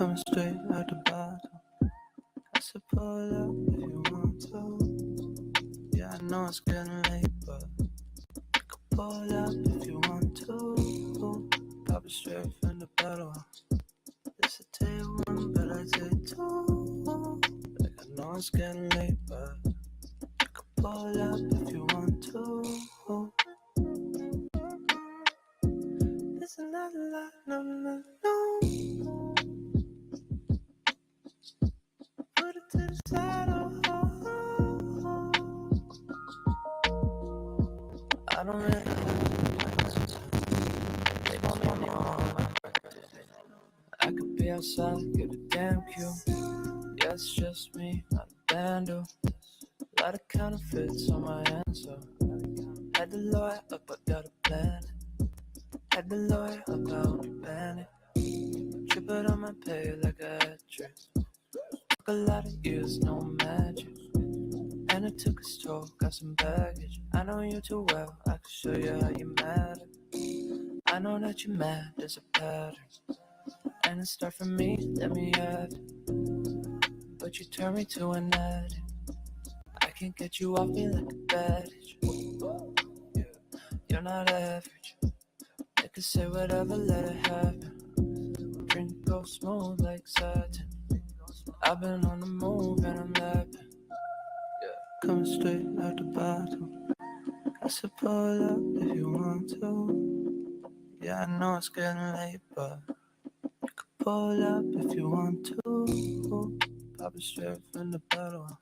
Coming straight out the bottle. I said pull up if you want to. Yeah, I know it's getting late, but you can pull up if you want to. Pop it straight from the bottle. This a day one, but I take two. Like I know it's getting late, but you can pull up if you want to. It's another lie, no. Put it to the side, I don't really they won't make me on my birthday. I could be outside, get a damn cue. Yeah, it's just me, not a bando. A lot of counterfeits on my hands, so had the lawyer up, I got a plan. Had the lawyer up, I hope you ban it. Trip it on my pay like a actress. Took a lot of years, no magic. And it took its toll, got some baggage. I know you too well, I can show you how you matter. I know that you're mad, there's a pattern. And it start from me, let me have it. But you turn me to an addict. I can't get you off me like a bandage. You're not average. They can say whatever, let it happen. Drink go smooth like satin. I've been on the move and I'm lapping. Coming straight out the bottle. I said pull up if you want to. Yeah, I know it's getting late, but you can pull up if you want to. Pop it straight from the bottle.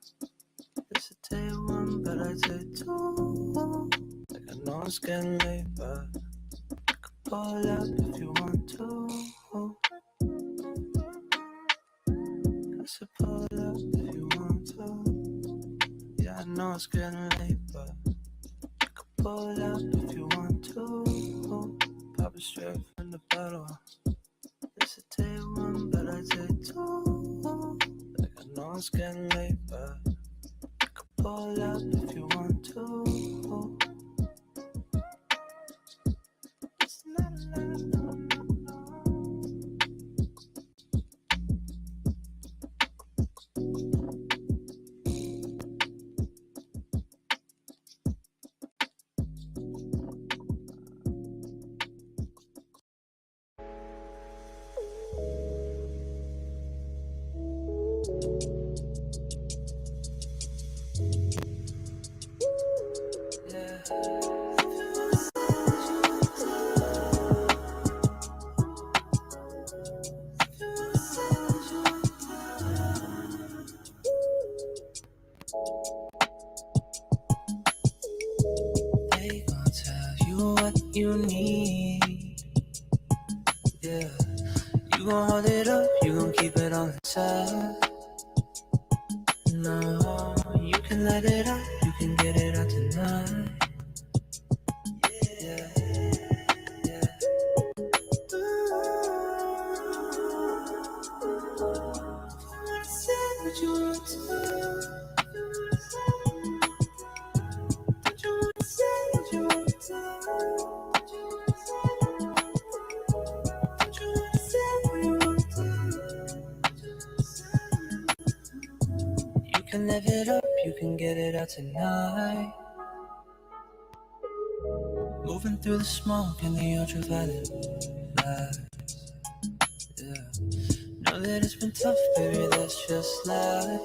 It's a day one, but I take two. Like I know it's getting late, but you can pull up if you want to. I said pull up if you want to. Yeah, I know it's getting late, but you can pull up if you want to. Pop it straight from the bottle. It's a day one, but I take two. Like I know it's getting late, but you can pull up if you want to. It's not a lie, no. They gon' tell you what you need. Yeah, you gon' hold it up, you gon' keep it on the side. No, you can let it out, you can get it out tonight. Yeah, yeah. You wanna say what you want to. You wanna say what you want to. You wanna say what you want to. You can live it up, you can get it out tonight. Moving through the smoke in the ultraviolet light. Yeah, know that it's been tough, baby, that's just life.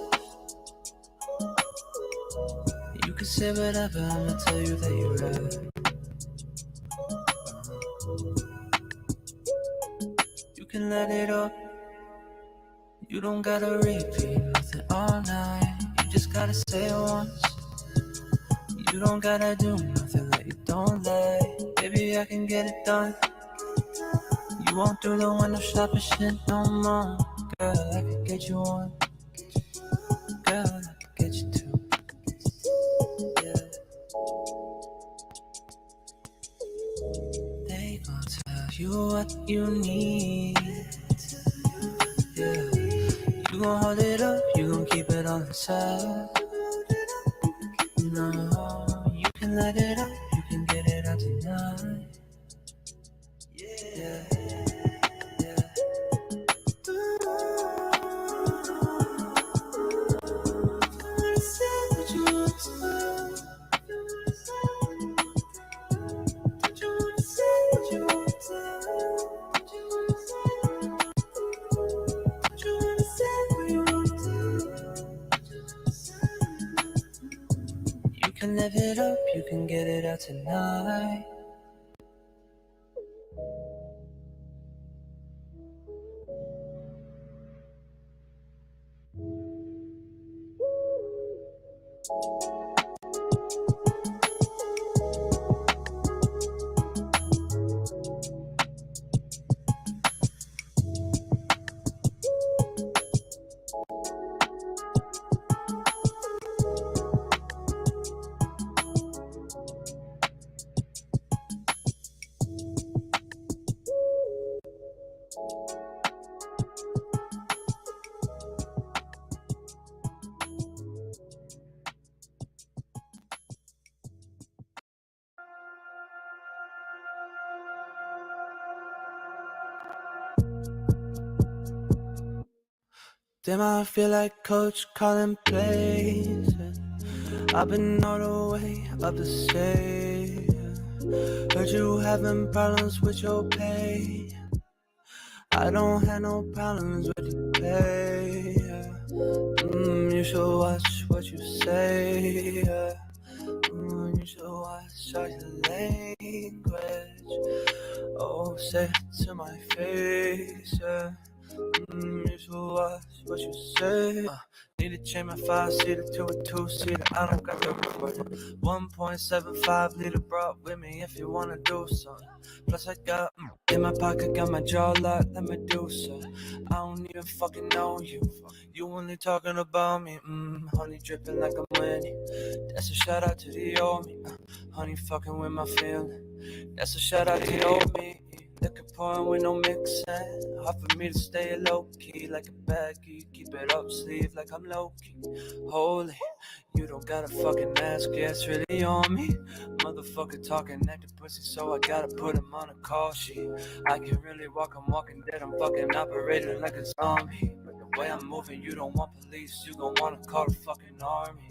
You can say whatever, I'ma tell you that you're right. You can let it up. You don't gotta repeat nothing all night. You just gotta say it once. You don't gotta do nothing that you don't like. Baby, I can get it done. You won't do the window shopping shit no more. Girl, I can get you one. Girl, I can get you two. Yeah. They gon' tell you what you need. Yeah. You gon' hold it up, you gon' keep it on the side. No, you can let it out, you can get it out tonight. Yeah, yeah. can live it up, you can get it out tonight. Damn, I feel like coach calling plays. I've been all the way up the stage. Heard you having problems with your pay. I don't have no problems with the pay. You should watch what you say. You should watch all your language. Oh, say it to my face. You should watch what you say. Need to change my 5-seater to a 2-seater. I don't got the room. 1.75 liter brought with me if you wanna do something. Plus I got in my pocket, got my jaw locked, let me do so. I don't even fucking know you. You only talking about me. Honey dripping like I'm winning. That's a shout out to the old me. Honey fucking with my feeling. That's a shout out to the old me. Liquor pouring with no mixing. Hard for me to stay low key like a baggie. Keep it up sleeve like I'm low key. Holy, you don't gotta fucking ask, yeah, it's really on me. Motherfucker talking naked pussy, so I gotta put him on a call sheet. I can really walk, I'm walking dead, I'm fucking operating like a zombie. But the way I'm moving, you don't want police, you gon' wanna call the fucking army.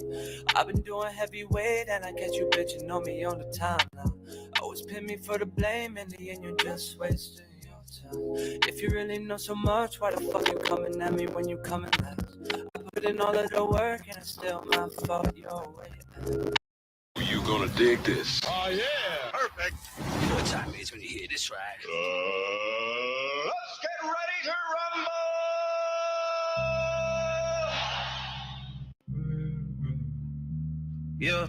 I've been doing heavyweight and I get you bitching on me on the time now. Always pin me for the blame, in the end you're just wasting your time. If you really know so much, why the fuck you coming at me when you coming last? I put in all of the work and it's still my fault, your way. You gonna dig this? Oh, yeah. Perfect. You know what time it is when you hear this track. Let's get ready to rumble. Yeah.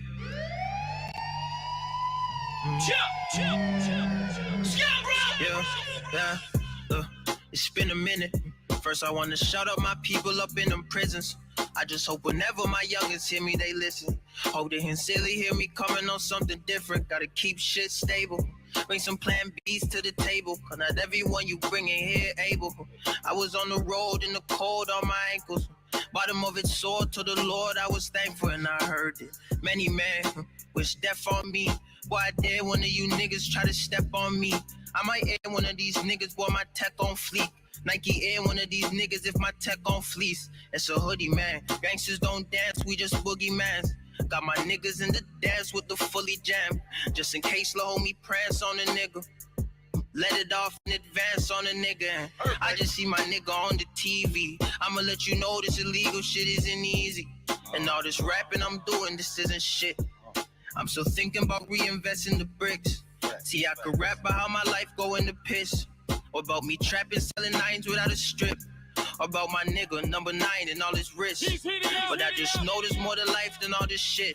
It's been a minute. First, I want to shout out my people up in them prisons. I just hope whenever my youngins hear me, they listen. Hope they sincerely hear me coming on something different. Gotta keep shit stable. Bring some plan B's to the table. Cause not everyone you bring in here able. I was on the road in the cold on my ankles. Bottom of it sore to the Lord, I was thankful and I heard it. Many men wish death on me. Boy, I dare one of you niggas try to step on me. I might air one of these niggas, boy, my tech on fleek. Nike air one of these niggas if my tech on fleece. It's a hoodie, man. Gangsters don't dance, we just boogiemans. Got my niggas in the dance with the fully jam. Just in case the homie prance on a nigga. Let it off in advance on a nigga. I just see my nigga on the TV. I'ma let you know this illegal shit isn't easy. And all this rapping I'm doing, this isn't shit. I'm still thinking about reinvesting the bricks. See, I could rap about how my life go in the piss. Or about me trapping, selling nines without a strip. Or about my nigga, number 9 and all his wrists. But I just know there's more to life than all this shit.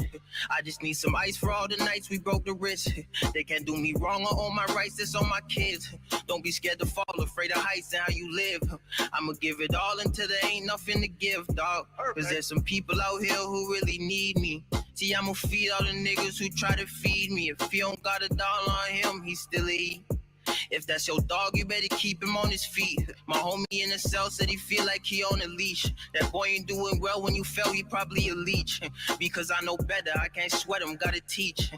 I just need some ice for all the nights we broke the wrist. They can't do me wrong or own my rights, that's on my kids. Don't be scared to fall, afraid of heights and how you live. I'ma give it all until there ain't nothing to give, dog. Cause there's some people out here who really need me. See, I'ma feed all the niggas who try to feed me. If he don't got a dollar on him, he still eat. If that's your dog, you better keep him on his feet. My homie in the cell said he feel like he on a leash. That boy ain't doing well when you fell, he probably a leech. Because I know better, I can't sweat him, gotta teach.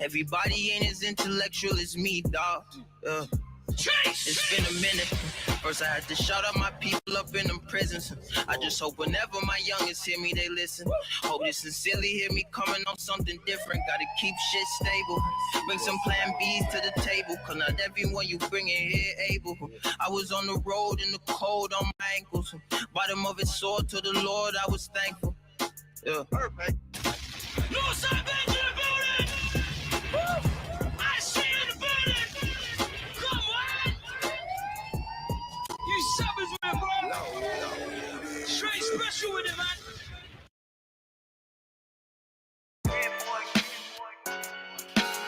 Everybody ain't as intellectual as me, dog. It's been a minute. First I had to shout out my people up in them prisons. I just hope whenever my youngins hear me, they listen. Hope they sincerely hear me coming on something different. Gotta keep shit stable. Bring some plan B's to the table. Cause not everyone you bring in here able. I was on the road in the cold on my ankles. Bottom of it sore to the Lord, I was thankful. Yeah. Perfect. Northside Benjamin!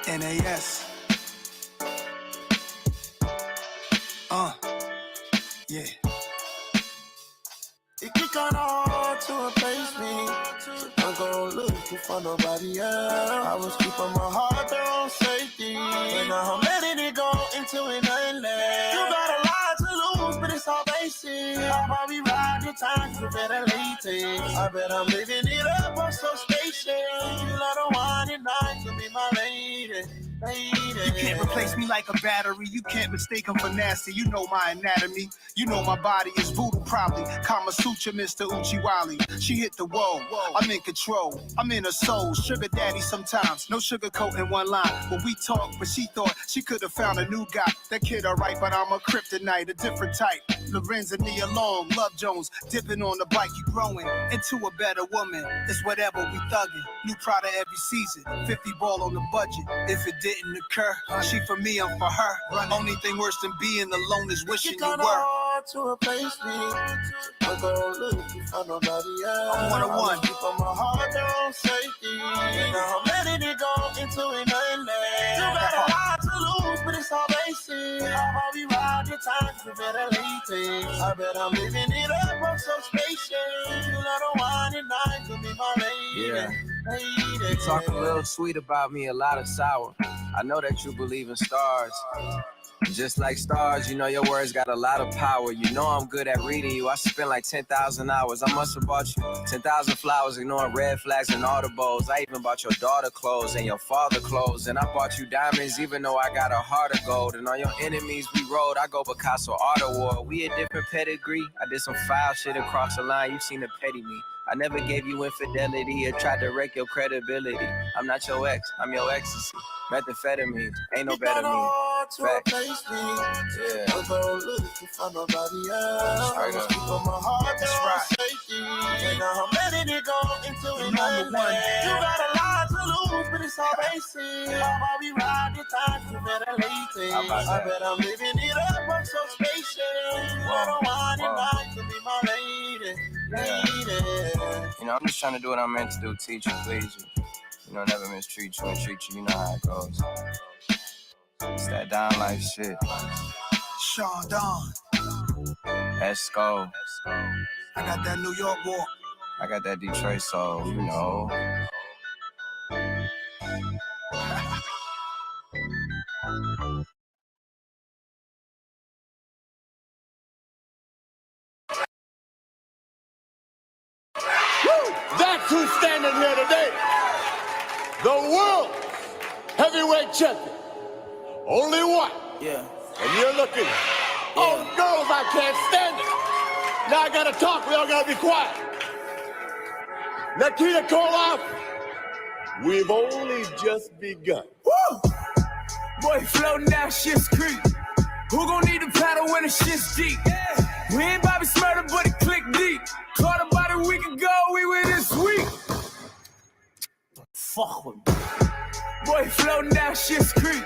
NAS. Yeah. It get kinda hard to replace me. I'm gonna looking for nobody else. I was keeping my heart there on safety, and now I'm letting it go into an endless. You got a lot to lose, but it's all basic. I'll probably ride your time to better later. I bet I'm living it up, I'm so spacious. You let a wine and dine to be my lady. You can't replace me like a battery. You can't mistake them for nasty. You know my anatomy. You know my body is voodoo probably. Kama Sutra, Mr. Uchiwali. She hit the wall. I'm in control. I'm in her soul. Sugar daddy sometimes. No sugarcoat in one line. When we talk, but she thought she could have found a new guy. That kid alright, but I'm a kryptonite, a different type. Lorenz and Nia Long, Love Jones, dipping on the bike. You growing into a better woman. It's whatever we thugging. New product every season. 50 ball on the budget. If it didn't occur, she for me, I'm for her. Only thing worse than being alone is wishing you were. Hard to replace me. I'm gonna looking for nobody else. I'm one-on-one. Keep on my heart there on safety. And now I'm letting it go into an endless. You got a lot to lose, but it's all basic. I'll probably ride your time to better later. I bet I'm living it up, I'm so spacious. You let a wine and dine to be my lady. Yeah. You talk a little sweet about me, a lot of sour. I know that you believe in stars. Just like stars, you know your words got a lot of power. You know I'm good at reading you. I spent like 10,000 hours. I must have bought you 10,000 flowers, ignoring red flags and audibles. I even bought your daughter clothes and your father clothes. And I bought you diamonds even though I got a heart of gold. And on your enemies we rode, I go Picasso Art Award. We a different pedigree. I did some foul shit across the line. You seen the petty me. I never gave you infidelity or tried to wreck your credibility. I'm not your ex, I'm your ecstasy. Methamphetamine, ain't no better me. Fact. Yeah. I'm gonna looking for nobody else. I was keeping my heart there on safety. And now I'm letting it go into an endless. You got a lot to lose, but it's all basic. I'll probably ride your time to better later. I bet I'm living it up, I'm so spacious. You wanna wine and dine to be my lady. You know, I'm just trying to do what I'm meant to do, teach you, please you. You know, never mistreat you and treat you, you know how it goes. It's that down life shit. Sean Don. Let's go. I got that New York walk. I got that Detroit soul, you know. That's who's standing here today. The world heavyweight champion. Only one. Yeah. And you're looking. Oh, girls, I can't stand it. Now I gotta talk. We all gotta be quiet. Nikita Koloff, we've only just begun. Woo! Boy, floating down shit's creek. Who gon' need the paddle when the shit's deep? Yeah. We ain't Bobby Smurder, but it click deep. Caught about a week ago, we were this week. Fuck with me. Boy, floating down shit's creek.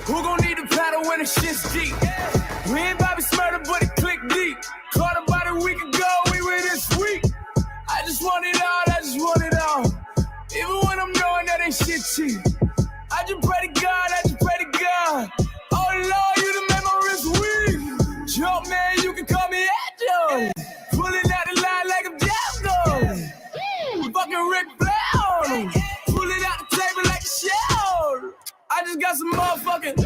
Who gon' need the paddle when the shit's deep? Yeah. We ain't Bobby Smurder, but it click deep. Caught about a week ago, we were this week. I just want it all, I just want it all. Even when I'm knowing that ain't shit cheap. I just pray to God, I just pray to God. Oh Lord, you done made my wrist weak. Jump man, you can call me Agile. Pulling out the line like I'm Django. Fucking Rick Brown. Pull it out the table like a shell. I just got some motherfucking.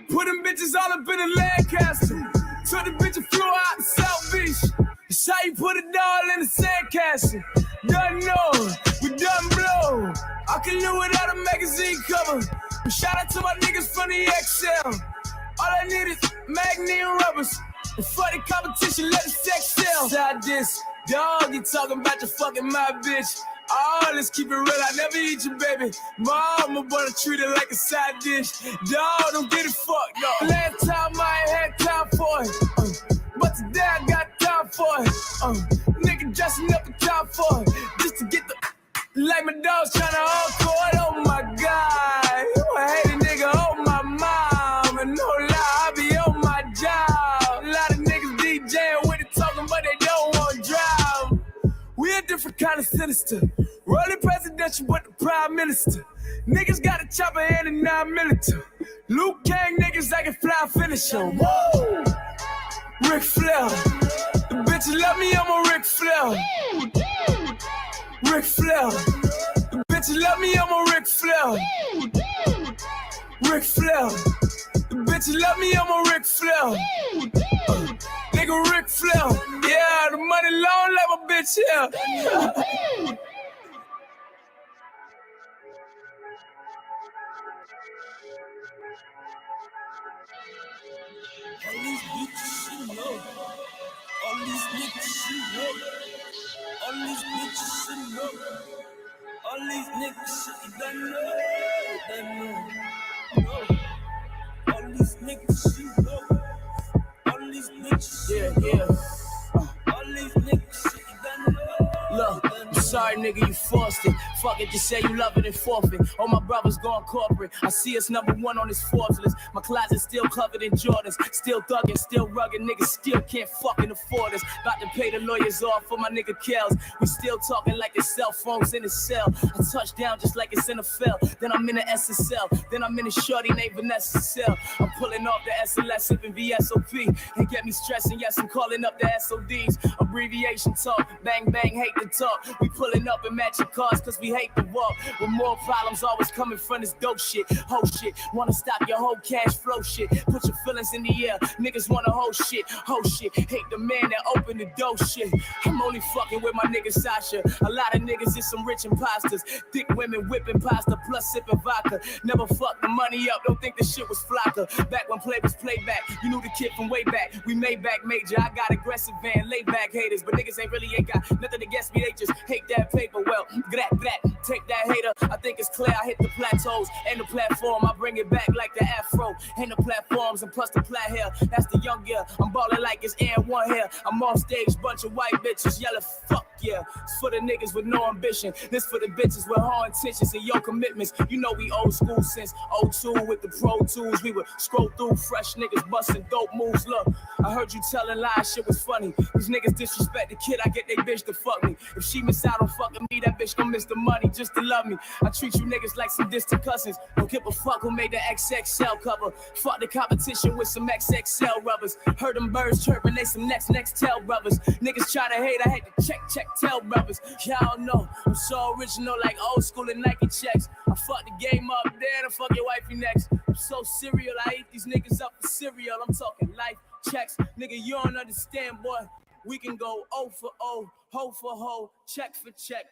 Put them bitches all up in the Lancaster. Took the bitch and flew out to South Beach. It's how you put it all in the sandcastle. Done know, we done blow. I can live without a magazine cover. Shout out to my niggas from the XL. All I need is magnesium rubbers. And for the competition, let the sex sell. Side this, dog, you talking about your fucking my bitch. Oh, let's keep it real, I never eat you, baby. Mama, but I treat it like a side dish. Dog, don't get it fucked up. Last time I ain't had time for it. But today I got time for it. Nigga dressing up in time for it. Just to get the... Like my dogs tryna encore it. Oh my God. You a hating nigga, oh my mom. And no lie, I be on my job. A lot of niggas DJing with it talking, but they don't want to drive. We a different kind of sinister. Rolling president presidential but the prime minister. Niggas got a chopper and a 9mm. Luke Kang niggas, I can fly finish 'em. Woo! Ric Flair. The bitches love me, I'm a Ric Flair. Ric Flair. The bitches love me, I'm a Ric Flair. Ric Flair. The bitches love me, I'm a Ric Flair. Nigga Ric Flair. Yeah, the money long like my bitch, yeah. All these bitches, she know. All these niggas, she know. All these bitches, she know. All these niggas, she don't know. They know. All these niggas, she know. All these bitches, yeah. All these niggas, she don't know. Look, I'm sorry, nigga, you forced it. Fuck it, just say you love it and forfeit. All my brothers going corporate. I see us #1 on this Forbes list. My closet still covered in Jordans. Still thugging, still rugged. Niggas still can't fucking afford us. About to pay the lawyers off for my nigga Kells. We still talking like it's cell phones in the cell. I touch down just like it's NFL. Then I'm in the SSL. Then I'm in a shorty named Vanessa cell. I'm pulling off the SLS, sipping VSOP. And get me stressing, yes, I'm calling up the SODs. Abbreviation talk, bang, bang, hate the talk. We pulling up and matching cars cause we hate the walk. With more problems always coming from this dope shit. Whole shit, wanna stop your whole cash flow shit. Put your feelings in the air, niggas wanna whole shit. Hate the man that opened the door shit. I'm only fucking with my nigga Sasha. A lot of niggas is some rich imposters. Thick women whipping pasta plus sipping vodka. Never fucked the money up, don't think the shit was flocker. Back when play was playback, you knew the kid from way back. We made back major, I got aggressive van, laid back haters. But niggas ain't got nothing against me, they just hate that paper. Well, take that hater. I think it's clear I hit the plateaus and the platform. I bring it back like the afro and the platforms and plus the plat hair. That's the young girl. I'm balling like it's Air One hair. I'm off stage, bunch of white bitches yelling fuck yeah. It's for the niggas with no ambition. This for the bitches with hard intentions and your commitments. You know we old school since 02 with the Pro Tools. We would scroll through fresh niggas busting dope moves. Look, I heard you telling lies, shit was funny. These niggas disrespect the kid, I get they bitch to fuck me. If she miss out on fucking me, that bitch gon' miss the money just to love me. I treat you niggas like some distant cousins. Don't give a fuck who made the XXL cover. Fuck the competition with some XXL rubbers. Heard them birds chirping, they some next tail brothers. Niggas try to hate, I had to check tail brothers. Y'all know I'm so original like old school and Nike checks. I fuck the game up there and fuck your wifey next. I'm so serial, I eat these niggas up for cereal. I'm talking life checks. Nigga, you don't understand, boy. We can go O for O, ho for ho, check for check.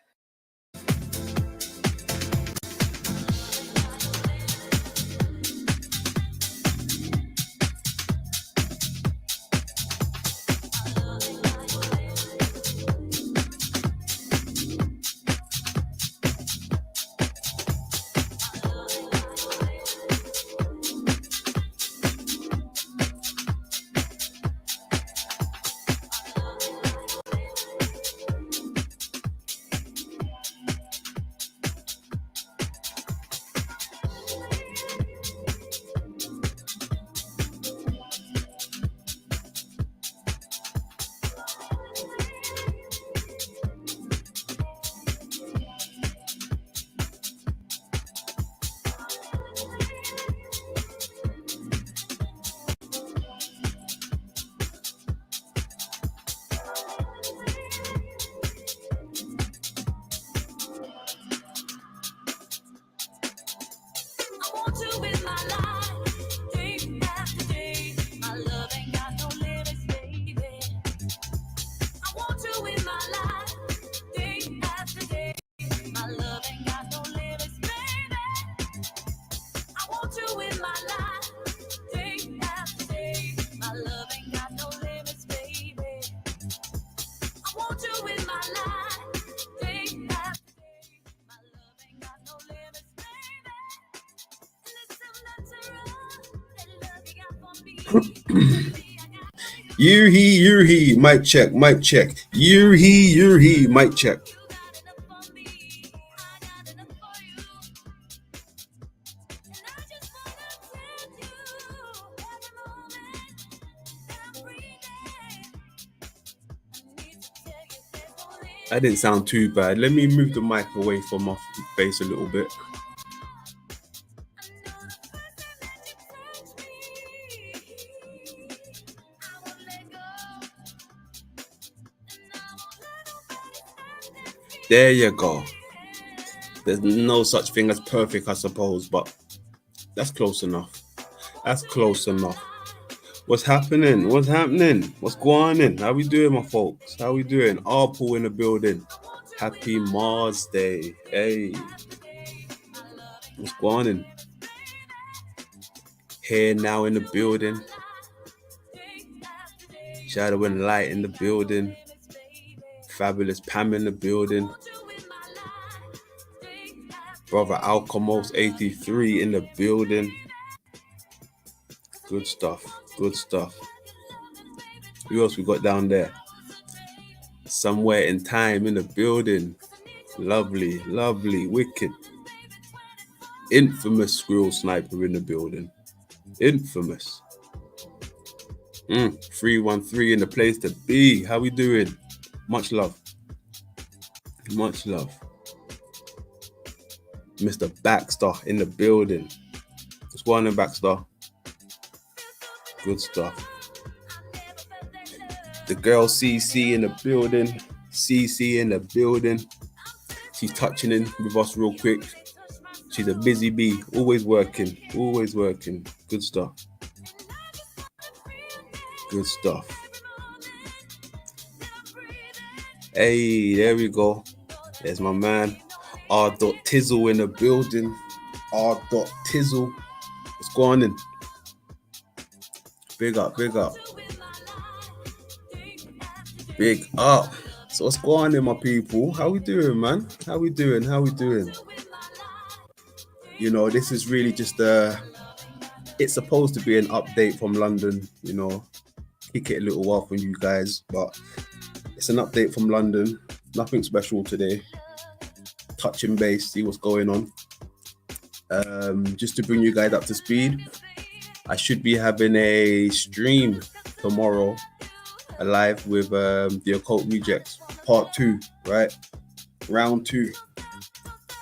Year he, mic check, Year he, mic check. That didn't sound too bad. Let me move the mic away from my face a little bit. There you go. There's no such thing as perfect, I suppose, but that's close enough. That's close enough. What's happening? What's happening? What's going on? How we doing, my folks? How we doing? Arpool in the building. Happy Mars Day. Hey. What's going on? Here now in the building. Shadow and Light in the building. Fabulous Pam in the building. Brother Alchemos 83 in the building. Good stuff. Good stuff. Who else we got down there? Somewhere in Time in the building. Lovely, lovely, wicked. Infamous Squirrel Sniper in the building. Infamous. 313 in the place to be. How we doing? Much love. Much love. Mr. Baxter in the building. What's going on, Baxter? Good stuff. The girl CC in the building. CC in the building. She's touching in with us real quick. She's a busy bee. Always working. Always working. Good stuff. Good stuff. Hey, there we go. There's my man. R.Tizzle in the building. R.Tizzle. What's going on? Big up, big up. Big up. So what's going on, my people? How we doing, man? How we doing? How we doing? You know, this is really just it's supposed to be an update from London, you know. Kick it a little while for you guys, but it's an update from London. Nothing special today. Touching base, see what's going on. Just to bring you guys up to speed, I should be having a stream tomorrow, live with the Occult Rejects, part 2, right? Round 2.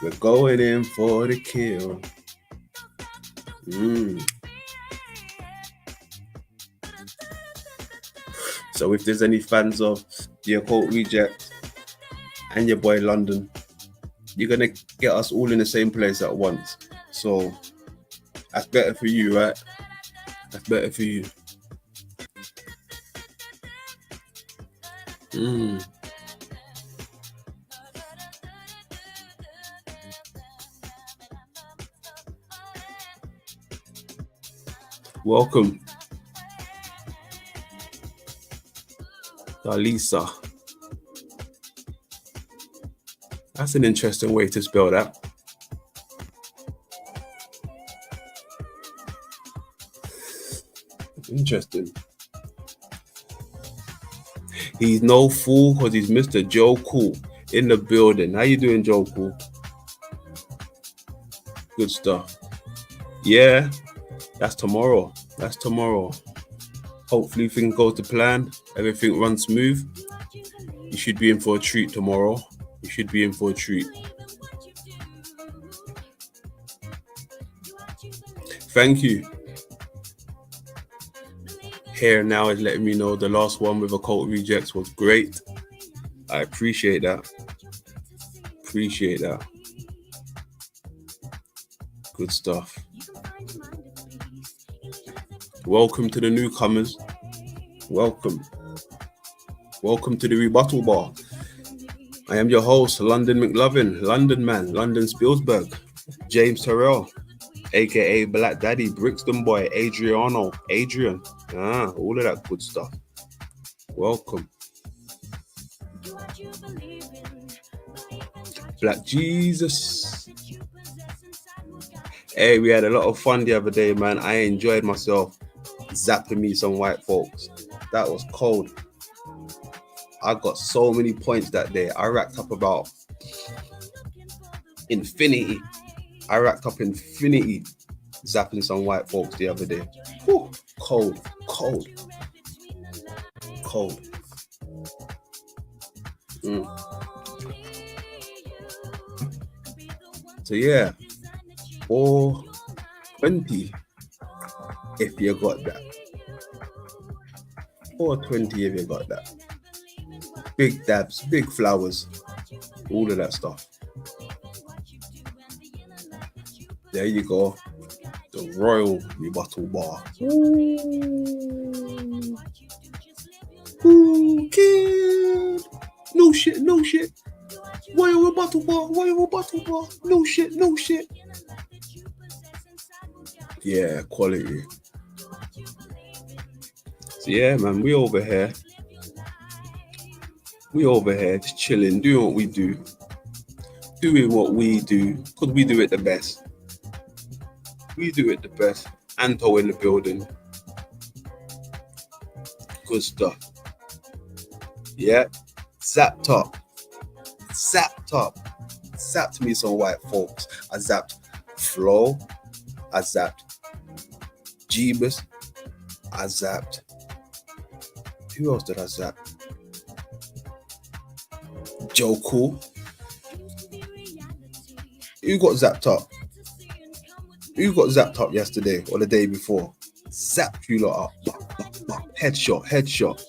We're going in for the kill. So if there's any fans of the Occult Reject and your boy London, you're gonna get us all in the same place at once. So that's better for you, right? That's better for you. Welcome, Dalisa. That's an interesting way to spell that. Interesting. He's no fool because he's Mr. Joe Cool in the building. How you doing, Joe Cool? Good stuff. Yeah, that's tomorrow. That's tomorrow. Hopefully things go to plan. Everything runs smooth. You should be in for a treat tomorrow. You should be in for a treat. Thank you. Here now is letting me know the last one with Occult Rejects was great. I appreciate that. Appreciate that. Good stuff. Welcome to the newcomers. Welcome. Welcome to the Rebuttal Bar. I am your host, London McLovin, London Man, London Spilsberg, James Terrell, aka Black Daddy, Brixton Boy, Adrian, all of that good stuff. Welcome. Black Jesus. Hey, we had a lot of fun the other day, man. I enjoyed myself zapping me some white folks. That was cold. I got so many points that day. I racked up about infinity. Zapping some white folks the other day. Whew. Cold. So yeah, 420 if you got that. 420 if you got that. Big dabs, big flowers, all of that stuff. There you go. The Royal Rebuttal Bar. Ooh, kid. No shit, no shit. Royal Rebuttal Bar, Royal Rebuttal Bar. No shit, no shit. Yeah, quality. So yeah, man, we over here. Just chilling, doing what we do. Doing what we do, because we do it the best. We do it the best. Anto in the building. Good stuff. Yeah. Zapped up. Zapped me some white folks. I zapped Flo. I zapped Jeebus. I zapped. Who else did I zap? Joe Cool. Who got zapped up? Who got zapped up yesterday or the day before? Zapped you lot up. Headshot.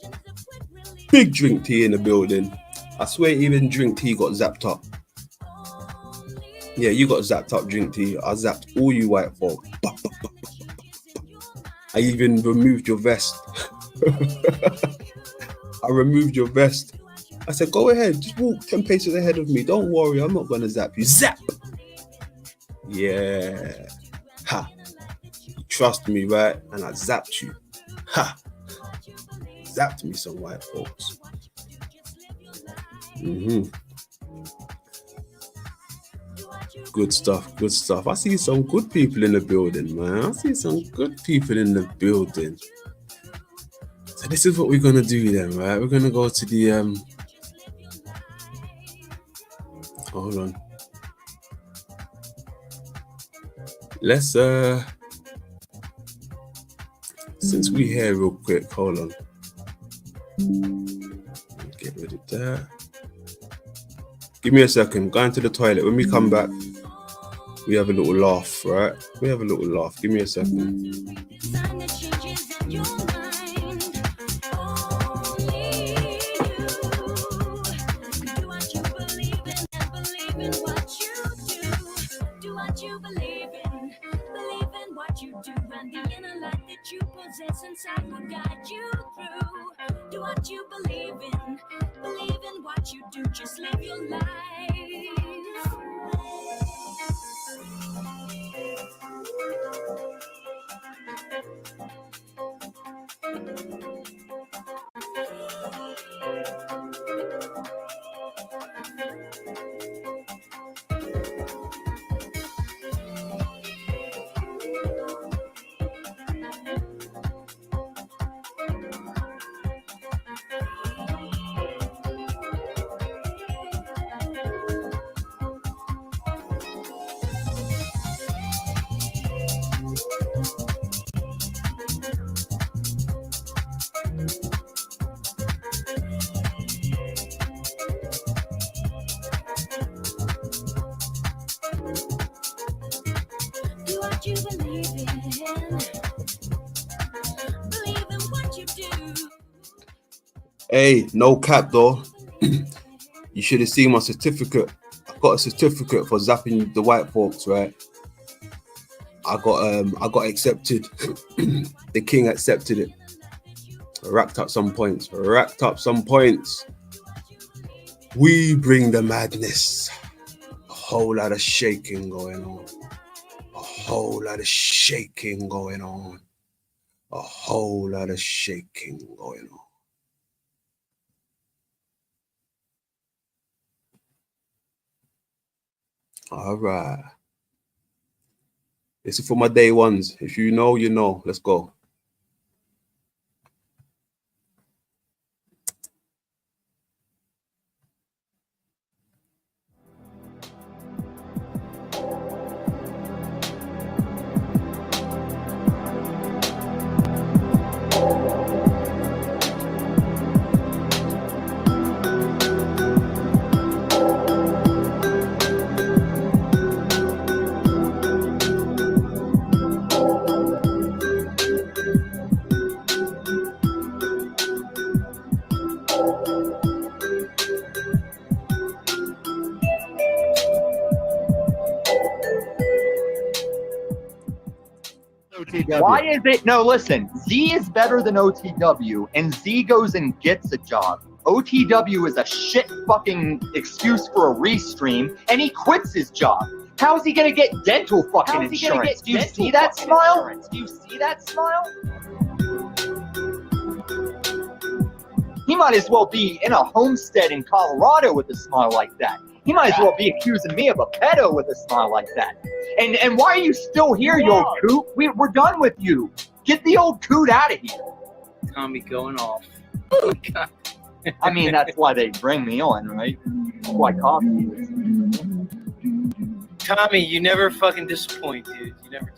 Big drink tea in the building. I swear even drink tea got zapped up. Yeah, you got zapped up, drink tea. I zapped all you white folk. I even removed your vest. I removed your vest. I said, go ahead, just walk 10 paces ahead of me. Don't worry, I'm not gonna zap you. Zap! Yeah. Ha. You trust me, right? And I zapped you. Ha. Zapped me some white folks. Good stuff. I see some good people in the building, man. So this is what we're gonna do then, right? We're gonna go to the hold on. Let's since we here real quick, hold on. Get rid of that. Give me a second. Going to the toilet. When we come back, we have a little laugh, right? Give me a second. Inside will guide you through. Do what you believe in what you do, just live your life. Hey, no cap though. You should have seen my certificate. I got a certificate for zapping the white folks, right? I got accepted. The king accepted it. Racked up some points. We bring the madness. A whole lot of shaking going on. All right. This is for my day ones. If you know, you know. Let's go. OTW. Why is it? No, listen. Z is better than OTW, and Z goes and gets a job. OTW is a shit fucking excuse for a restream, and he quits his job. How's he gonna get dental fucking insurance? Do you see that smile? Do you see that smile? He might as well be in a homestead in Colorado with a smile like that. He might as well be accusing me of a pedo with a smile like that. And why are you still here, you old coot? We're done with you. Get the old coot out of here. Tommy going off. I mean, that's why they bring me on, right? That's why coffee is. Tommy, you never fucking disappoint, dude. You never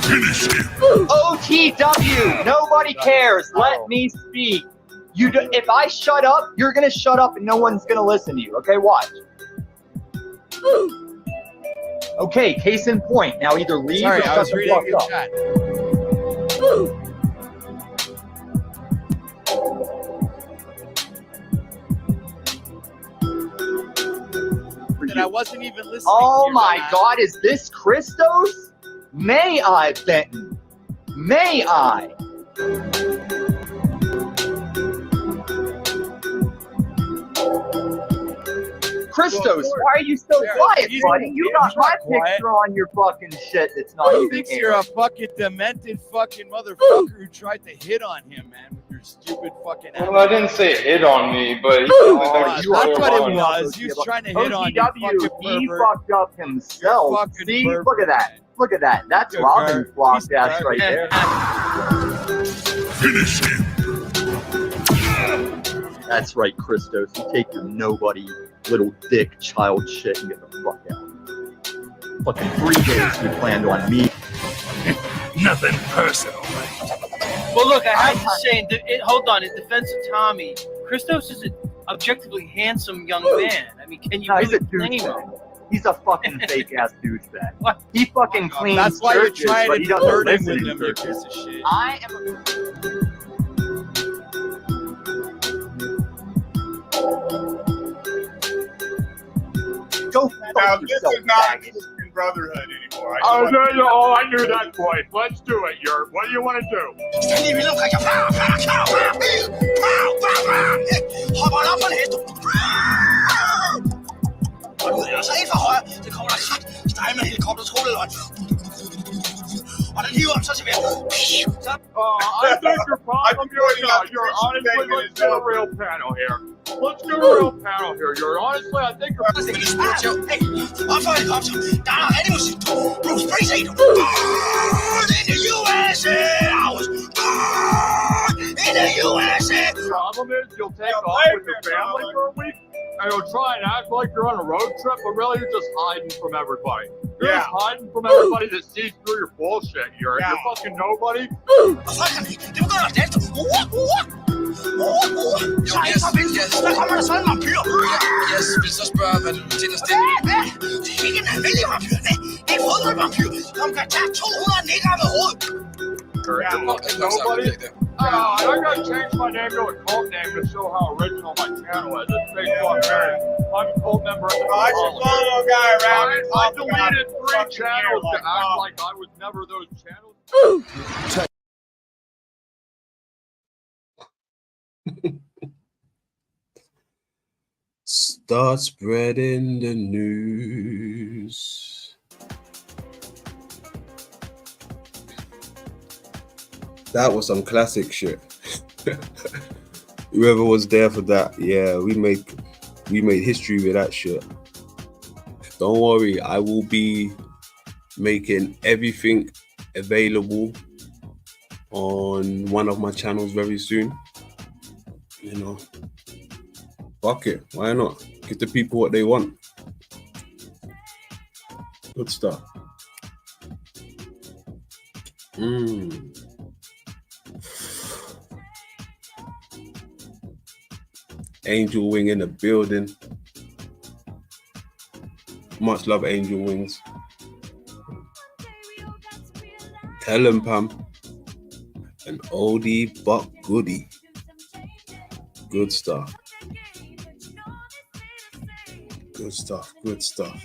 Finish him. OTW! Nobody cares. Let me speak. If I shut up, you're gonna shut up and no one's gonna listen to you. Okay, watch. Okay, case in point. Now either leave Sorry, or I was shut the reading fuck your up. chat. And I wasn't even listening. Oh my God, is this Christos? May I, Benton? May I? Christos, why are you so quiet, buddy? You got my picture on your fucking shit that's not Who even thinks aired. you're a fucking demented fucking motherfucker who tried to hit on him, man, with your stupid fucking Well, I didn't say hit on me, but he that's what it was. He was trying to hit on you, fucking He pervert. fucked up himself. Fucking See, pervert, look at that. Look at that. That's Good Robin's girl. block He's ass the right there. Finish him. That's right, Christos. You take your nobody little dick child shit and get the fuck out. Fucking 3 days you planned on me. Nothing personal. Well, look, I have to say, hold on, in defense of Tommy, Christos is an objectively handsome young man. I mean, can you No, he's really a blame him? douchebag. He's a fucking fake ass douchebag. What? He fucking cleans That's why you're churches, trying but to he doesn't flirt listen with in him, you churches. piece of shit. I am Go fuck Now, this yourself, is not faggot. Christian Brotherhood anymore. I knew that point. Let's do it, Yurt. What do you want to do? I think your problem, you're honestly, let's do a real panel here. Let's do a real panel here, Yurt. Honestly, I think Der er rigtig musik. Bruce Springsteen. In the USA. In the USA. the problem is you'll take off with your family for a week, and you'll try and act like you're on a road trip, but really you're just hiding from everybody. You're just hiding from everybody that sees through your bullshit, Yurt. You're fucking nobody. Jeg kommer der sådan en vampyr. Jeg vil så spørge, hvad du tænker til. Det er ikke en almindelig vampyr, nej. Det er en fodboldvampyr, som kan tage 200 nikker med hovedet. Nobody. I gotta change my name to a cult name to show how original my channel is. It's based on Mary. I'm a cult member of the I just follow a guy around and I talk about deleted 3 fucking channels to year, act like I was never those channels. Start spreading the news. That was some classic shit. Whoever was there for that, yeah, we made history with that shit. Don't worry, I will be making everything available on one of my channels very soon. You know, fuck it, why not? Give the people what they want. Good stuff. Angel Wing in the building. Much love, Angel Wings. Tell him, Pam. An oldie but goodie. Good stuff. Good stuff. Good stuff.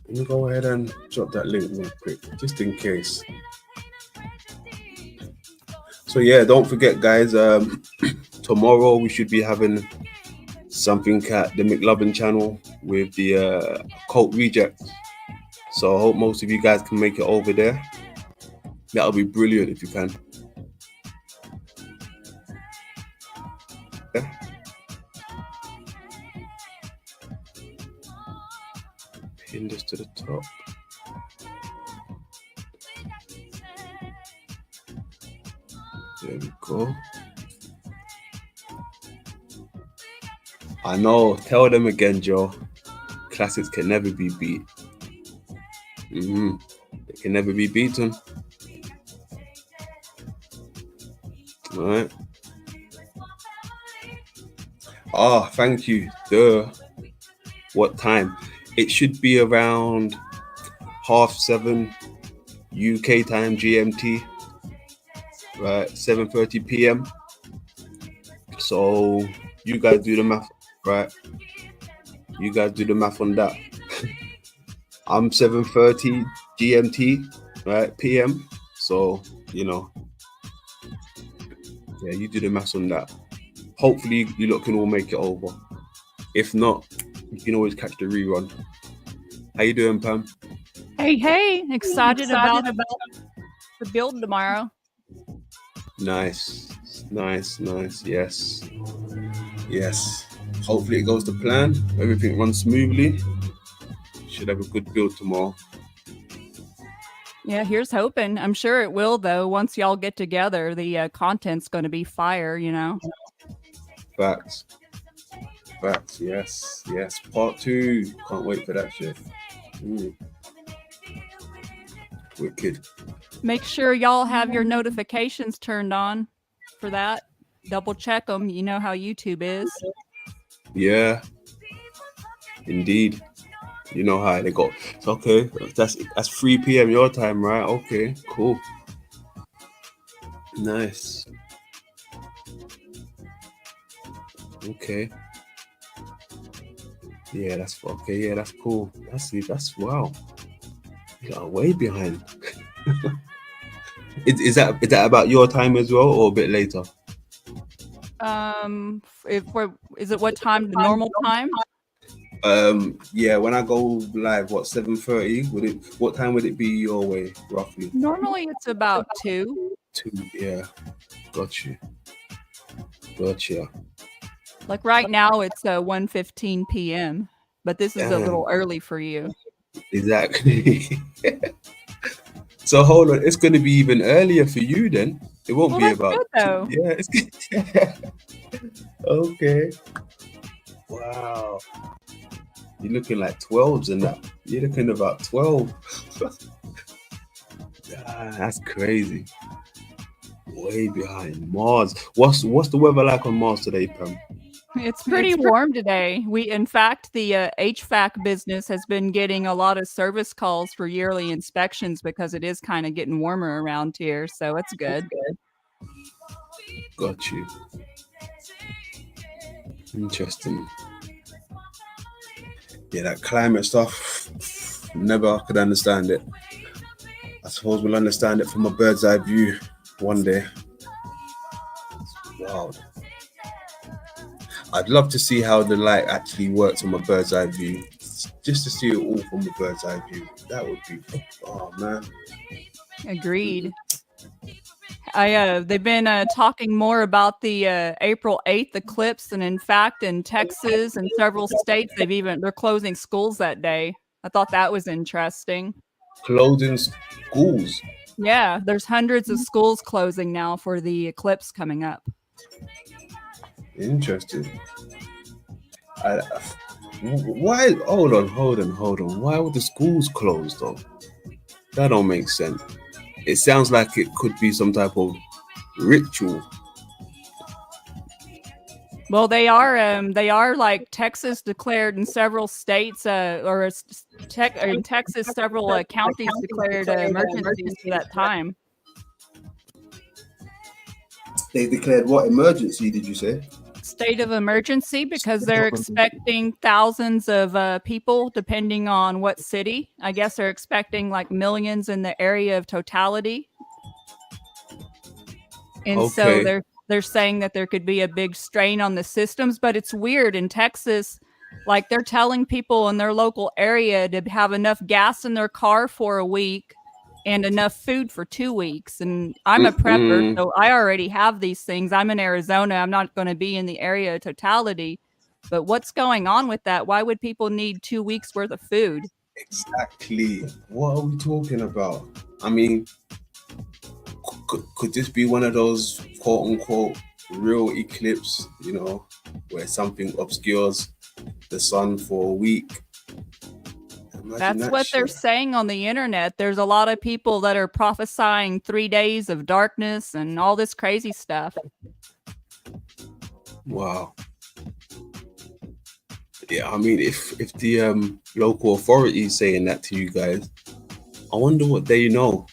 Let me go ahead and drop that link real quick, just in case. So yeah, don't forget, guys. Tomorrow we should be having something at the McLovin channel with the Cult Rejects. So I hope most of you guys can make it over there. That'll be brilliant if you can. Yeah. Pin this to the top. There we go. I know. Tell them again, Joe. Classics can never be beat. They can never be beaten. All right. Oh, thank you. Duh. What time? It should be around 7:30 UK time, GMT. Right, 7:30 p.m. So you guys do the math, right? You guys do the math on that. I'm 7:30 GMT, right, PM. So, you know, yeah, you do the math on that. Hopefully you lot can all make it over. If not, you can always catch the rerun. How you doing, Pam? Hey, excited about the build tomorrow. Nice. Yes. Hopefully it goes to plan. Everything runs smoothly. Should have a good build tomorrow. Yeah, here's hoping. I'm sure it will, though. Once y'all get together, the content's going to be fire, you know. Facts. Yes. Part 2. Can't wait for that shit. Wicked. Make sure y'all have your notifications turned on for that. Double check them. You know how YouTube is. Yeah. Indeed. You know how they go. It's okay. That's 3 p.m. your time, right? Okay, cool. Nice. Okay. Yeah, that's okay. Yeah, that's cool. That's wow. You are way behind. Is that about your time as well, or a bit later? Is it what time? The normal time? Yeah, when I go live, what, 7:30? What time would it be your way, roughly? Normally it's about 2. 2, yeah. Gotcha. Like right now it's 1:15 p.m. But this is a little early for you. Exactly. So hold on, it's going to be even earlier for you then. It won't be about. Good, though. Yeah, it's good. Okay. Wow. You're looking like 12s and that. You're looking about 12. That's crazy. Way behind Mars. What's the weather like on Mars today, Pam? It's pretty warm today. In fact, the HVAC business has been getting a lot of service calls for yearly inspections because it is kind of getting warmer around here. So it's good. Got you. Interesting. Yeah, that climate stuff, never could understand it. I suppose we'll understand it from a bird's eye view one day. Wow. I'd love to see how the light actually works from a bird's eye view. Just to see it all from a bird's eye view. That would be, oh man. Agreed. They've been talking more about the April 8th eclipse, and in fact, in Texas and several states, they're closing schools that day. I thought that was interesting. Closing schools? Yeah, there's hundreds of schools closing now for the eclipse coming up. Interesting. Why? Hold on. Why would the schools close though? That don't make sense. It sounds like it could be some type of ritual. Well, they are like Texas declared in several states, in Texas, several counties declared emergencies for that time. They declared what emergency, did you say? state of emergency because they're expecting thousands of people depending on what city. I guess they're expecting like millions in the area of totality. And so Okay. they're saying that there could be a big strain on the systems, but it's weird in Texas, like they're telling people in their local area to have enough gas in their car for a week and enough food for 2 weeks. And I'm a prepper, so I already have these things. I'm in Arizona. I'm not going to be in the area of totality. But what's going on with that? Why would people need 2 weeks worth of food? Exactly. What are we talking about? I mean, could this be one of those quote unquote real eclipse, you know, where something obscures the sun for a week? Imagine That's what they're saying on the internet. There's a lot of people that are prophesying 3 days of darkness and all this crazy stuff. Wow. Yeah, I mean, if the local authority is saying that to you guys, I wonder what they know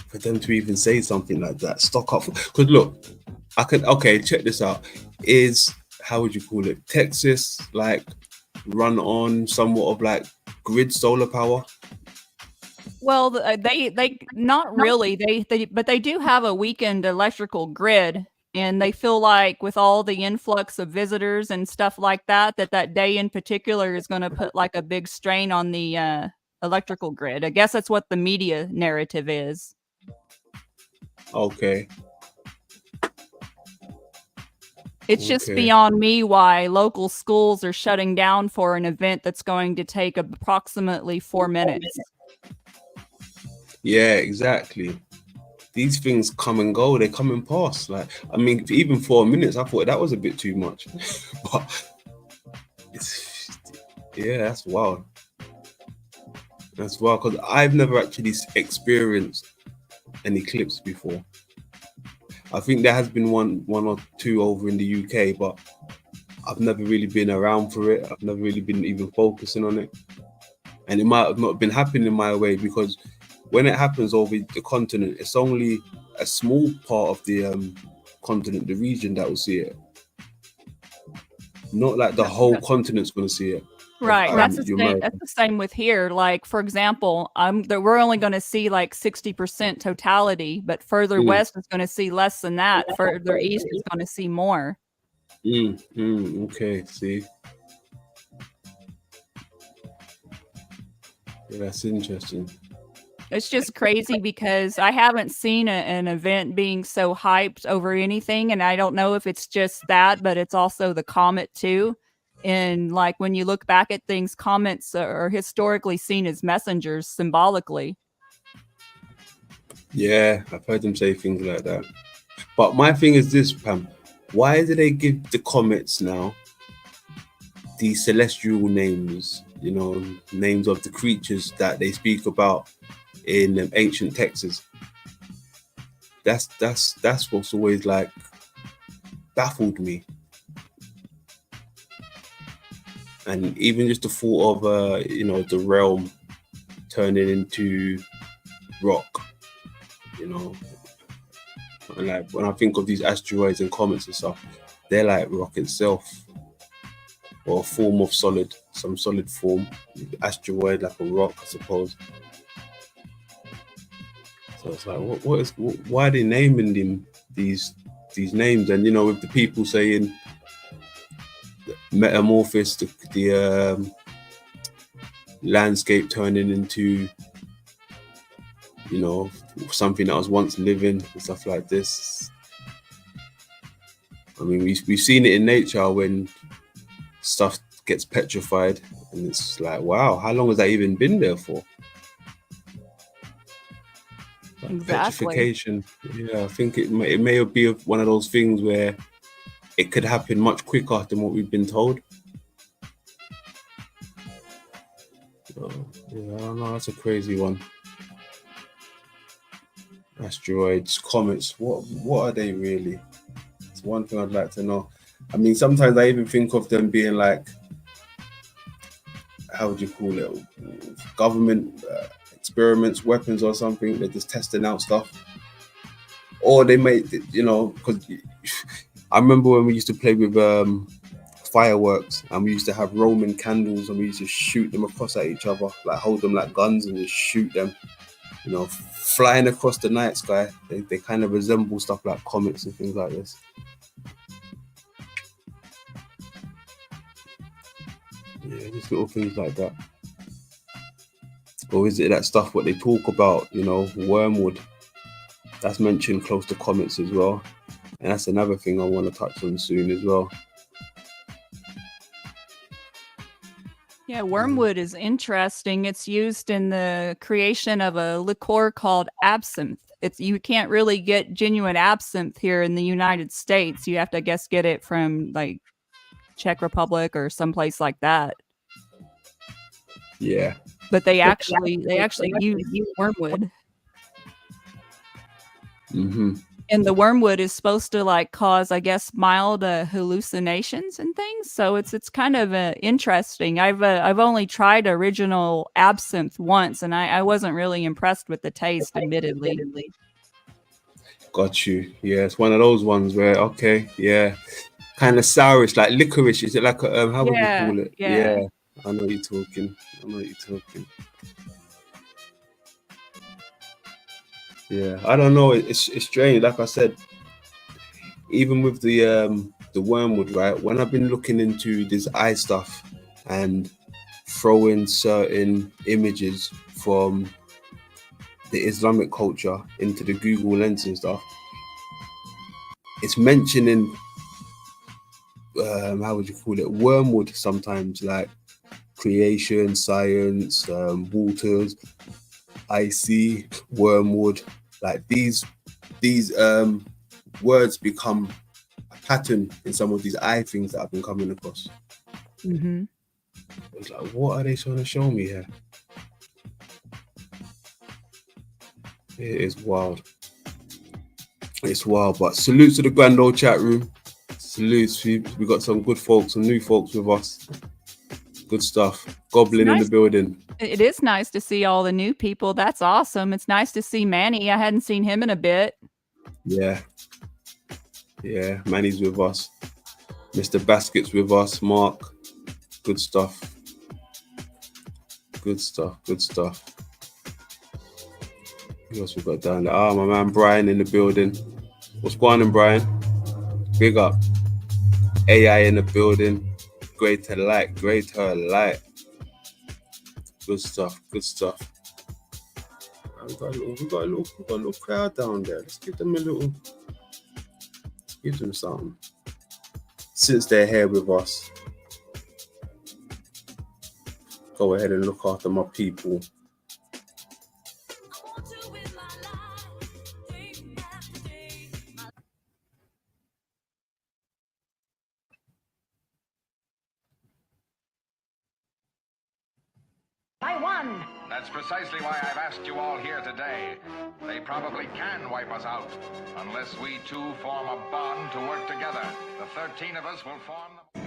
for them to even say something like that. Stock up. Because look, okay, check this out. Is, how would you call it, Texas like run on somewhat of like grid solar power? Well, they not really. But they do have a weakened electrical grid, and they feel like with all the influx of visitors and stuff like that, that day in particular is going to put like a big strain on the electrical grid. I guess that's what the media narrative is. Okay. It's just beyond me why local schools are shutting down for an event that's going to take approximately 4 minutes. Yeah, exactly. These things come and go. They come and pass. Like, I mean, even 4 minutes, I thought that was a bit too much. But yeah, that's wild. That's wild because I've never actually experienced an eclipse before. I think there has been one or two over in the UK, but I've never really been around for it. I've never really been even focusing on it. And it might have not been happening my way because when it happens over the continent, it's only a small part of the continent, the region that will see it. Not like the whole continent's going to see it. Right. That's the same with here. Like, for example, we're only going to see like 60% totality, but further west is going to see less than that. Further east is going to see more. Okay, see. Yeah, that's interesting. It's just crazy because I haven't seen an event being so hyped over anything. And I don't know if it's just that, but it's also the comet too. And like when you look back at things, comets are historically seen as messengers symbolically. Yeah, I've heard them say things like that. But my thing is this, Pam. Why do they give the comets now these celestial names? You know, names of the creatures that they speak about in ancient texts. That's what's always like baffled me. And even just the thought of you know, the realm turning into rock, you know, and like when I think of these asteroids and comets and stuff, they're like rock itself, or a form of some solid form, asteroid like a rock, I suppose. So it's like, why are they naming them these names? And you know, with the people saying metamorphosis, the landscape turning into, you know, something that was once living and stuff like this. I mean, we've seen it in nature when stuff gets petrified, and it's like, wow, how long has that even been there for? Exactly. Petrification. Yeah, I think it may be one of those things where it could happen much quicker than what we've been told. So, yeah, I don't know. That's a crazy one. Asteroids, comets. What are they really? It's one thing I'd like to know. I mean, sometimes I even think of them being like, how would you call it? Government experiments, weapons or something. They're just testing out stuff. Or they may, you know, because I remember when we used to play with fireworks, and we used to have Roman candles, and we used to shoot them across at each other, like hold them like guns and just shoot them, you know, flying across the night sky. They kind of resemble stuff like comets and things like this. Yeah, just little things like that. Or is it that stuff what they talk about, you know, wormwood? That's mentioned close to comets as well. And that's another thing I want to touch on soon as well. Yeah, wormwood is interesting. It's used in the creation of a liqueur called absinthe. You can't really get genuine absinthe here in the United States. You have to, I guess, get it from like Czech Republic or someplace like that. Yeah. But they actually use wormwood. Mm-hmm. And the wormwood is supposed to like cause, I guess, mild hallucinations and things. So it's kind of interesting. I've only tried original absinthe once, and I wasn't really impressed with the taste, admittedly. Got you. Yeah, it's one of those ones where kind of sourish, like licorice. Is it like how would you call it? Yeah. I know you're talking. Yeah, I don't know. It's strange. Like I said, even with the wormwood, right? When I've been looking into this eye stuff and throwing certain images from the Islamic culture into the Google Lens and stuff, it's mentioning how would you call it? Wormwood sometimes, like creation, science, waters. I see wormwood, like these words become a pattern in some of these eye things that I've been coming across. Mm-hmm. It's like, what are they trying to show me here? It is wild. It's wild, but salute to the grand old chat room. Salutes, we got some good folks, some new folks with us. Good stuff. Goblin in the building. It is nice to see all the new people. That's awesome. It's nice to see Manny. I hadn't seen him in a bit. Yeah, Manny's with us. Mr. Basket's with us. Mark. Good stuff. Who else we got down there? My man Brian in the building. What's going on, Brian? Big up. AI in the building. Greater light. Good stuff. We got a little crowd down there. Let's give them something. Since they're here with us, go ahead and look after my people. I won! That's precisely why I've asked you all here today. They probably can wipe us out, unless we two form a bond to work together. The 13 of us will form the...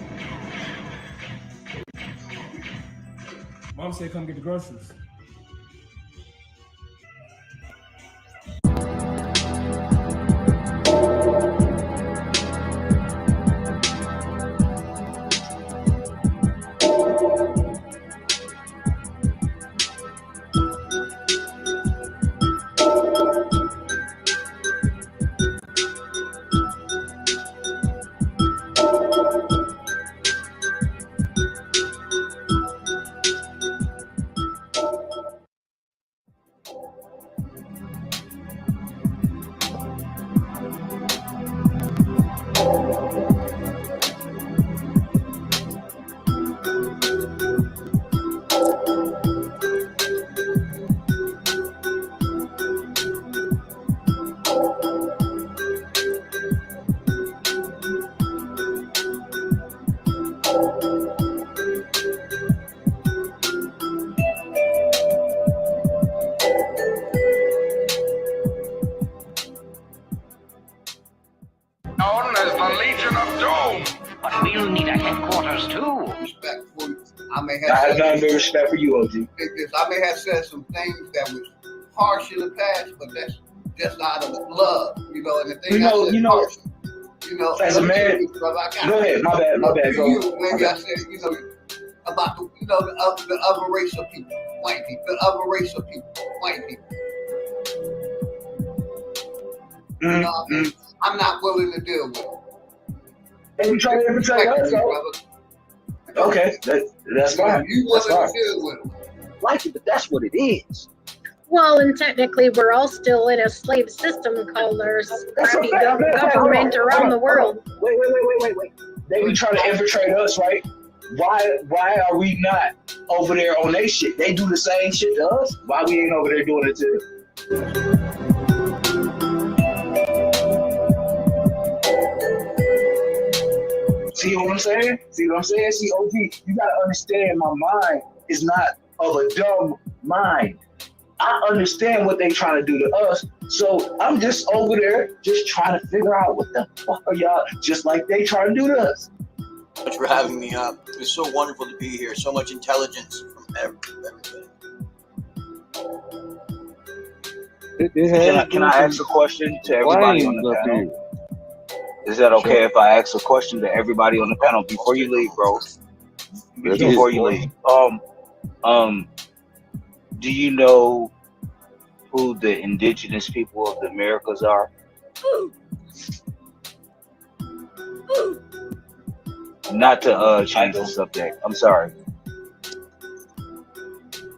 Mom said come get the groceries. known as the Legion of Doom. But we'll need a headquarters too. I may have. I have not been respect for you, OG. Because I may have said some things that was harsh in the past, but that's just out of love, you know. And the thing You know, as a man, go ahead. My bad. Maybe I said, you know, about the, you know, the other race of people, white people, the other race of people, white people. You know what I mean? I'm not willing to deal with it. And you try to infiltrate us, though. Okay, that's fine. You willing to deal with it? Like it, but that's what it is. Well, and technically, we're all still in a slave system called our crappy government around the world. Wait. They be trying to infiltrate us, right? Why are we not over there on their shit? They do the same shit to us. Why we ain't over there doing it to them? See what I'm saying? See, OG, you gotta understand my mind is not of a dumb mind. I understand what they trying to do to us, so I'm just over there just trying to figure out what the fuck are y'all, just like they trying to do to us. Thanks for having me up. It's so wonderful to be here. So much intelligence from everybody. Can I ask a question to everybody on the panel? Is that okay if I ask a question to everybody on the panel before you leave, bro? Before you leave. Do you know who the indigenous people of the Americas are? Not to change the subject. I'm sorry.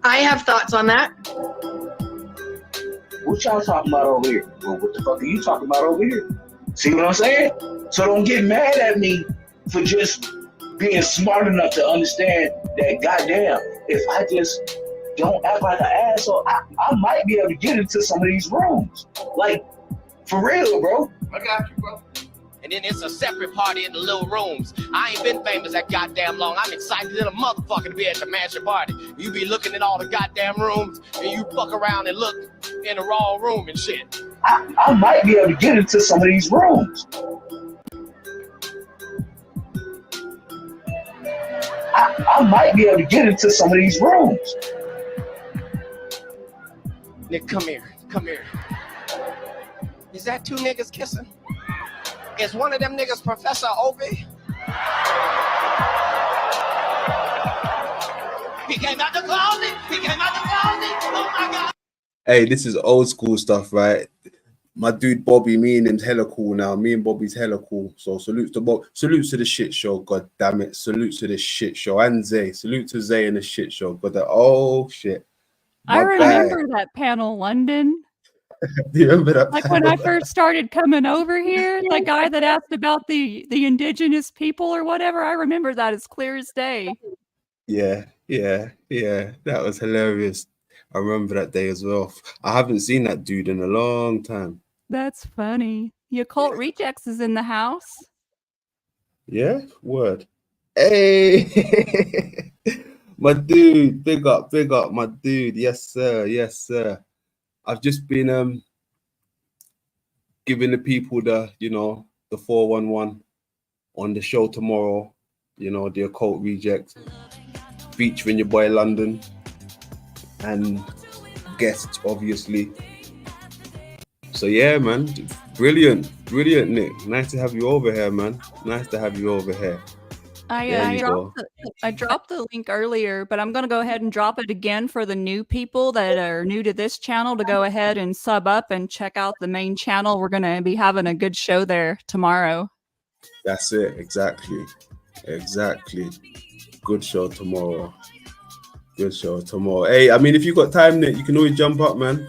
I have thoughts on that. What y'all talking about over here? Well, what the fuck are you talking about over here? See what I'm saying? So don't get mad at me for just being smart enough to understand that, goddamn, if I just don't act like an asshole, I might be able to get into some of these rooms. Like, for real, bro. I got you, bro. And then it's a separate party in the little rooms. I ain't been famous that goddamn long. I'm excited in a motherfucker to be at the mansion party. You be looking at all the goddamn rooms, and you fuck around and look in the wrong room and shit. I might be able to get into some of these rooms. I might be able to get into some of these rooms. Nick, come here. Is that two niggas kissing? Is one of them niggas Professor Ovi? He came out the closet. Oh my God. Hey, this is old school stuff, right? My dude Bobby, me and him's hella cool now. Me and Bobby's hella cool. So salute to Bob. Salute to the shit show. God damn it. Salute to the shit show. And Zay. Salute to Zay and the shit show. But oh shit. I remember that panel, London. Do you remember that? Like when I first started coming over here, the guy that asked about the indigenous people or whatever, I remember that as clear as day. Yeah. That was hilarious. I remember that day as well. I haven't seen that dude in a long time. That's funny. The Occult Rejects is in the house. Yeah, word. Hey, my dude, big up, my dude. Yes, sir. I've just been giving the people the 411 on the show tomorrow. The Occult Rejects, featuring your boy London and guests, obviously. So yeah, man, brilliant, Nick. Nice to have you over here, man. I dropped the link earlier, but I'm going to go ahead and drop it again for the new people that are new to this channel to go ahead and sub up and check out the main channel. We're going to be having a good show there tomorrow. That's it. Exactly. Good show tomorrow. Hey, I mean, if you've got time, Nick, you can always jump up, man.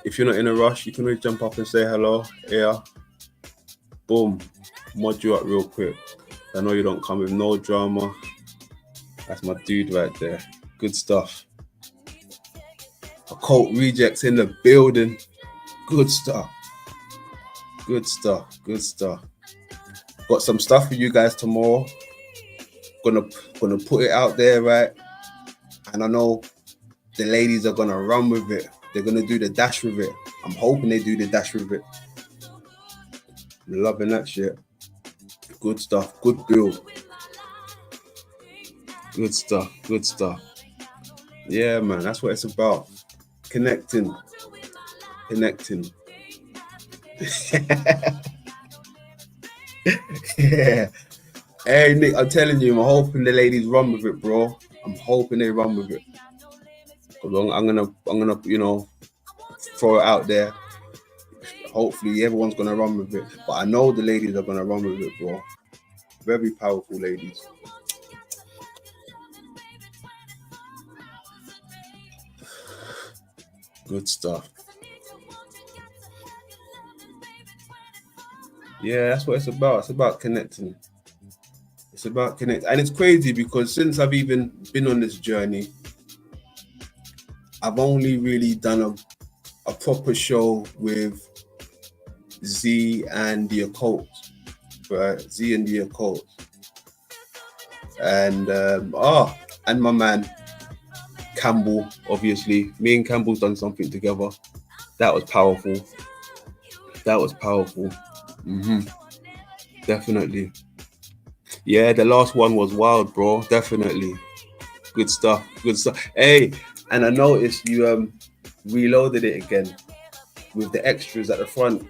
If you're not in a rush, you can always jump up and say hello. Yeah. Boom. Mod you up real quick. I know you don't come with no drama. That's my dude right there. Good stuff. Occult Rejects in the building. Good stuff. Got some stuff for you guys tomorrow. Gonna put it out there, right? And I know the ladies are gonna run with it. They're gonna do the dash with it. I'm hoping they do the dash with it. I'm loving that shit. Good stuff. Good build. Good stuff. Yeah, man. That's what it's about. Connecting. Yeah. Hey Nick, I'm telling you, I'm hoping the ladies run with it, bro. I'm hoping they run with it. I'm gonna, you know, throw it out there. Hopefully everyone's gonna run with it. But I know the ladies are gonna run with it, bro. Very powerful ladies. Good stuff. Yeah, that's what it's about. It's about connecting. It's about connect, and it's crazy because since I've even been on this journey, I've only really done a proper show with Z and the Occult, right? Z and the Occult, and and my man Campbell. Obviously, me and Campbell's done something together. That was powerful. That was powerful. Definitely. Yeah, the last one was wild, bro. Definitely. Good stuff. Good stuff. Hey, and I noticed you reloaded it again with the extras at the front.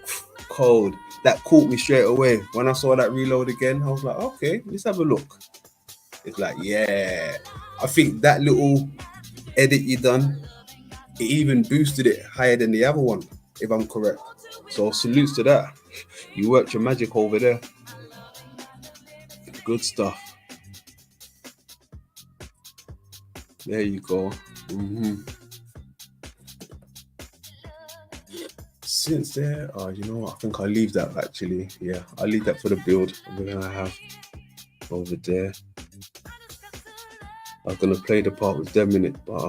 Cold. That caught me straight away. When I saw that reload again, I was like, okay, let's have a look. It's like, yeah. I think that little edit you done, it even boosted it higher than the other one, if I'm correct. So salutes to that. You worked your magic over there. Good stuff. There you go. Since there, you know what? I think I'll leave that actually. Yeah, I'll leave that for the build we're gonna have over there. I'm gonna play the part with them in it, but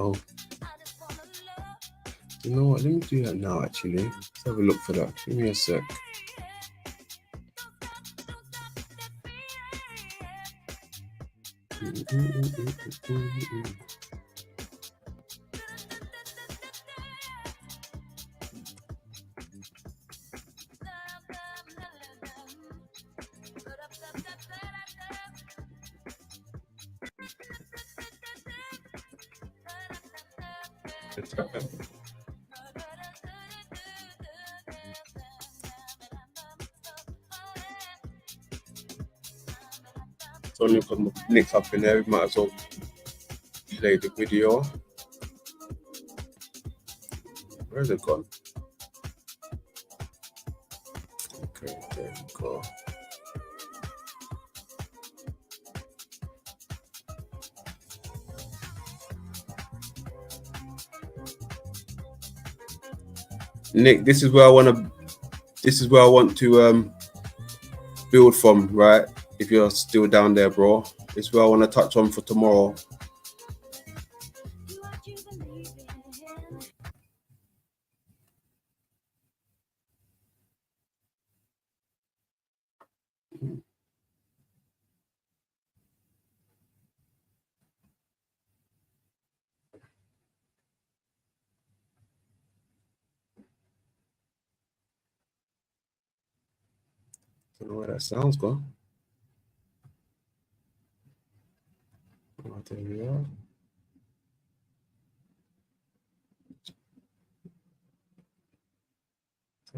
you know what? Let me do that now actually. Let's have a look for that. Give me a sec. So look on the links up in there. We might as well play the video. Where's it gone? Okay, there we go. Nick, this is where I want to build from, right? If you're still down there, bro. This is where I want to touch on for tomorrow. Don't know where that sound's gone. Oh, there we are.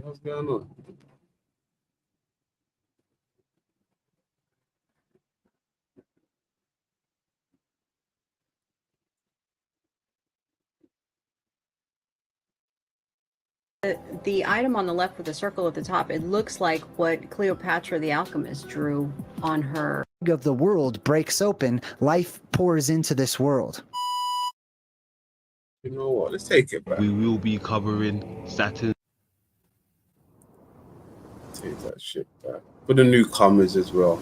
What's going on? The item on the left with the circle at the top, it looks like what Cleopatra the alchemist drew on her. Of the world breaks open, life pours into this world. You know what? Let's take it back. We will be covering Saturn. Take that shit back. For the newcomers as well.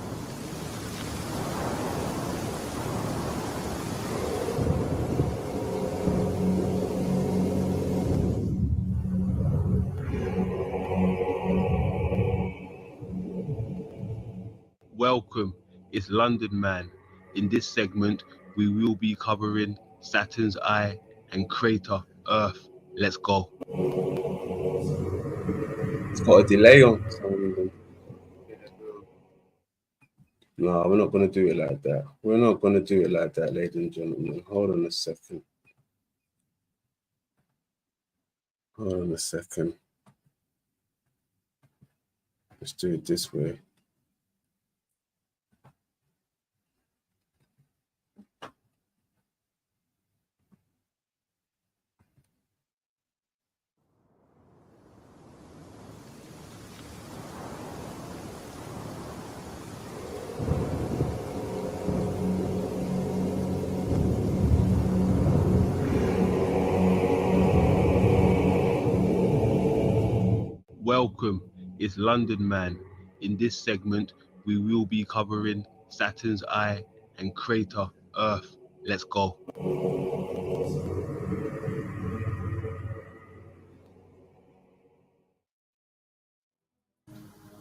Welcome, it's London Man. In this segment, we will be covering Saturn's eye and crater Earth. Let's go. It's got a delay on for some reason. No, we're not going to do it like that. We're not going to do it like that, ladies and gentlemen. Hold on a second. Hold on a second. Let's do it this way. welcome. It's London Man. In this segment, we will be covering Saturn's eye and crater Earth. Let's go.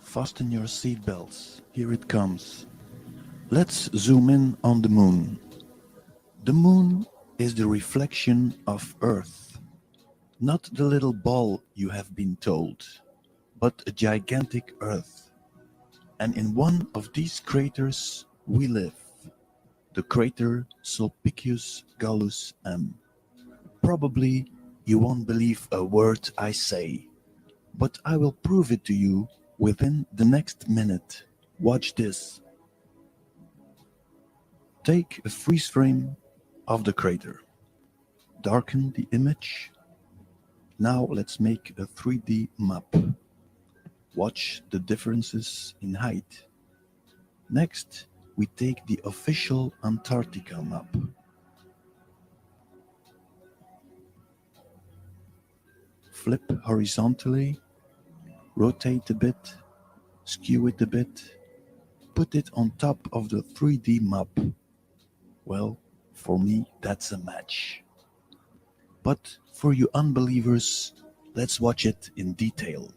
Fasten your seatbelts. Here it comes. Let's zoom in on the moon. The moon is the reflection of Earth. Not the little ball you have been told, but a gigantic Earth. And in one of these craters we live, the crater Sulpicius Gallus M. Probably you won't believe a word I say, but I will prove it to you within the next minute. Watch this. Take a freeze frame of the crater. Darken the image. Now let's make a 3D map. Watch the differences in height. Next, we take the official Antarctica map. Flip horizontally, rotate a bit, skew it a bit, put it on top of the 3D map. Well, for me, that's a match. But for you unbelievers, let's watch it in detail.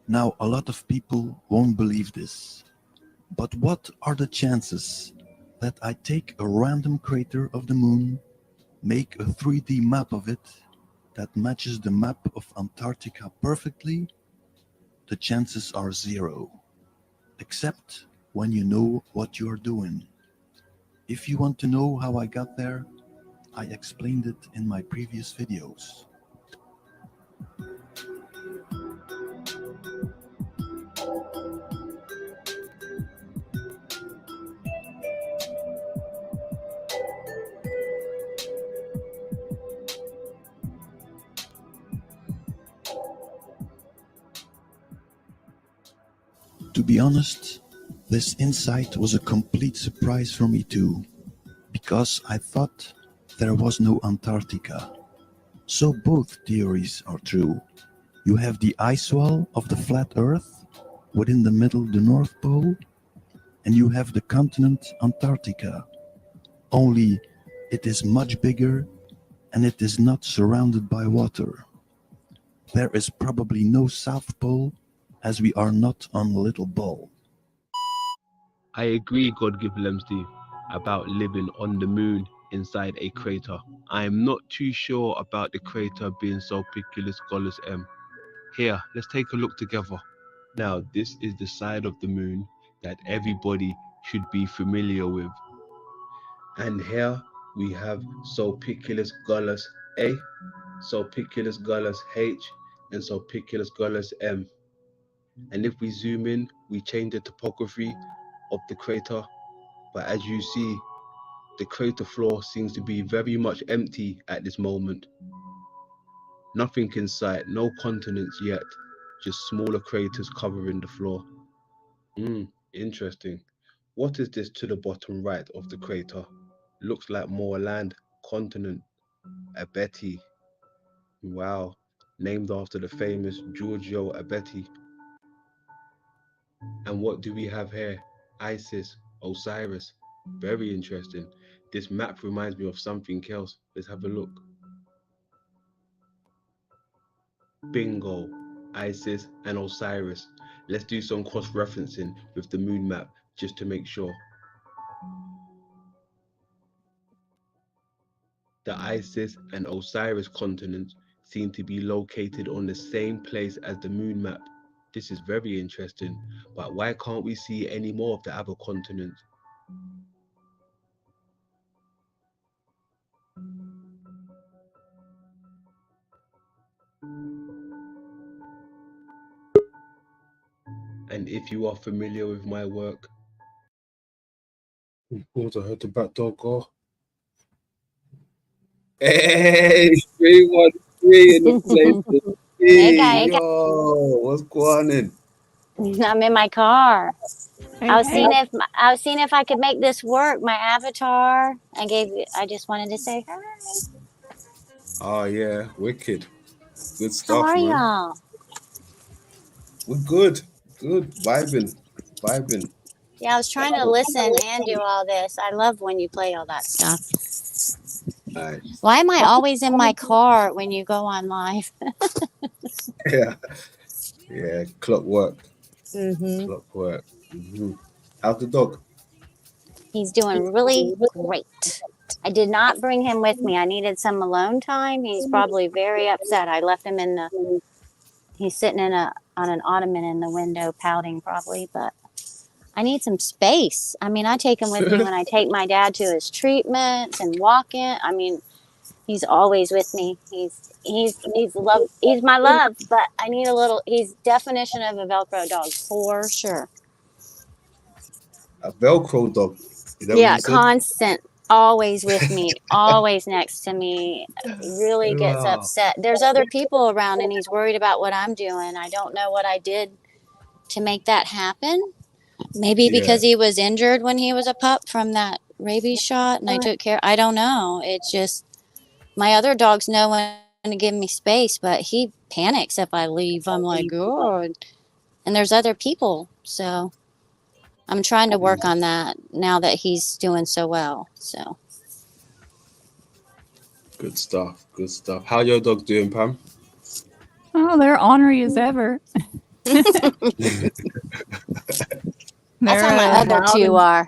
Now, a lot of people won't believe this, but what are the chances that I take a random crater of the moon, make a 3D map of it that matches the map of Antarctica perfectly? The chances are zero, except when you know what you're doing. If you want to know how I got there, I explained it in my previous videos. To be honest, this insight was a complete surprise for me too, because I thought there was no Antarctica. So both theories are true. You have the ice wall of the flat Earth, within the middle the North Pole, and you have the continent Antarctica. Only it is much bigger and it is not surrounded by water. There is probably no South Pole, as we are not on a little ball. I agree, God give Lemsty, about living on the moon inside a crater. I am not too sure about the crater being Sulpicius Gallus M. Here, let's take a look together. Now, this is the side of the moon that everybody should be familiar with. And here we have Sulpicius Gallus A, Sulpicius Gallus H, and Sulpicius Gallus M. And if we zoom in, we change the topography of the crater. But as you see, the crater floor seems to be very much empty at this moment. Nothing in sight, no continents yet, just smaller craters covering the floor. Interesting. What is this to the bottom right of the crater? Looks like more land, continent, Abeti. Wow, named after the famous Giorgio Abeti. And what do we have here? Isis, Osiris. Very interesting. This map reminds me of something else. Let's have a look. Bingo, Isis and Osiris. Let's do some cross-referencing with the moon map just to make sure. The Isis and Osiris continents seem to be located on the same place as the moon map. This is very interesting, but why can't we see any more of the other continents? And if you are familiar with my work, I heard the back door go. Hey, 313 in the place to be. Hey, guy. Yo, what's going on? I'm in my car. I was seeing if I could make this work. My avatar. I just wanted to say hi. Oh yeah, wicked. Good How stuff, are man. y'all? We're good. Good. Vibing. Vibing. Yeah, I was trying to listen and do all this. I love when you play all that stuff. Nice. Why am I always in my car when you go on live? Yeah. Yeah. Clockwork. Mm-hmm. Clockwork. Mm-hmm. How's the dog? He's doing really great. I did not bring him with me. I needed some alone time. He's probably very upset. I left him in the. He's sitting on an ottoman in the window, pouting probably. But I need some space. I mean, I take him with me when I take my dad to his treatments and walking. I mean, he's always with me. He's love. He's my love. But I need a little. He's definition of a Velcro dog for sure. A Velcro dog. Is that what Yeah, you said? constant, always with me, always next to me. Really gets Wow. upset. There's other people around and he's worried about what I'm doing. I don't know what I did to make that happen. Maybe because he was injured when he was a pup from that rabies shot and I took care. I don't know. It's just my other dogs know when to give me space, but he panics if I leave. I'm like, God. And there's other people, so I'm trying to work on that now that he's doing so well. So Good stuff. Good stuff. How your dog doing, Pam? Oh, they're ornery as ever. That's how my other two are.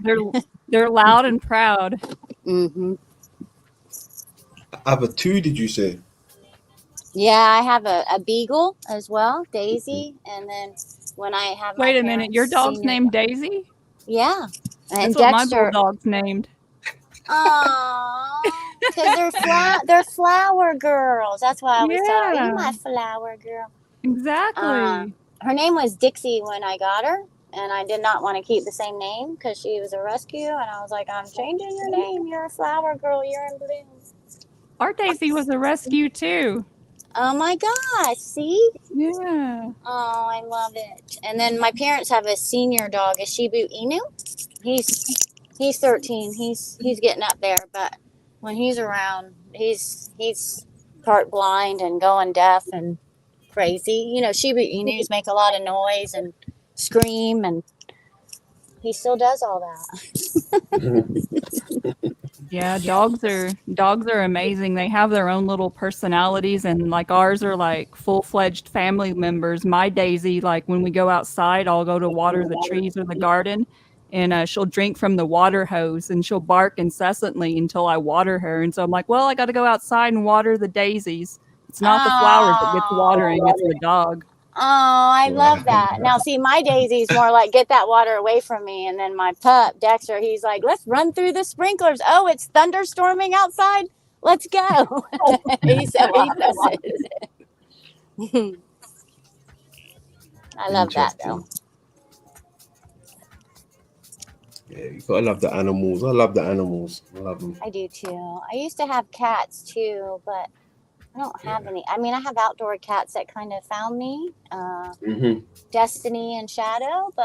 They're loud and proud. Mm-hmm. I have a two, did you say? Yeah, I have a beagle as well, Daisy, and then when I have my Wait a minute, your dog's senior named Daisy? Yeah, and That's what my Dexter. bulldog's named. Aww, because they're flower girls. That's why I always tell her, "Are you my flower girl?" Exactly. Her name was Dixie when I got her, and I did not want to keep the same name because she was a rescue, and I was like, "I'm changing your name. You're a flower girl. You're in bloom." Our Daisy was a rescue too. Oh my gosh, see? Yeah. Oh, I love it. And then my parents have a senior dog, a Shiba Inu. He's 13. He's getting up there, but when he's around, he's part blind and going deaf and crazy. You know, Shiba Inus make a lot of noise and scream, and he still does all that. Yeah, dogs are amazing. They have their own little personalities, and like ours are like full-fledged family members. My Daisy, like when we go outside, I'll go to water the trees or the garden, and she'll drink from the water hose, and she'll bark incessantly until I water her. And so I'm like, well, I got to go outside and water the daisies. It's not the flowers that gets watering; it's the dog. Oh, I love that. Now, see, my Daisy's more like, get that water away from me. And then my pup, Dexter, he's like, let's run through the sprinklers. Oh, it's thunderstorming outside. Let's go. He's so opposite. I love that, though. Yeah, you gotta love the animals. I love the animals. I love them. I do, too. I used to have cats, too, but I don't have any. I mean, I have outdoor cats that kind of found me, Destiny and Shadow, but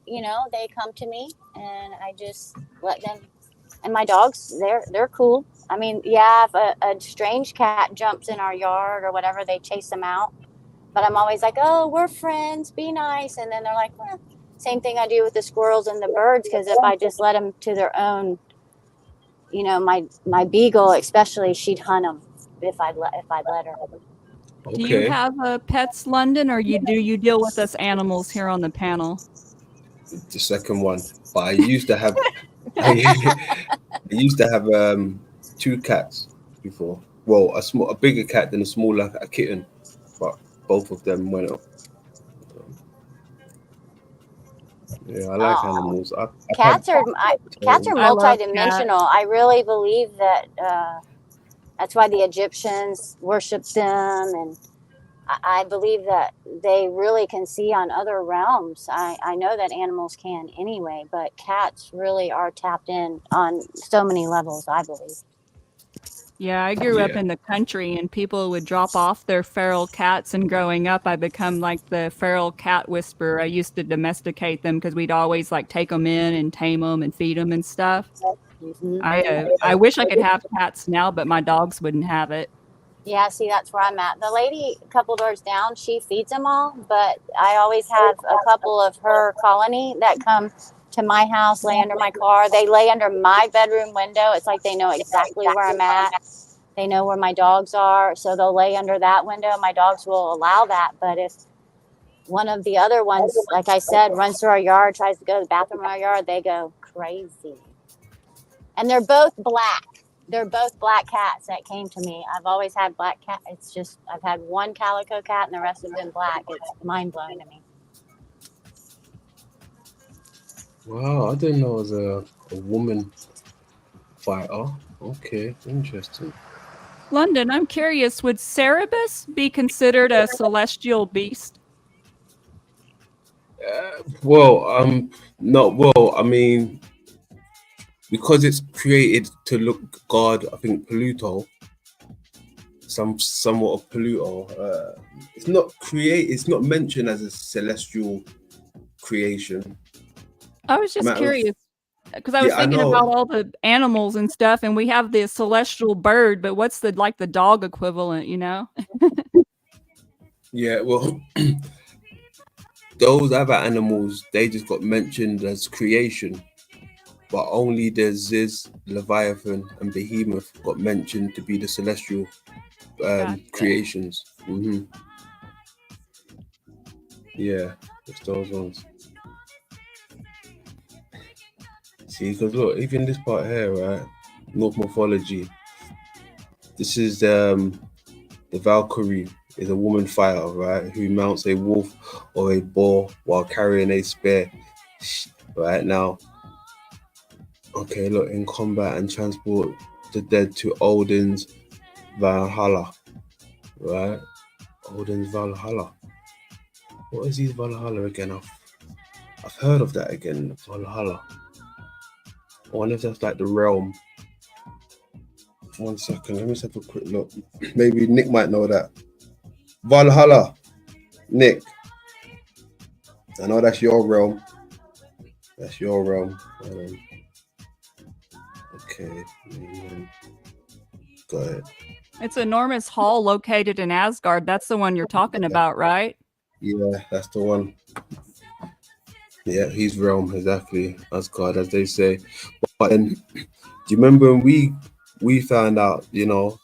they come to me and I just let them. And my dogs, they're cool. I mean, yeah, if a strange cat jumps in our yard or whatever, they chase them out. But I'm always like, oh, we're friends, be nice. And then they're like, well, same thing I do with the squirrels and the birds, because if I just let them to their own, my beagle especially, she'd hunt them. If I let her. Okay. Do you have pets, London, or do you deal with us animals here on the panel? The second one, but I used to have two cats before. Well, a bigger cat than a kitten, but both of them went up. Yeah, I like animals. Cats are multidimensional. I really believe that. That's why the Egyptians worshipped them, and I believe that they really can see on other realms. I know that animals can anyway, but cats really are tapped in on so many levels, I believe. Yeah, I grew up Yeah. in the country and people would drop off their feral cats, and growing up I become like the feral cat whisperer. I used to domesticate them because we'd always like take them in and tame them and feed them and stuff. I wish I could have cats now, but my dogs wouldn't have it. Yeah, see, that's where I'm at. The lady a couple doors down, she feeds them all, but I always have a couple of her colony that come to my house, lay under my car. They lay under my bedroom window. It's like they know exactly where I'm at. They know where my dogs are, so they'll lay under that window. My dogs will allow that, but if one of the other ones, like I said, runs through our yard, tries to go to the bathroom in our yard, they go crazy. And they're both black. They're both black cats that came to me. I've always had black cat. It's just I've had one calico cat and the rest have been black. It's mind blowing to me. Wow, I didn't know it was a woman fighter. Okay, interesting. London, I'm curious, would Cerberus be considered a celestial beast? Well, not well. I mean, because it's created to look God. I think Pluto, somewhat of Pluto. It's not It's not mentioned as a celestial creation. I was just curious because I was Yeah, I thinking know. about all the animals and stuff, and we have the celestial bird, but what's the dog equivalent, you know? Yeah, well, those other animals, they just got mentioned as creation, but only the Ziz, Leviathan, and Behemoth got mentioned to be the celestial creations. Yeah, it's those ones. See, because look, even this part here, right? North mythology. This is the Valkyrie is a woman fighter, right? Who mounts a wolf or a boar while carrying a spear. Right now. Okay, look, in combat and transport the dead to Odin's Valhalla. Right? Odin's Valhalla. What is his Valhalla again? I've heard of that again, Valhalla. I wonder if that's like the realm. 1 second, let me just have a quick look. Maybe Nick might know that. Valhalla, Nick. I know that's your realm. That's your realm. Okay. Go ahead. It's an enormous hall located in Asgard. That's the one you're talking about, right? Yeah, that's the one. Yeah, his realm, exactly. Asgard, as they say. But then, do you remember when we found out, you know,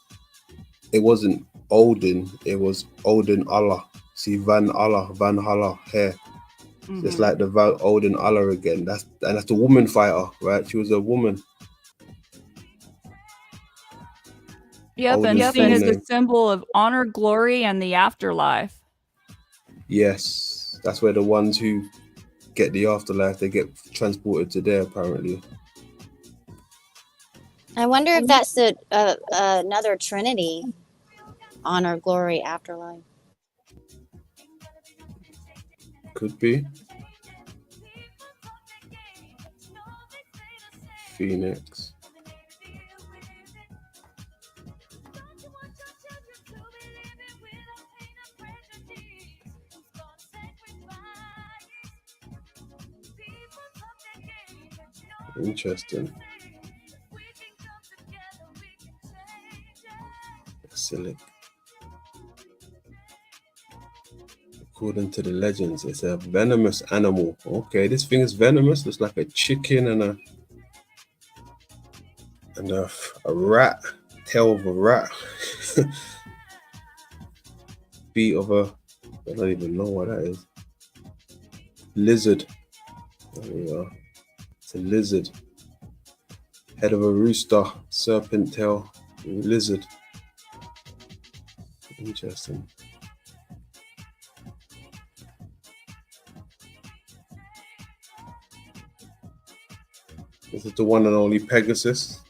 it wasn't Odin, it was Odin Allah. See, Valhalla here. Mm-hmm. It's like the Odin Allah again. That's the woman fighter, right? She was a woman. Yep, and seen as a symbol of honor, glory, and the afterlife. Yes, that's where the ones who get the afterlife, they get transported to there, apparently. I wonder if that's another Trinity. Honor, glory, afterlife. Could be. Phoenix. Interesting. Silly. According to the legends, it's a venomous animal. Okay, this thing is venomous. Looks like a chicken and a rat. Tail of a rat. Feet of a... I don't even know what that is. Lizard. There we are. It's a lizard. Head of a rooster. Serpent tail. Lizard. Interesting. This is the one and only Pegasus.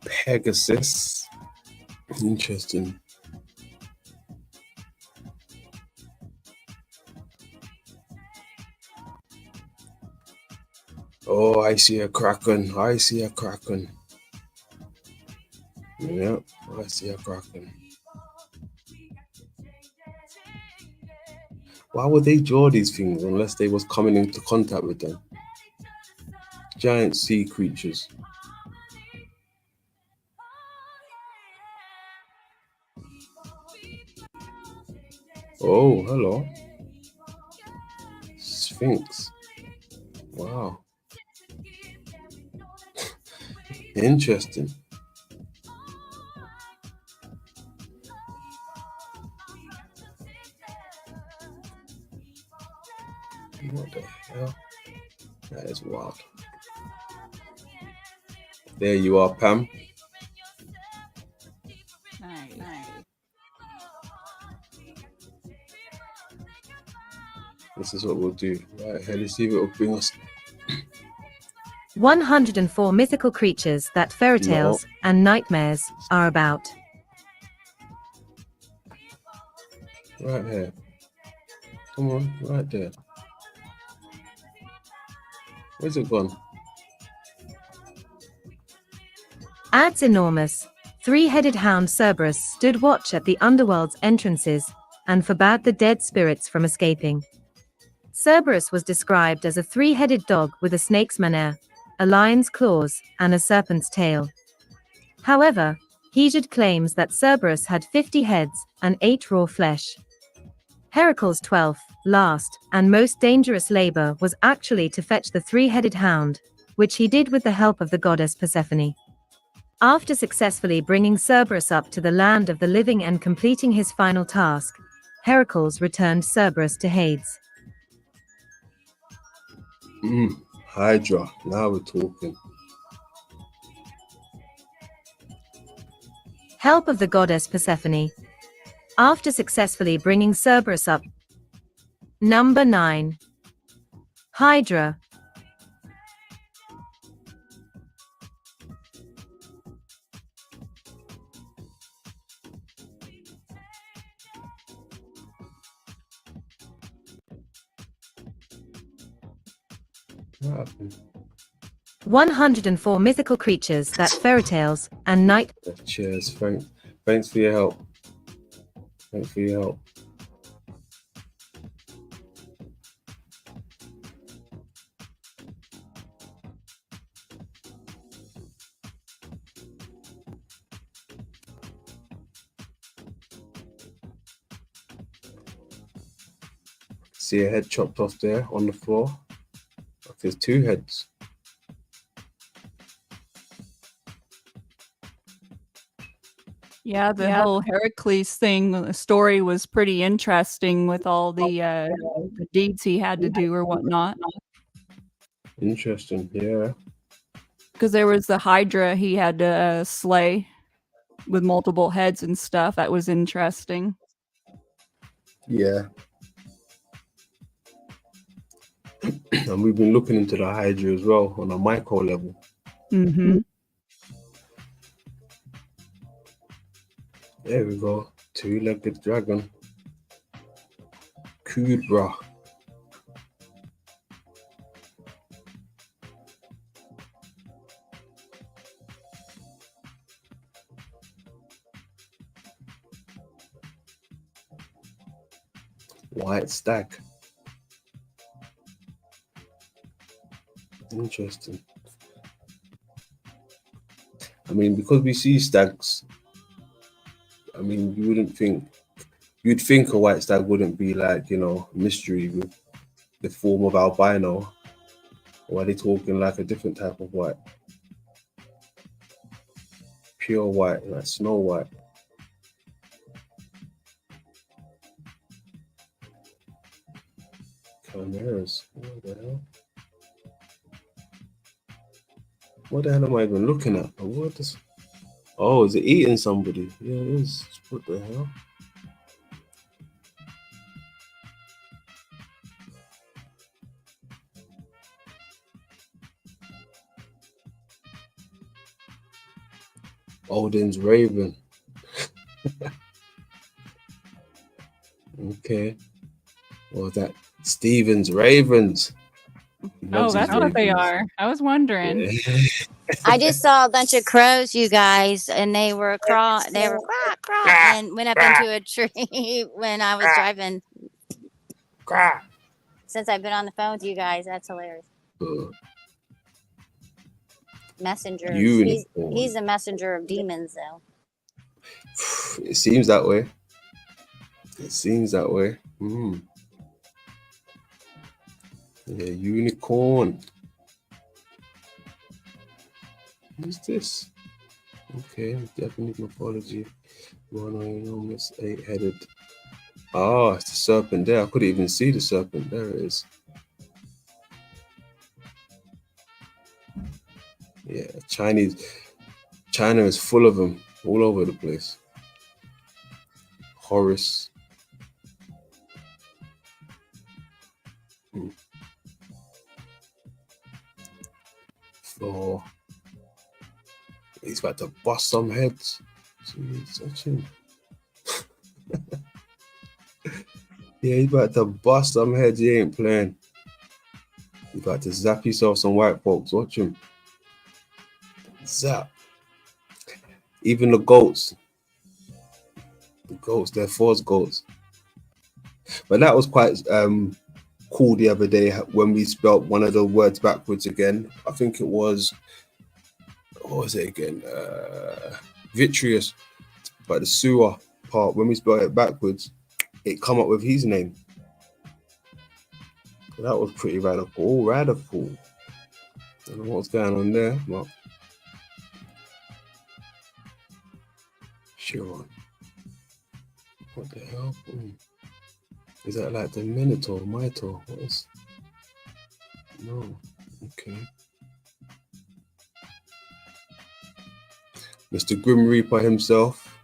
Pegasus. Interesting. Oh, I see a kraken. I see a kraken. Yeah, I see a Kraken. Why would they draw these things unless they was coming into contact with them? Giant sea creatures. Oh, hello. Sphinx. Wow. Interesting. What the hell? That is wild. There you are, Pam. Nice. This is what we'll do. Right here, let's see if it will bring us. 104 mythical creatures that fairy tales and nightmares are about. Right here. Come on, right there. Where's it gone? Adds enormous, three-headed hound Cerberus stood watch at the underworld's entrances and forbade the dead spirits from escaping. Cerberus was described as a three-headed dog with a snake's manner, a lion's claws, and a serpent's tail. However, Hesiod claims that Cerberus had 50 heads and 8 raw flesh. Heracles' 12th, last, and most dangerous labor was actually to fetch the three-headed hound, which he did with the help of the goddess Persephone. After successfully bringing Cerberus up to the land of the living and completing his final task, Heracles returned Cerberus to Hades. Hydra. Now we're talking. Help of the goddess Persephone. After successfully bringing Cerberus up. Number 9. Hydra. What happened? 104 mythical creatures that fairy tales and night. Cheers. Thanks for your help. Thanks for your help. See a head chopped off there on the floor. Like there's 2 heads. Yeah, the whole Heracles thing, the story was pretty interesting with all the deeds he had to do or whatnot. Interesting, yeah. Because there was the Hydra he had to slay with multiple heads and stuff. That was interesting. Yeah. And we've been looking into the Hydra as well on a micro level. Mm-hmm. There we go. 2-legged dragon. Kudra. White stag. Interesting. I mean, because we see stags, I mean, you'd think a white stag wouldn't be like, mystery with the form of albino. Or are they talking like a different type of white? Pure white, like Snow White. Chimeras. What the hell? What the hell am I even looking at? What is... Oh, is it eating somebody? Yeah, it is. What the hell? Odin's Raven. Okay. What was that? Steven's Ravens. Oh, that's what they are. I was wondering. I just saw a bunch of crows, you guys, and they were craw, and went up into a tree when I was driving. Since I've been on the phone with you guys, that's hilarious. Messengers. He's a messenger of demons, though. It seems that way. It seems that way. Mm. Yeah, unicorn. Who's this? Okay, Japanese mythology. One enormous 8-headed. Oh, it's the serpent there. I couldn't even see the serpent. There it is. Yeah, China is full of them all over the place. Horus. Thor. He's about to bust some heads. Jeez, watch him. Yeah, he's about to bust some heads. He ain't playing. He's about to zap yourself some white folks. Watch him. Zap. Even the goats. The goats, they're Thor's goats. But that was quite cool the other day when we spelt one of the words backwards again. I think it was, what was it again? Vitreous. But the sewer part, when we spelled it backwards, it come up with his name. So that was pretty radical. Radical. I don't know what's going on there, but sure. What the hell? Is that like the Minotaur, Minotaur? What is? No. Okay. Mr. Grim Reaper himself.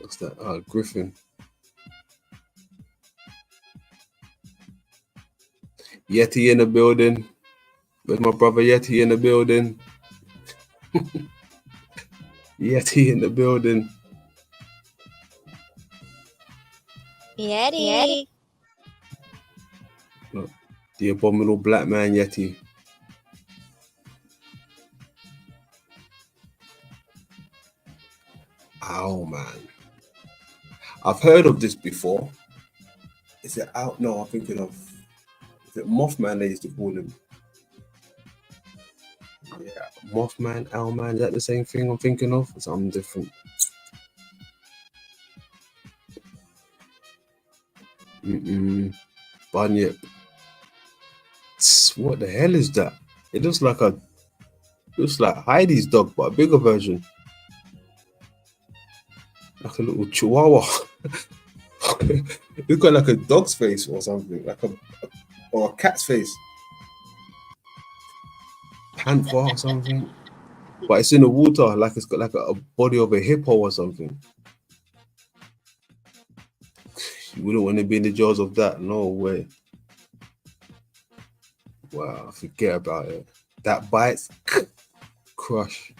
What's that? Griffin. Yeti in the building. Where's my brother Yeti in the building? Yeti in the building. Yeti. Look, the abominable black man Yeti. Ow, man. I've heard of this before. Is it out? No, I'm thinking of. Is it Mothman they used to call him? Yeah, Mothman, Owlman, is that the same thing I'm thinking of? Or something different? Bunyip. What the hell is that? It looks like Heidi's dog, but a bigger version. Like a little chihuahua. It's got like a dog's face or something, or a cat's face. Panther or something, but it's in the water, like it's got like a body of a hippo or something. You wouldn't want to be in the jaws of that, no way. Wow, forget about it. That bites, crush.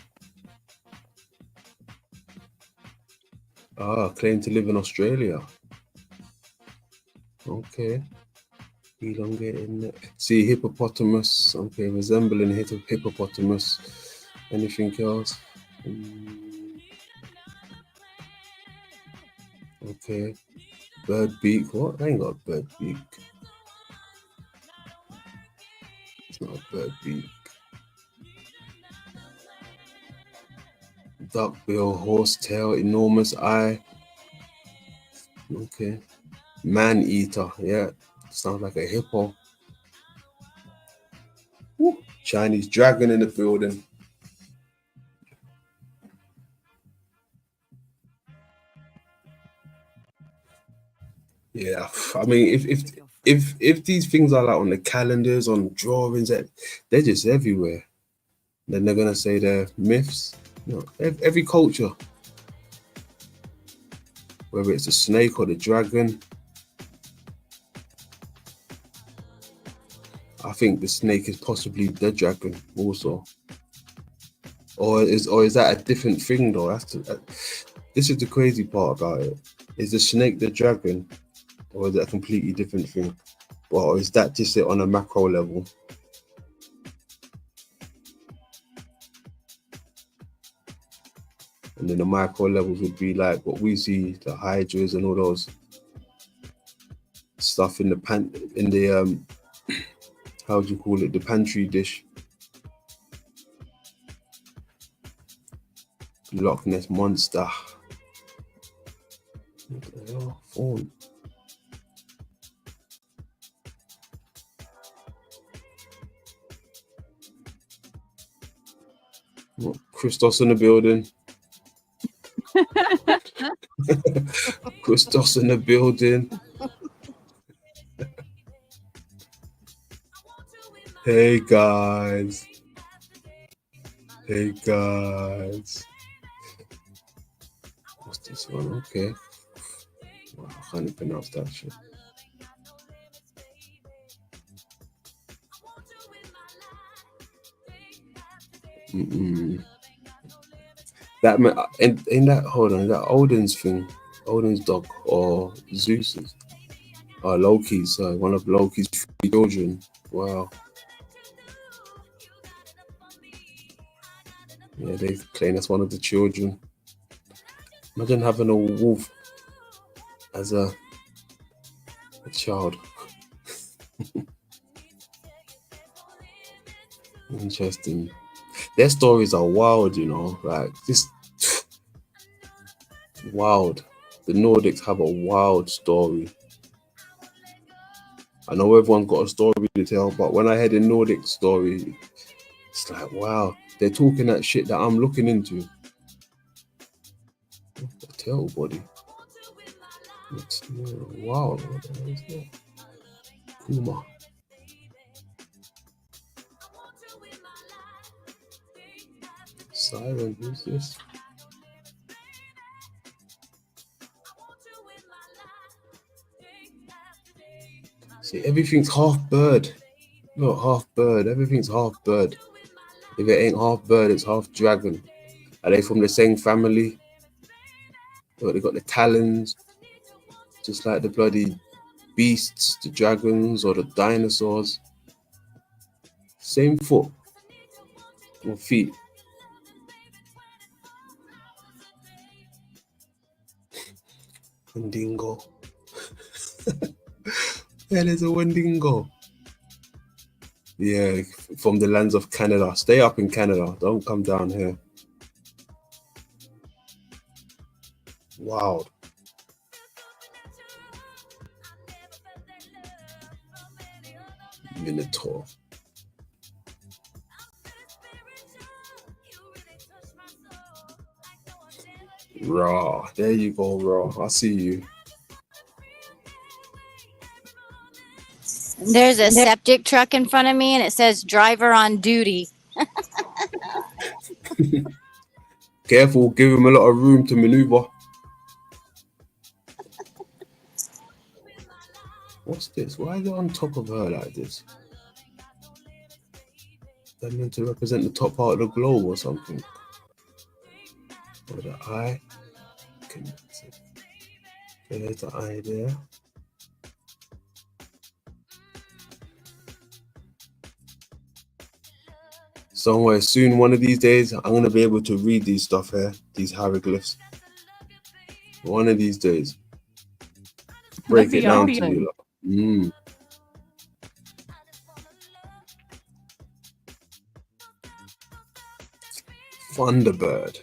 Claim to live in Australia. Okay. Elongated. See, hippopotamus. Okay, resembling hippopotamus. Anything else? Okay. Bird beak. What? I ain't got a bird beak. It's not a bird beak. Duck bill, horse tail, enormous eye. Okay. Man eater. Yeah. Sounds like a hippo. Woo. Chinese dragon in the building. Yeah, I mean, if these things are like on the calendars, on drawings, they're just everywhere. Then they're gonna say they're myths. You know, every culture, whether it's the snake or the dragon. I think the snake is possibly the dragon also, or is that a different thing though? This is the crazy part about it. Is the snake the dragon, or is it a completely different thing? Or is that just it on a macro level? And then the micro levels would be like what we see, the hydras and all those stuff in the how do you call it, the pantry dish. Loch Ness Monster. What the hell? Phone. What? Christos in the building. Christos in the building. Hey guys. Hey guys. What's this one? Okay. Wow, I can't even pronounce that shit. That in that, hold on, that Odin's thing, Odin's dog or Zeus's, Loki's, one of Loki's 3 children. Wow. Yeah, they claim that's one of the children. Imagine having a wolf as a child. Interesting. Their stories are wild, you know, like this wild. The Nordics have a wild story. I know everyone's got a story to tell, but when I hear the Nordic story, it's like, wow, they're talking that shit that I'm looking into. What the hell, buddy? It's wow. What the hell is that? Kuma. Siren, who's this? See, everything's half bird. Not half bird. Everything's half bird. If it ain't half bird, it's half dragon. Are they from the same family? But they got the talons, just like the bloody beasts, the dragons or the dinosaurs. Same foot or feet. Wendigo. Yeah, there's a Wendigo. Yeah, from the lands of Canada. Stay up in Canada. Don't come down here. Wild. Minotaur. Raw. There you go, Raw. I see you. There's a septic truck in front of me and it says driver on duty. Careful, give him a lot of room to maneuver. What's this? Why is it on top of her like this? They're meant to represent the top part of the globe or something. Or the eye. Okay, there's the eye there. Somewhere soon, one of these days, I'm going to be able to read these stuff here, these hieroglyphs. One of these days. Break it down to you. Thunderbird.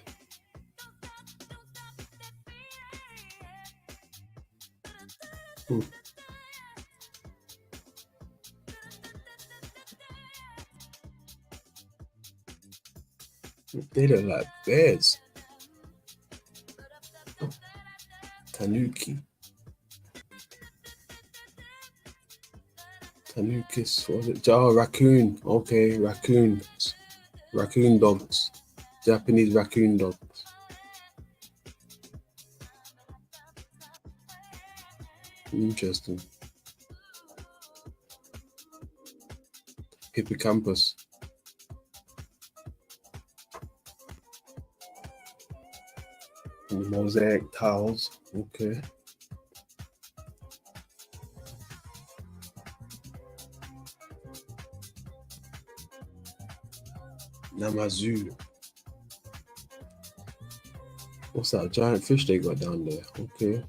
They look like bears. Tanuki. Tanukis, what was it? Oh, raccoon. Okay, raccoons. Raccoon dogs. Japanese raccoon dogs. Interesting. Hippocampus. Mosaic tiles. Okay. Namazu. What's that giant fish they got down there? Okay.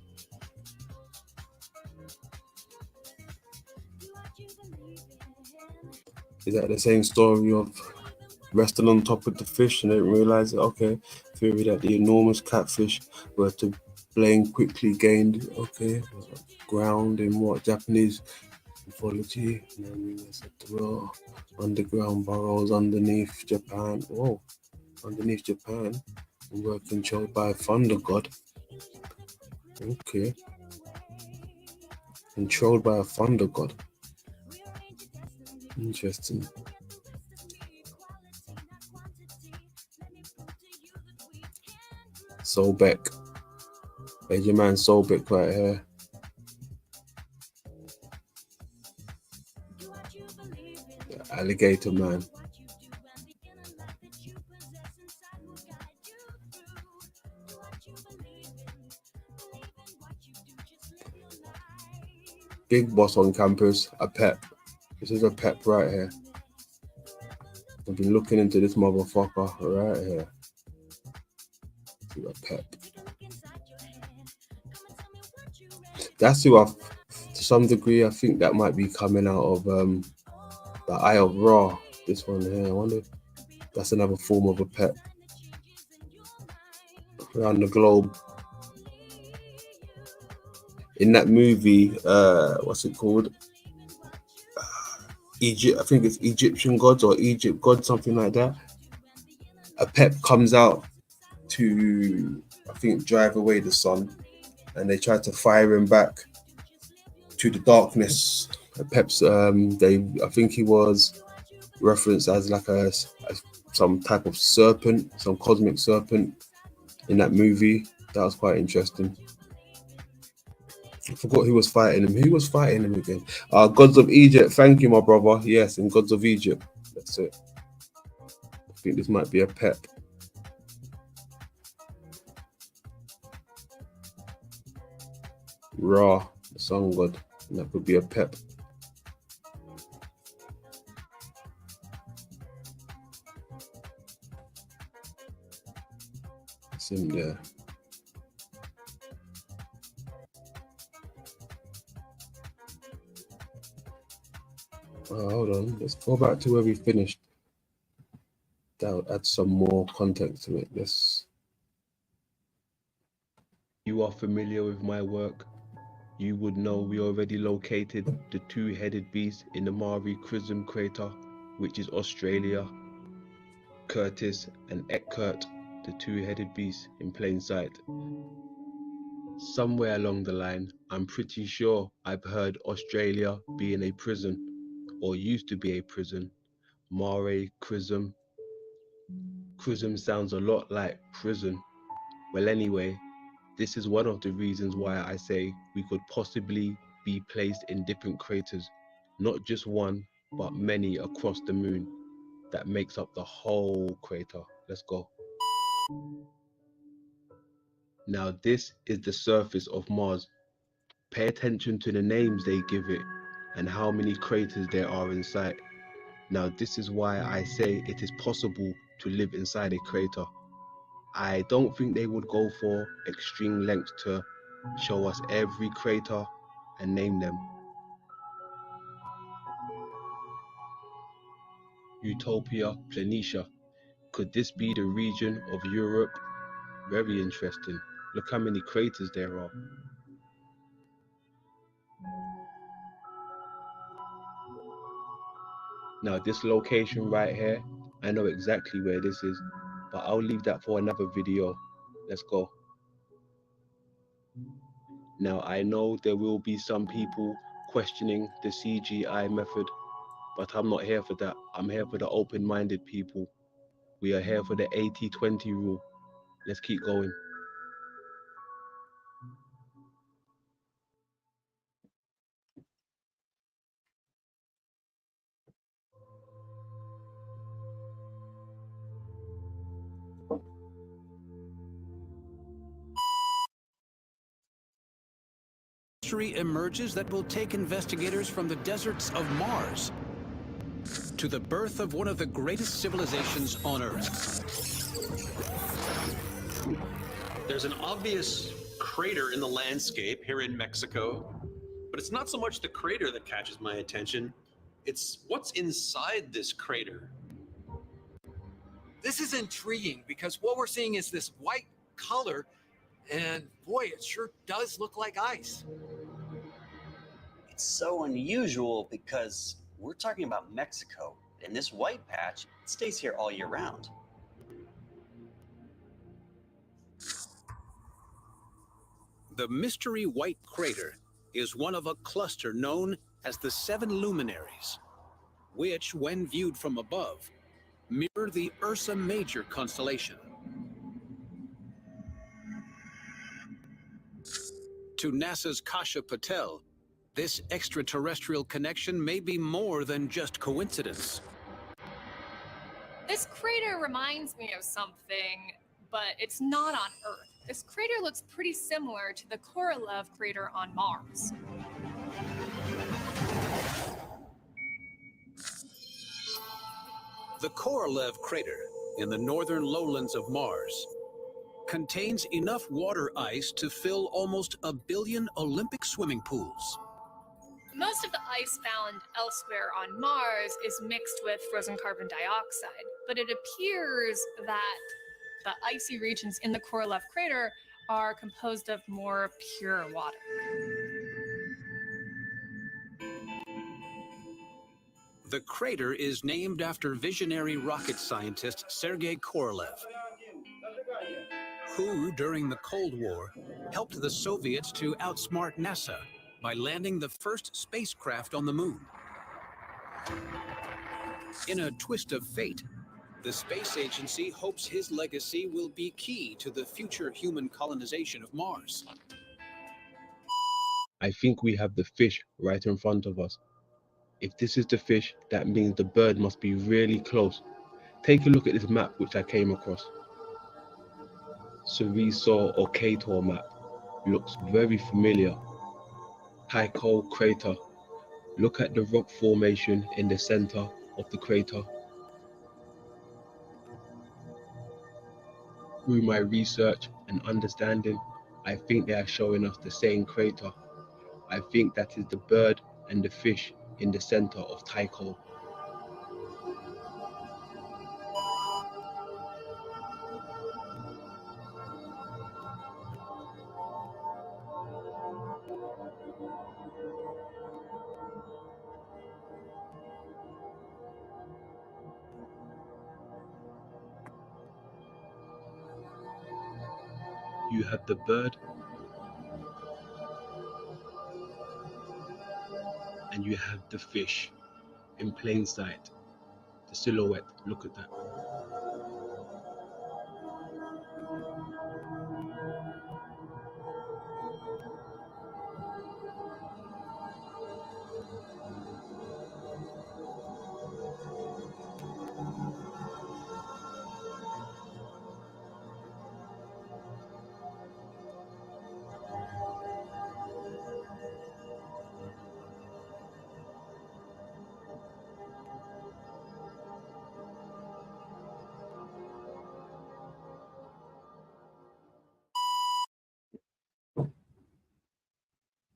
Is that the same story of resting on top of the fish and they didn't realize it? Okay. Theory that the enormous catfish were to blame quickly gained, okay, ground in what? Japanese mythology. Well, underground burrows underneath Japan. Whoa. Underneath Japan. And were controlled by a thunder god. Okay. Controlled by a thunder god. Interesting. Solbeck. There's your man Solbeck right here. The alligator man. Big boss on campus, a pep. This is a pep right here. I've been looking into this motherfucker right here. A pep. That's who to some degree, I think that might be coming out of the Eye of Ra. This one here, I wonder if that's another form of a pep. Around the globe. In that movie, what's it called? Egypt, I think it's Egyptian gods or Egypt gods, something like that. A pep comes out to, I think, drive away the sun, and they try to fire him back to the darkness. A pep's, I think he was referenced as like some type of serpent, some cosmic serpent in that movie. That was quite interesting. I forgot who was fighting him. Who was fighting him again? Gods of Egypt. Thank you, my brother. Yes, in Gods of Egypt. That's it. I think this might be a pep. Ra, the sun god. And that could be a pep. It's in there. Hold on, let's go back to where we finished. That'll add some more context to it. Yes. You are familiar with my work. You would know we already located the two-headed beast in the Mare Crisium crater, which is Australia. Curtis and Eckert, the two-headed beast, in plain sight. Somewhere along the line, I'm pretty sure I've heard Australia being a prison, or used to be a prison. Mare Crisium. Crisium sounds a lot like prison. Well, anyway, this is one of the reasons why I say we could possibly be placed in different craters, not just one, but many across the moon. That makes up the whole crater. Let's go. Now this is the surface of Mars. Pay attention to the names they give it and how many craters there are in sight. Now this is why I say it is possible to live inside a crater. I don't think they would go for extreme lengths to show us every crater and name them. Utopia Planitia. Could this be the region of Europe? Very interesting. Look how many craters there are. Now this location right here, I know exactly where this is, but I'll leave that for another video. Let's go. Now I know there will be some people questioning the CGI method, but I'm not here for that. I'm here for the open-minded people. We are here for the 80-20 rule. Let's keep going. mystery emerges that will take investigators from the deserts of Mars to the birth of one of the greatest civilizations on Earth. There's an obvious crater in the landscape here in Mexico, but it's not so much the crater that catches my attention, it's what's inside this crater. This is intriguing because what we're seeing is this white color, and boy, it sure does look like ice. It's so unusual because we're talking about Mexico, and this white patch stays here all year round. The mystery white crater is one of a cluster known as the Seven Luminaries, which, when viewed from above, mirror the Ursa Major constellation. To NASA's Kasha Patel, this extraterrestrial connection may be more than just coincidence. This crater reminds me of something, but it's not on Earth. This crater looks pretty similar to the Korolev crater on Mars. The Korolev crater in the northern lowlands of Mars contains enough water ice to fill almost 1 billion Olympic swimming pools. Most of the ice found elsewhere on Mars is mixed with frozen carbon dioxide, but it appears that the icy regions in the Korolev crater are composed of more pure water. The crater is named after visionary rocket scientist Sergei Korolev, who, during the Cold War, helped the Soviets to outsmart NASA by landing the first spacecraft on the moon. In a twist of fate, the space agency hopes his legacy will be key to the future human colonization of Mars. I think we have the fish right in front of us. If this is the fish, that means the bird must be really close. Take a look at this map which I came across. Cereso or Cator map. Looks very familiar. Tycho crater. Look at the rock formation in the center of the crater. Through my research and understanding, I think they are showing us the same crater. I think that is the bird and the fish in the center of Tycho. You have the bird and you have the fish in plain sight. The silhouette, look at that.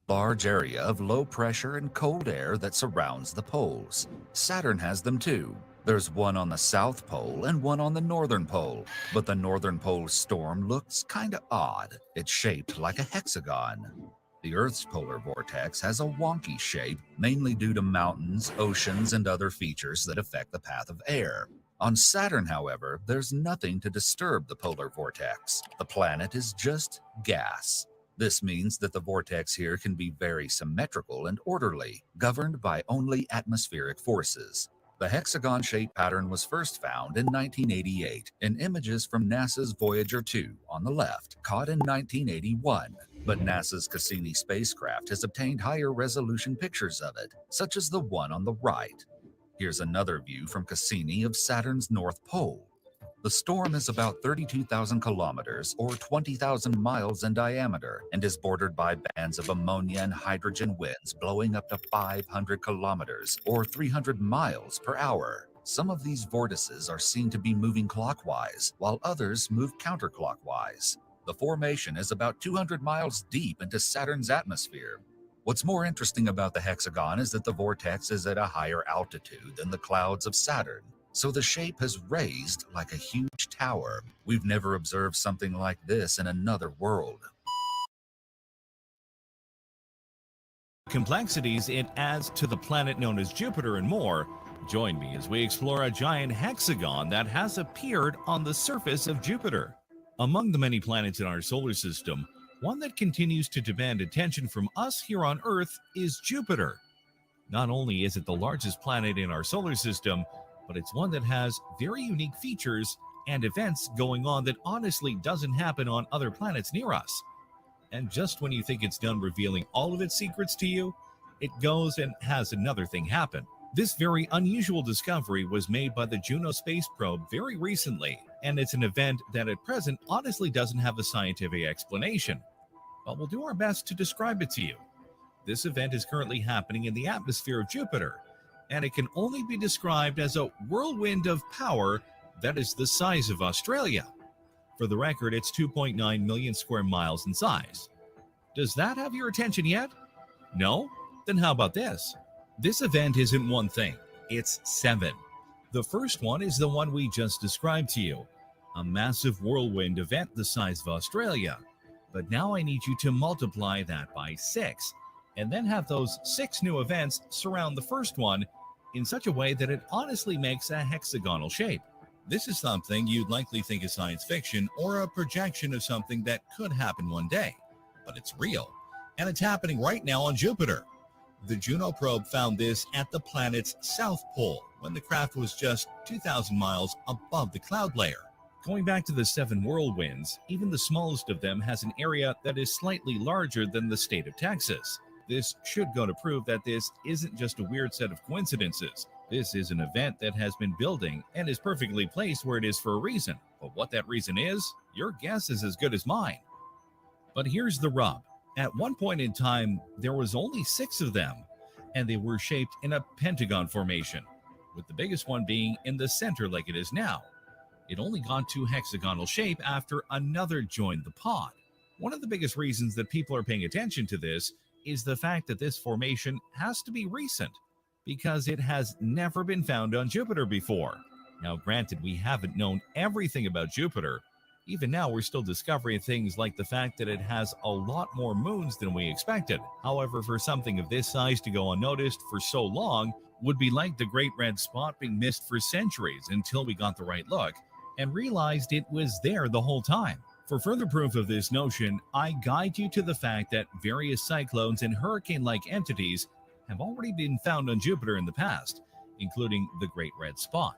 Large area of low pressure and cold air that surrounds the poles. Saturn has them too. There's one on the South Pole and one on the Northern Pole, but the Northern Pole storm looks kinda odd. It's shaped like a hexagon. The Earth's polar vortex has a wonky shape, mainly due to mountains, oceans, and other features that affect the path of air. On Saturn, however, there's nothing to disturb the polar vortex. The planet is just gas. This means that the vortex here can be very symmetrical and orderly, governed by only atmospheric forces. The hexagon-shaped pattern was first found in 1988 in images from NASA's Voyager 2 on the left, caught in 1981. But NASA's Cassini spacecraft has obtained higher resolution pictures of it, such as the one on the right. Here's another view from Cassini of Saturn's North Pole. The storm is about 32,000 kilometers or 20,000 miles in diameter and is bordered by bands of ammonia and hydrogen winds blowing up to 500 kilometers or 300 miles per hour. Some of these vortices are seen to be moving clockwise, while others move counterclockwise. The formation is about 200 miles deep into Saturn's atmosphere. What's more interesting about the hexagon is that the vortex is at a higher altitude than the clouds of Saturn, so the shape has raised like a huge tower. We've never observed something like this in another world. Complexities it adds to the planet known as Jupiter and more. Join me as we explore a giant hexagon that has appeared on the surface of Jupiter. Among the many planets in our solar system, one that continues to demand attention from us here on Earth is Jupiter. Not only is it the largest planet in our solar system, but it's one that has very unique features and events going on that honestly doesn't happen on other planets near us. And just when you think it's done revealing all of its secrets to you, it goes and has another thing happen. This very unusual discovery was made by the Juno space probe very recently, and it's an event that at present honestly doesn't have a scientific explanation. But we'll do our best to describe it to you. This event is currently happening in the atmosphere of Jupiter, and it can only be described as a whirlwind of power that is the size of Australia. For the record, it's 2.9 million square miles in size. Does that have your attention yet? No? Then how about this? This event isn't one thing, it's 7. The first one is the one we just described to you, a massive whirlwind event the size of Australia. But now I need you to multiply that by 6, and then have those 6 new events surround the first one in such a way that it honestly makes a hexagonal shape. This is something you'd likely think is science fiction or a projection of something that could happen one day, but it's real, and it's happening right now on Jupiter. The Juno probe found this at the planet's south pole when the craft was just 2,000 miles above the cloud layer. Going back to the 7 whirlwinds, even the smallest of them has an area that is slightly larger than the state of Texas. This should go to prove that this isn't just a weird set of coincidences. This is an event that has been building and is perfectly placed where it is for a reason. But what that reason is, your guess is as good as mine. But here's the rub. At one point in time, there was only 6 of them, and they were shaped in a pentagon formation, with the biggest one being in the center like it is now. It only got to hexagonal shape after another joined the pod. One of the biggest reasons that people are paying attention to this is the fact that this formation has to be recent, because it has never been found on Jupiter before. Now, granted, we haven't known everything about Jupiter. Even now, we're still discovering things like the fact that it has a lot more moons than we expected. However, for something of this size to go unnoticed for so long would be like the Great Red Spot being missed for centuries until we got the right look and realized it was there the whole time. For further proof of this notion, I guide you to the fact that various cyclones and hurricane-like entities have already been found on Jupiter in the past, including the Great Red Spot.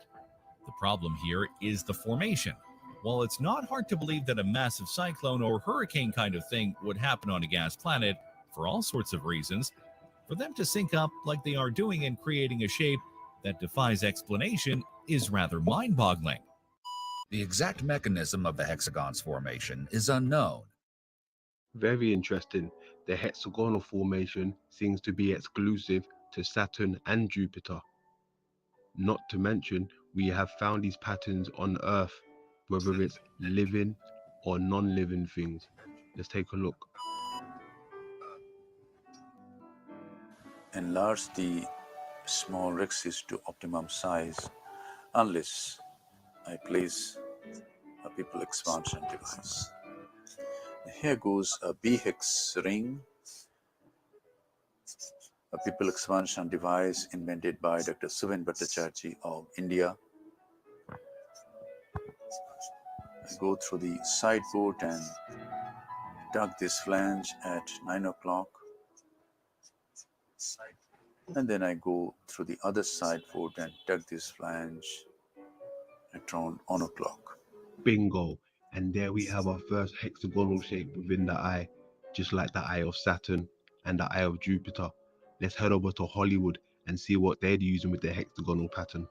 The problem here is the formation. While it's not hard to believe that a massive cyclone or hurricane kind of thing would happen on a gas planet for all sorts of reasons, for them to sync up like they are doing and creating a shape that defies explanation is rather mind-boggling. The exact mechanism of the hexagon's formation is unknown. Very interesting. The hexagonal formation seems to be exclusive to Saturn and Jupiter. Not to mention, we have found these patterns on Earth, whether it's living or non-living things. Let's take a look. Enlarge the small rexes to optimum size unless I place a people expansion device. Here goes a B-hex ring, a people expansion device invented by Dr. Suvin Bhattacharjee of India. I go through the side port and tuck this flange at 9 o'clock. And then I go through the other side port and tuck this flange at around 1 o'clock. Bingo. And there we have our first hexagonal shape within the eye, just like the eye of Saturn and the eye of Jupiter. Let's head over to Hollywood and see what they're using with their hexagonal pattern.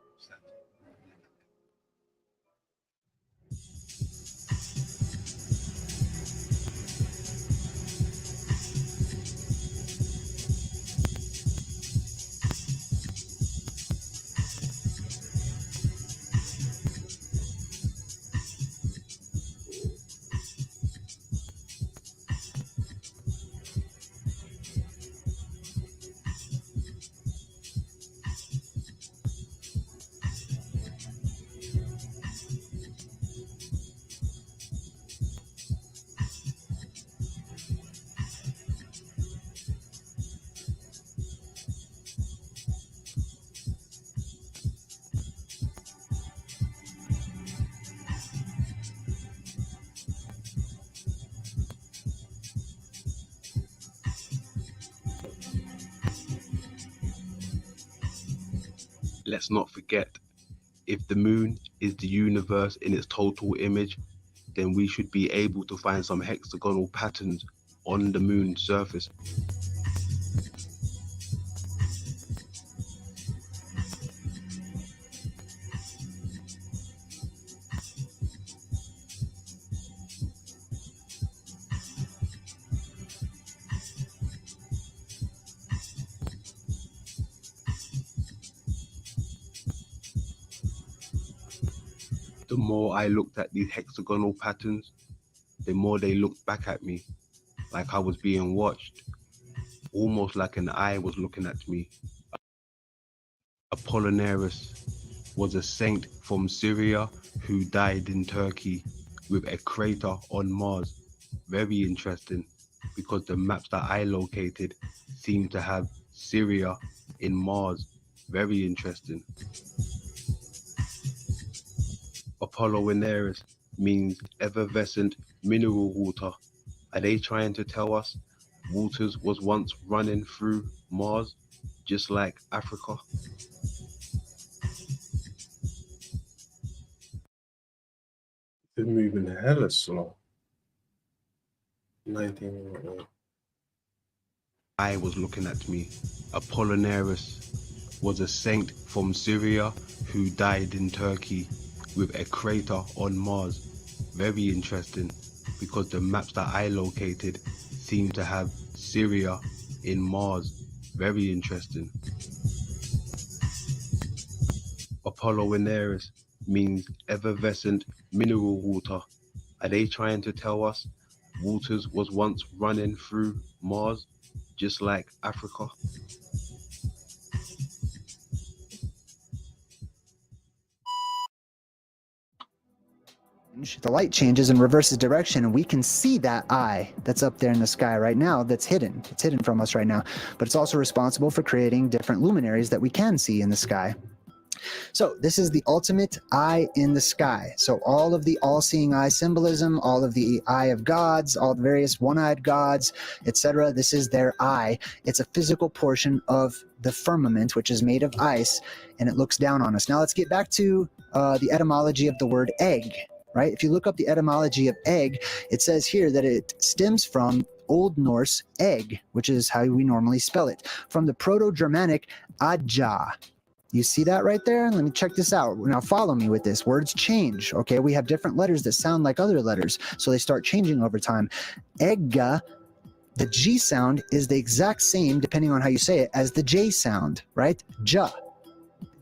let's not forget, if the moon is the universe in its total image, then we should be able to find some hexagonal patterns on the moon's surface. The more I looked at these hexagonal patterns, the more they looked back at me, like I was being watched, almost like an eye was looking at me. Apollinaris was a saint from Syria who died in Turkey with a crater on Mars. Very interesting, because the maps that I located seem to have Syria in Mars. Very interesting. Apollinaris means effervescent mineral water. Are they trying to tell us waters was once running through Mars, just like Africa? They're moving hella slow. 19. I was looking at me. Apollinaris was a saint from Syria who died in Turkey with a crater on Mars. Very interesting, because the maps that I located seem to have Syria in Mars. Very interesting. Apollinaris means effervescent mineral water. Are they trying to tell us waters was once running through Mars, just like Africa? The light changes and reverses direction, and we can see that eye that's up there in the sky right now that's hidden. It's hidden from us right now, but it's also responsible for creating different luminaries that we can see in the sky. So this is the ultimate eye in the sky. So all of the all-seeing eye symbolism, all of the eye of gods, all the various one-eyed gods, etc., this is their eye. It's a physical portion of the firmament, which is made of ice, and it looks down on us. Now let's get back to the etymology of the word egg. Right? If you look up the etymology of egg, it says here that it stems from Old Norse egg, which is how we normally spell it, from the Proto-Germanic adja. You see that right there? Let me check this out. Now follow me with this. Words change, okay? We have different letters that sound like other letters, so they start changing over time. Egga, the G sound is the exact same, depending on how you say it, as the J sound, right? Ja.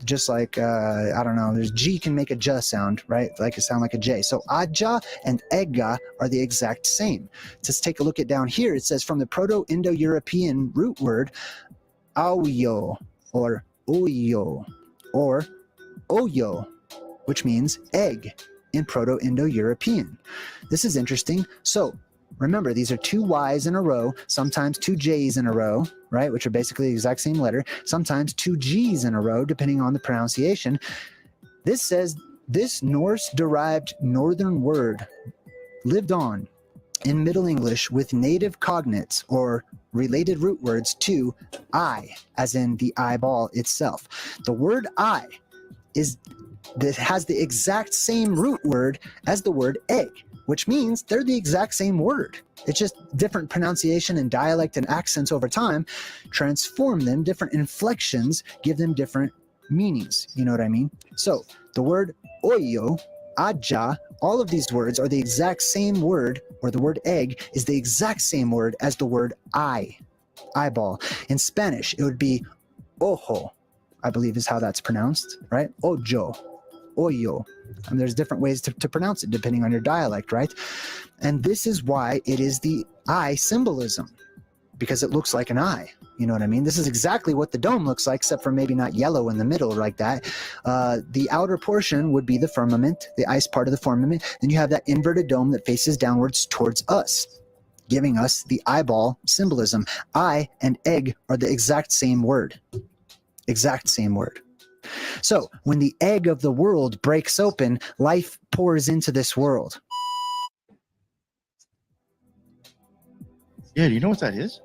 Just like, I don't know, there's G can make a J sound, right? Like it sound like a J. So Adja and Egga are the exact same. Let's take a look at down here. It says from the Proto-Indo-European root word auyo or oyo or oyo, which means egg in Proto-Indo-European. This is interesting. So remember, these are two Y's in a row, sometimes two J's in a row, right, which are basically the exact same letter, sometimes two G's in a row, depending on the pronunciation. This says this Norse-derived northern word lived on in Middle English with native cognates or related root words to eye, as in the eyeball itself. The word eye has the exact same root word as the word egg, which means they're the exact same word. It's just different pronunciation and dialect and accents over time transform them. Different inflections give them different meanings. You know what I mean? So the word oyo, aja, all of these words are the exact same word, or the word egg is the exact same word as the word eye, eyeball. In Spanish, it would be ojo, I believe is how that's pronounced, right? Ojo, oyo. And there's different ways to pronounce it depending on your dialect, right? And this is why it is the eye symbolism, because it looks like an eye. You know what I mean? This is exactly what the dome looks like, except for maybe not yellow in the middle like that. The outer portion would be the firmament, the ice part of the firmament. Then you have that inverted dome that faces downwards towards us, giving us the eyeball symbolism. Eye and egg are the exact same word. Exact same word. So when the egg of the world breaks open, life pours into this world. Yeah, do you know what that is?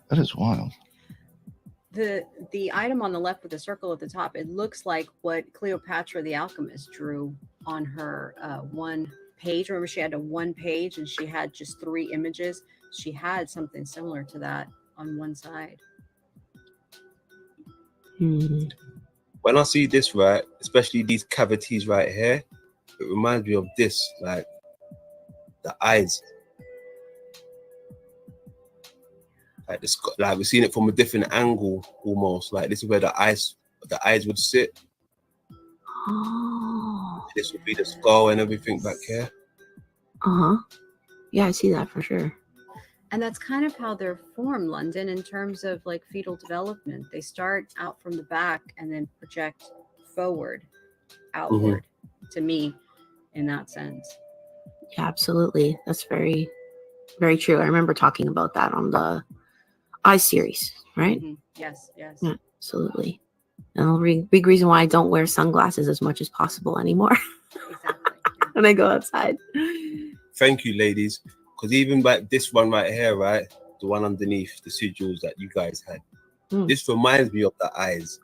That is wild. The item on the left with the circle at the top, it looks like what Cleopatra the alchemist drew on her one page. Remember, she had a one page and she had just 3 images. She had something similar to that on one side. When I see this, right, especially these cavities right here, it reminds me of this, like the eyes. Like this, like we've seen it from a different angle almost. Like this is where the eyes would sit. Oh. This would be the skull and everything back here. Yeah, I see that for sure. And that's kind of how they're formed, London, in terms of like fetal development. They start out from the back and then project forward, outward, to me, in that sense. Yeah, absolutely. That's very, very true. I remember talking about that on the series, right? Yes, yes. Yeah, absolutely. And big reason why I don't wear sunglasses as much as possible anymore. Exactly. When I go outside. Thank you, ladies. Because even like this one right here, right, the one underneath the sigils that you guys had, this reminds me of the eyes.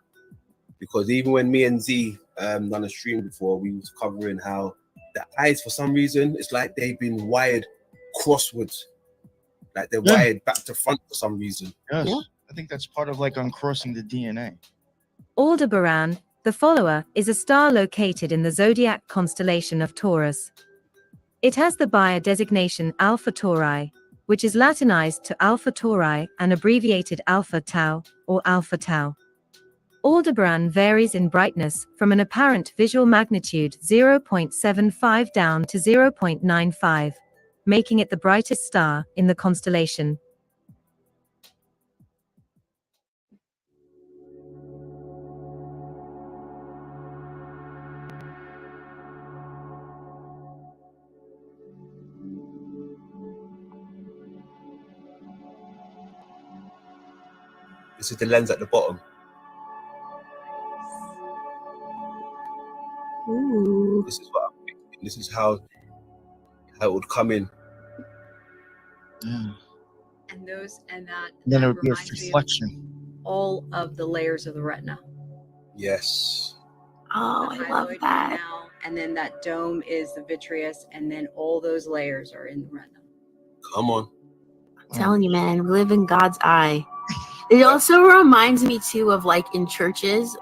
Because even when me and Z done a stream before, we was covering how the eyes, for some reason, it's like they've been wired crosswards. Like they're wired back to front for some reason. Yes. Yeah. I think that's part of like uncrossing the DNA. Aldebaran, the follower, is a star located in the zodiac constellation of Taurus. It has the Bayer designation Alpha Tauri, which is Latinized to Alpha Tauri and abbreviated Alpha Tau or Alpha Tau. Aldebaran varies in brightness from an apparent visual magnitude 0.75 down to 0.95, making it the brightest star in the constellation. This is the lens at the bottom. Ooh. This is what I'm thinking. This is how it would come in. Yeah. And that Then it would be a reminds me of reflection. all of the layers of the retina. Yes. Oh, The I love hyaloid that. canal, and then that dome is the vitreous, and then all those layers are in the retina. Come on. I'm telling you, man, we live in God's eye. It also reminds me too of like in churches.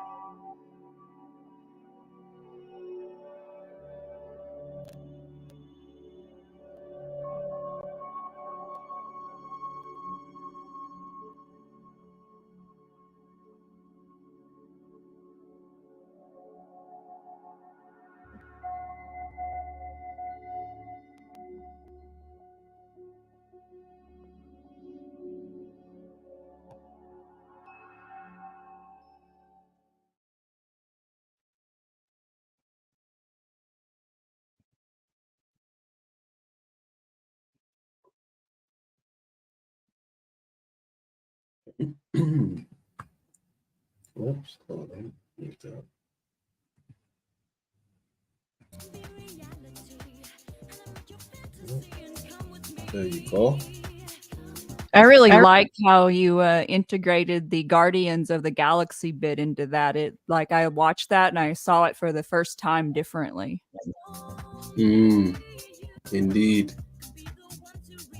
Oops, hold on. Mute that. There you go. I really liked how you integrated the Guardians of the Galaxy bit into that. It like I watched that and I saw it for the first time differently. Indeed.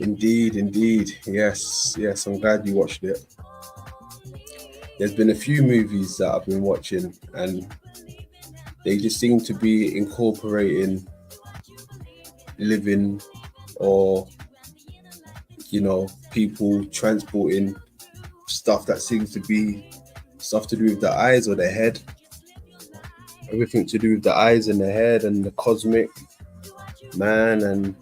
Indeed. Yes. I'm glad you watched it. There's been a few movies that I've been watching and they just seem to be incorporating living or, people transporting stuff that seems to be stuff to do with the eyes or the head. Everything to do with the eyes and the head and the cosmic man and,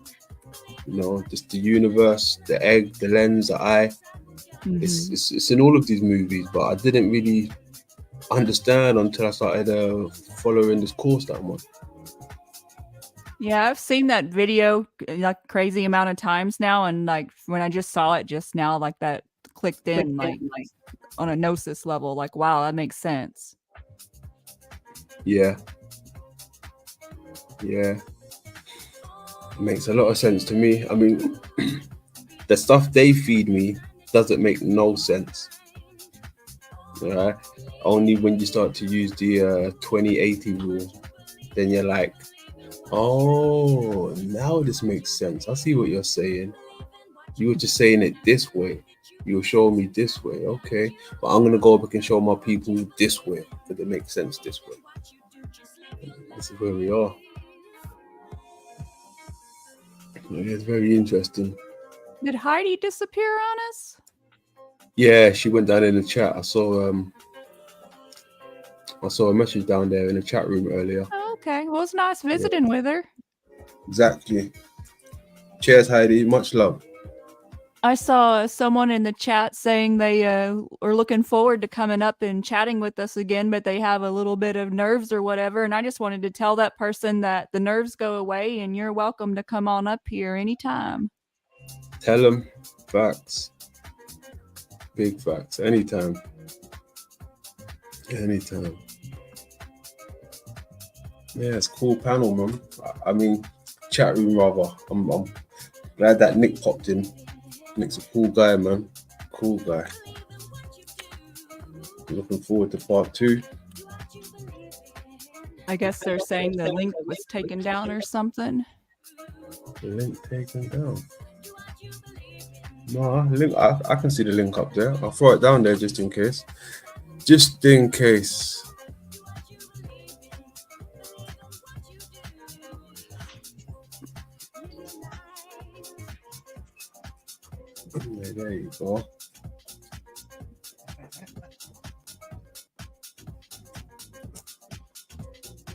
just the universe, the egg, the lens, the eye. It's in all of these movies, but I didn't really understand until I started following this course that I'm on. Yeah, I've seen that video like crazy amount of times now, and like when I just saw it just now, like that clicked in like on a gnosis level. Like, wow, that makes sense. Yeah. It makes a lot of sense to me. I mean, the stuff they feed me doesn't make no sense. All right. Only when you start to use the 2080 rule, then you're like, oh, now this makes sense. I see what you're saying. You were just saying it this way. You were showing me this way. Okay. But I'm going to go back and show my people this way because it makes sense this way. This is where we are. It's very interesting. Did Heidi disappear on us? Yeah, she went down in the chat. I saw a message down there in the chat room earlier. Oh, okay. Well, it's nice visiting with her. Exactly. Cheers, Heidi. Much love. I saw someone in the chat saying they are looking forward to coming up and chatting with us again, but they have a little bit of nerves or whatever. And I just wanted to tell that person that the nerves go away and you're welcome to come on up here anytime. Tell them. Facts. Big facts. Anytime. Anytime. Yeah, it's a cool panel, man. I mean, chat room rather. I'm glad that Nick popped in. Nick's a cool guy, man. Cool guy. Looking forward to part 2. I guess they're saying the link was taken down or something. The link taken down. No, link. I can see the link up there. I'll throw it down there just in case. Just in case. There you go.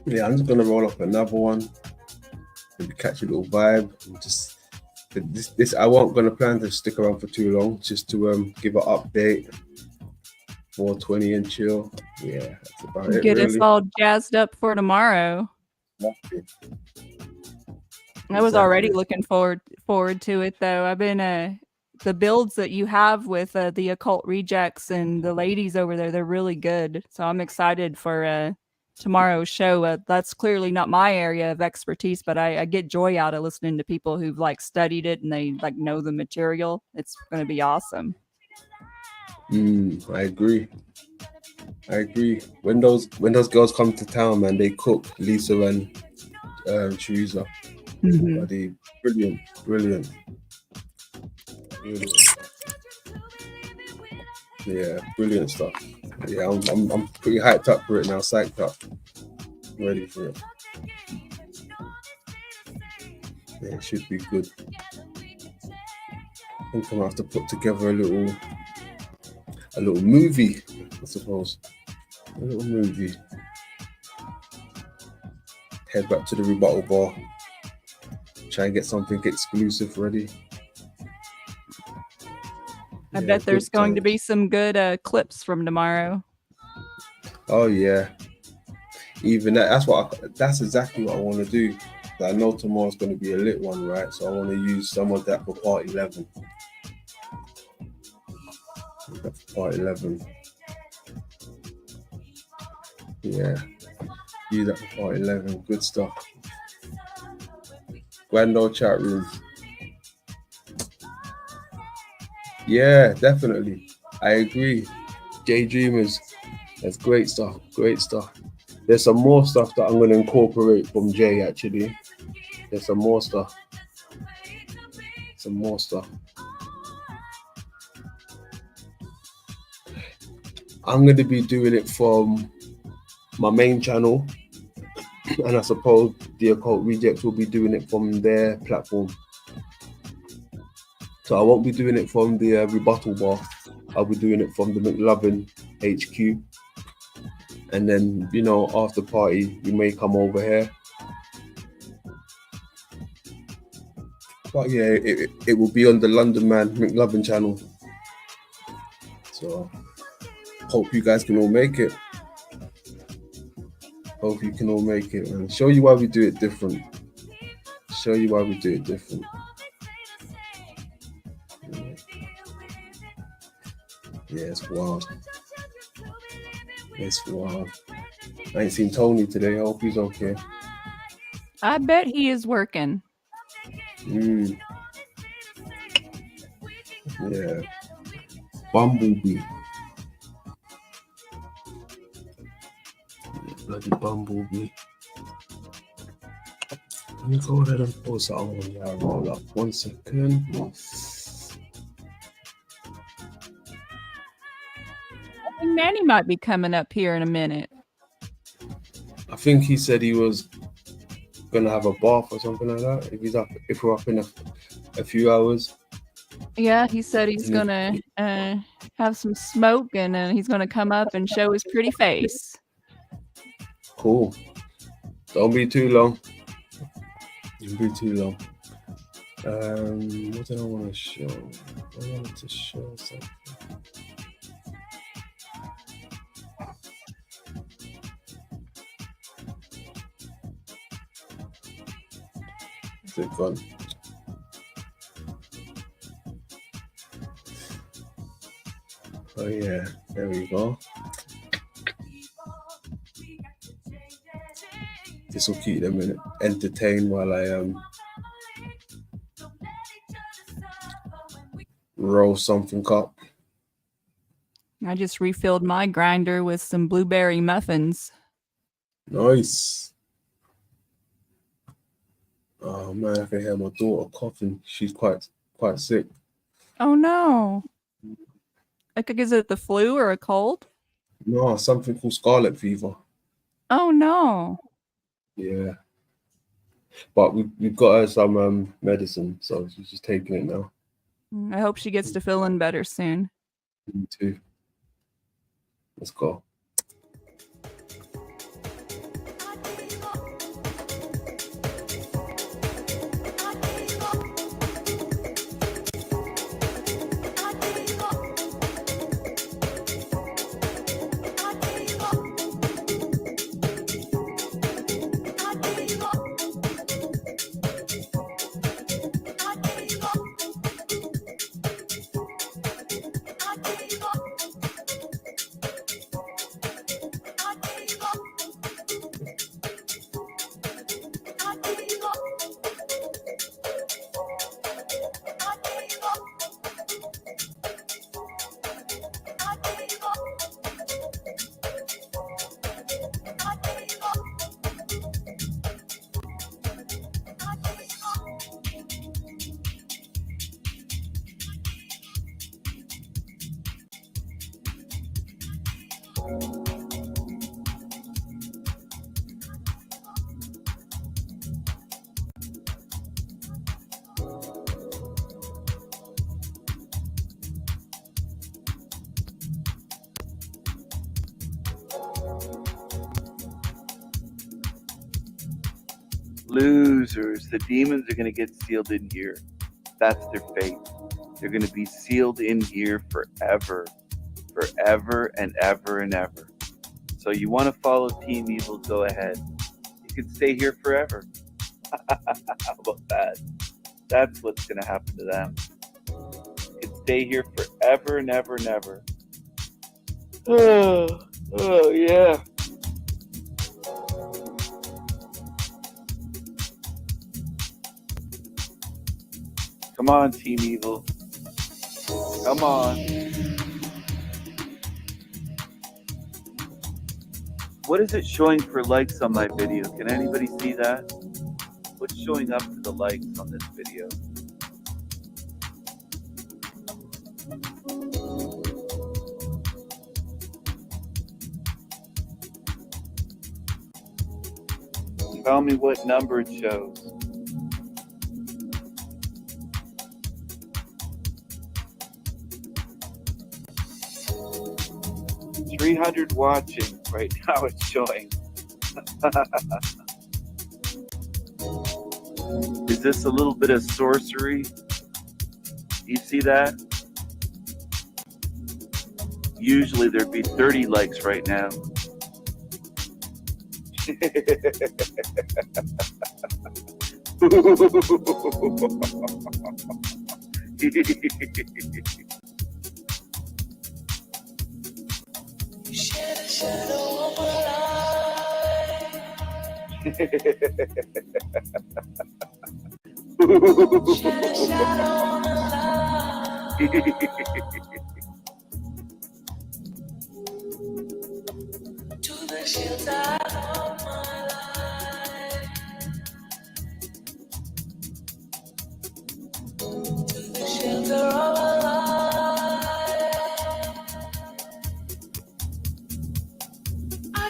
Yeah, I'm just gonna roll up another one. Maybe catch a little vibe. And just this I won't gonna plan to stick around for too long. Just to give an update. 420 and chill. Yeah, that's about it. Get really. us all jazzed up for tomorrow. I was already looking forward to it though. I've been the builds that you have with the occult rejects and the ladies over there, they're really good. So I'm excited for tomorrow's show. That's clearly not my area of expertise, but I get joy out of listening to people who've like studied it and they like know the material. It's going to be awesome. I agree. When those girls come to town, man, they cook. Lisa and Teresa. Mm-hmm. Brilliant. Yeah, brilliant stuff. Yeah, I'm pretty hyped up for it now, psyched up, ready for it. Yeah, it should be good. I think I'm gonna have to put together a little movie, I suppose. A little movie. Head back to the Rebuttal Bar. Try and get something exclusive ready. I bet there's going to be some good clips from tomorrow. Oh yeah. Even that's exactly what I want to do. I know tomorrow's going to be a lit one, right? So I want to use some of that for part 11. Part 11. Yeah. Use that for part 11. Good stuff. Grand old chat room. Yeah, definitely. I agree. J Dreamers. That's great stuff. Great stuff. There's some more stuff that I'm going to incorporate from Jay, actually. There's some more stuff. I'm going to be doing it from my main channel. And I suppose the Occult Rejects will be doing it from their platform. So I won't be doing it from the Rebuttal Bar. I'll be doing it from the McLovin HQ. And then, after party, you may come over here. But yeah, it will be on the London Man McLovin channel. So hope you guys can all make it. Hope you can all make it and show you why we do it different. Yeah, it's wild. I ain't seen Tony today. I hope he's okay. I bet he is working. Yeah. Bumblebee. Bloody bumblebee. Let me go ahead and post that on the roll up. 1 second. I think Manny might be coming up here in a minute. I think he said he was gonna have a bath or something like that. If we're up in a few hours. Yeah, he said he's gonna have some smoke and he's gonna come up and show his pretty face. Cool. Don't be too long. Don't be too long. What did I want to show? I wanted to show something. Is it gone? Oh yeah, there we go. This will keep them entertained while I roll something up. I just refilled my grinder with some blueberry muffins. Nice. Oh man, I can hear my daughter coughing. She's quite sick. Oh no. Like, is it the flu or a cold? No, something called scarlet fever. Oh no. Yeah. But we've got her some medicine, so she's just taking it now. I hope she gets to feeling better soon. Me too. Let's go. Losers. The demons are going to get sealed in here. That's their fate. They're going to be sealed in here forever. Forever and ever and ever. So you want to follow Team Evil, go ahead. You can stay here forever. How about that? That's what's going to happen to them. You can stay here forever and ever and ever. Oh yeah. Come on, Team Evil. Come on. What is it showing for likes on my video? Can anybody see that? What's showing up for the likes on this video? Tell me what number it shows. $300 watching right now. It's showing. Is this a little bit of sorcery? You see that? Usually there'd be 30 likes right now. I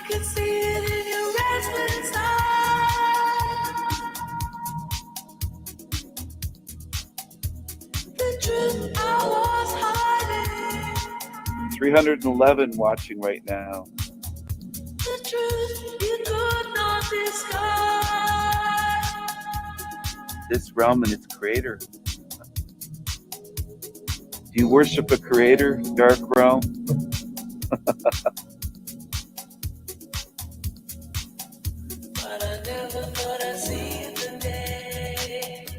could see it in your restless eyes. 311 watching right now. The truth you could not disguise. This realm and its creator. Do you worship a creator, Dark Realm?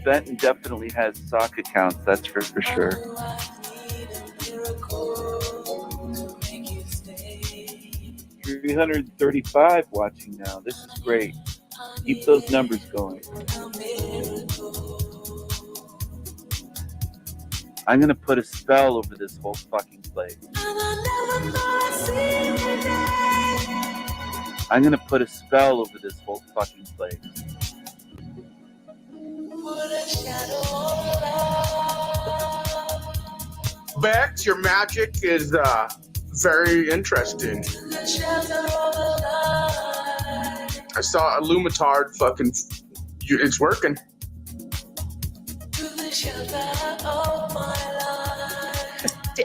Benton definitely has sock accounts, that's for sure. 335 watching now. This is great. Keep those numbers going. I'm gonna put a spell over this whole fucking place. I'm gonna put a spell over this whole fucking place. Bex, your magic is very interesting. I saw a Lumitard fucking. It's working.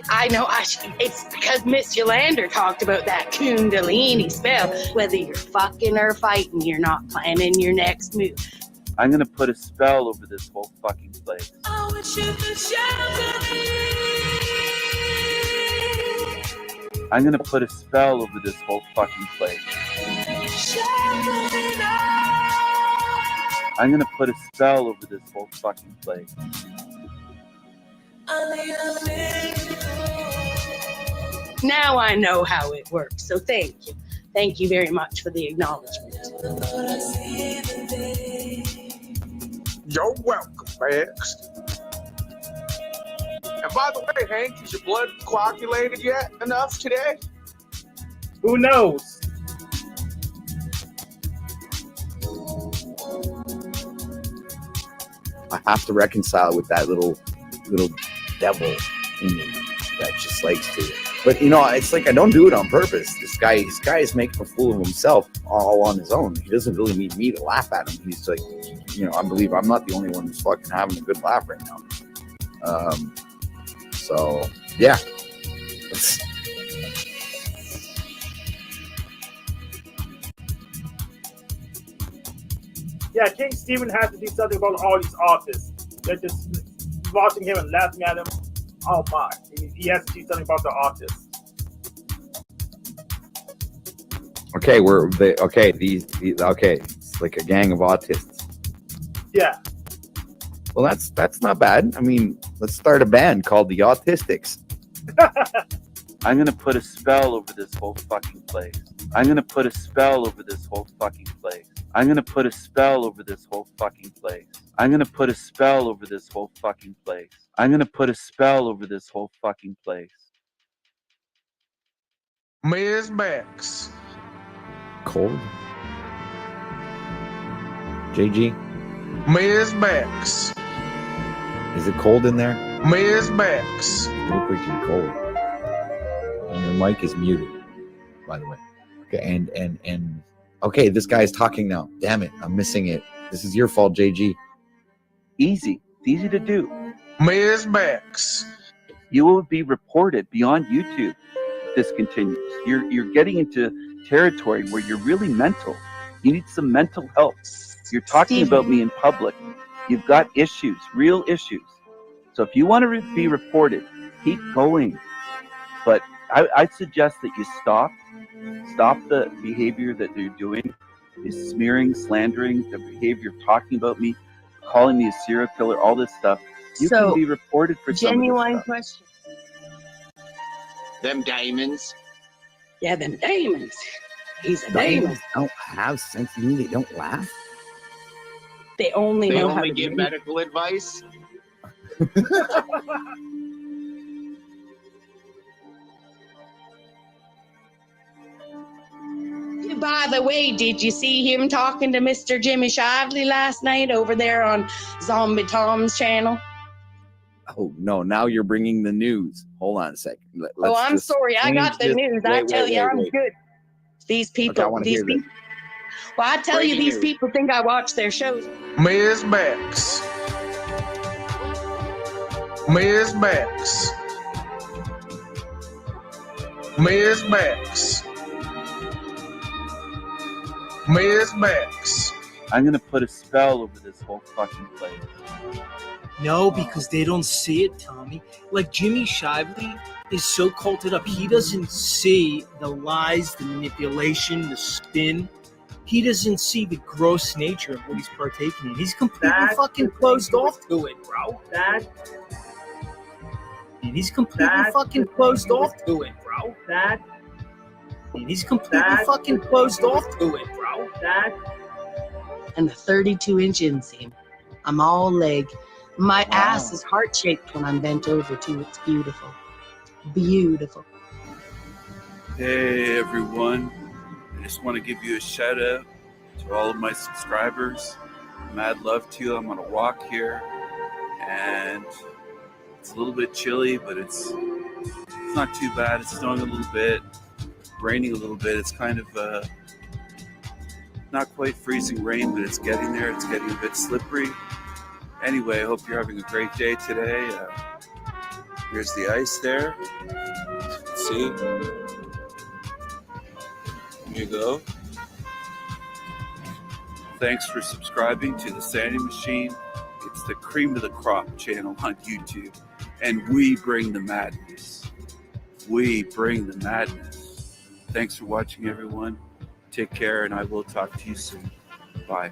I know. It's because Miss Yolander talked about that Kundalini spell. Whether you're fucking or fighting, you're not planning your next move. I'm gonna put a spell over this whole fucking place. I wish you could shelter me. I'm gonna put a spell over this whole fucking place. Shelter me now. I'm gonna put a spell over this whole fucking place. I need a miracle. Now I know how it works, so thank you. Thank you very much for the acknowledgement. You're welcome, Bex. And by the way, Hank, is your blood coagulated yet enough today? Who knows? I have to reconcile with that little devil in me that just likes to. But you know, it's like I don't do it on purpose. This guy is making a fool of himself all on his own. He doesn't really need me to laugh at him. He's like, you know, I believe I'm not the only one who's fucking having a good laugh right now. So yeah. Yeah, King Stephen has to do something about all these artists. They're just watching him and laughing at him. Oh my. He has to do something about the artists. Okay, it's like a gang of autists. Yeah. Well, that's not bad. I mean, let's start a band called the Autistics. I'm gonna put a spell over this whole fucking place. I'm gonna put a spell over this whole fucking place. I'm gonna put a spell over this whole fucking place. I'm gonna put a spell over this whole fucking place. I'm gonna put a spell over this whole fucking place. Ms. Bex. Cold? JG? Ms. Bex. Is it cold in there? Ms. Bex. You look like you're cold. And your mic is muted, by the way. Okay, and okay, this guy's talking now. Damn it, I'm missing it. This is your fault, JG. Easy. It's easy to do. Ms. Bex. You will be reported beyond YouTube if this continues. You're getting into territory where you're really mental. You need some mental help. You're talking about me in public. You've got issues, real issues. So if you want to be reported, keep going. But I suggest that you stop the behavior that you're doing, is smearing, slandering, the behavior of talking about me, calling me a serial killer, all this stuff. You can be reported for some of this Genuine stuff. question. Them diamonds. Yeah, them demons. He's a Diamonds demon. don't have sense. You mean they don't laugh? They only They know how only to give dream. medical advice. by the way, did you see him talking to Mr. Jimmy Shively last night over there on Zombie Tom's channel? Oh no! Now you're bringing the news. Hold on a second. Oh, I'm sorry. I got the news. I tell you, I'm good. These people, Okay, I these hear this. people. Well, I tell you, Breaking these news. people think I watch their shows. Ms. Banks. Ms. Banks. Ms. Banks. Ms. Banks. I'm gonna put a spell over this whole fucking place. No, because they don't see it, Tommy. Like Jimmy Shively is so culted up. He doesn't see the lies, the manipulation, the spin. He doesn't see the gross nature of what he's partaking in. He's completely fucking closed off to it, bro. And he's completely fucking closed off to it, bro. And he's completely fucking closed off to it, bro. And the 32-inch inseam. I'm all leg. My ass is heart-shaped when I'm bent over, too. It's beautiful. Beautiful. Hey everyone, I just want to give you a shout out to all of my subscribers. Mad love to you. I'm on a walk here and it's a little bit chilly, but it's not too bad. It's snowing a little bit, raining a little bit. It's kind of not quite freezing rain, but it's getting there. It's getting a bit slippery. Anyway, I hope you're having a great day today. Here's the ice there. See? Here you go. Thanks for subscribing to the Sandy Machine. It's the cream of the crop channel on YouTube. And we bring the madness. We bring the madness. Thanks for watching, everyone. Take care, and I will talk to you soon. Bye.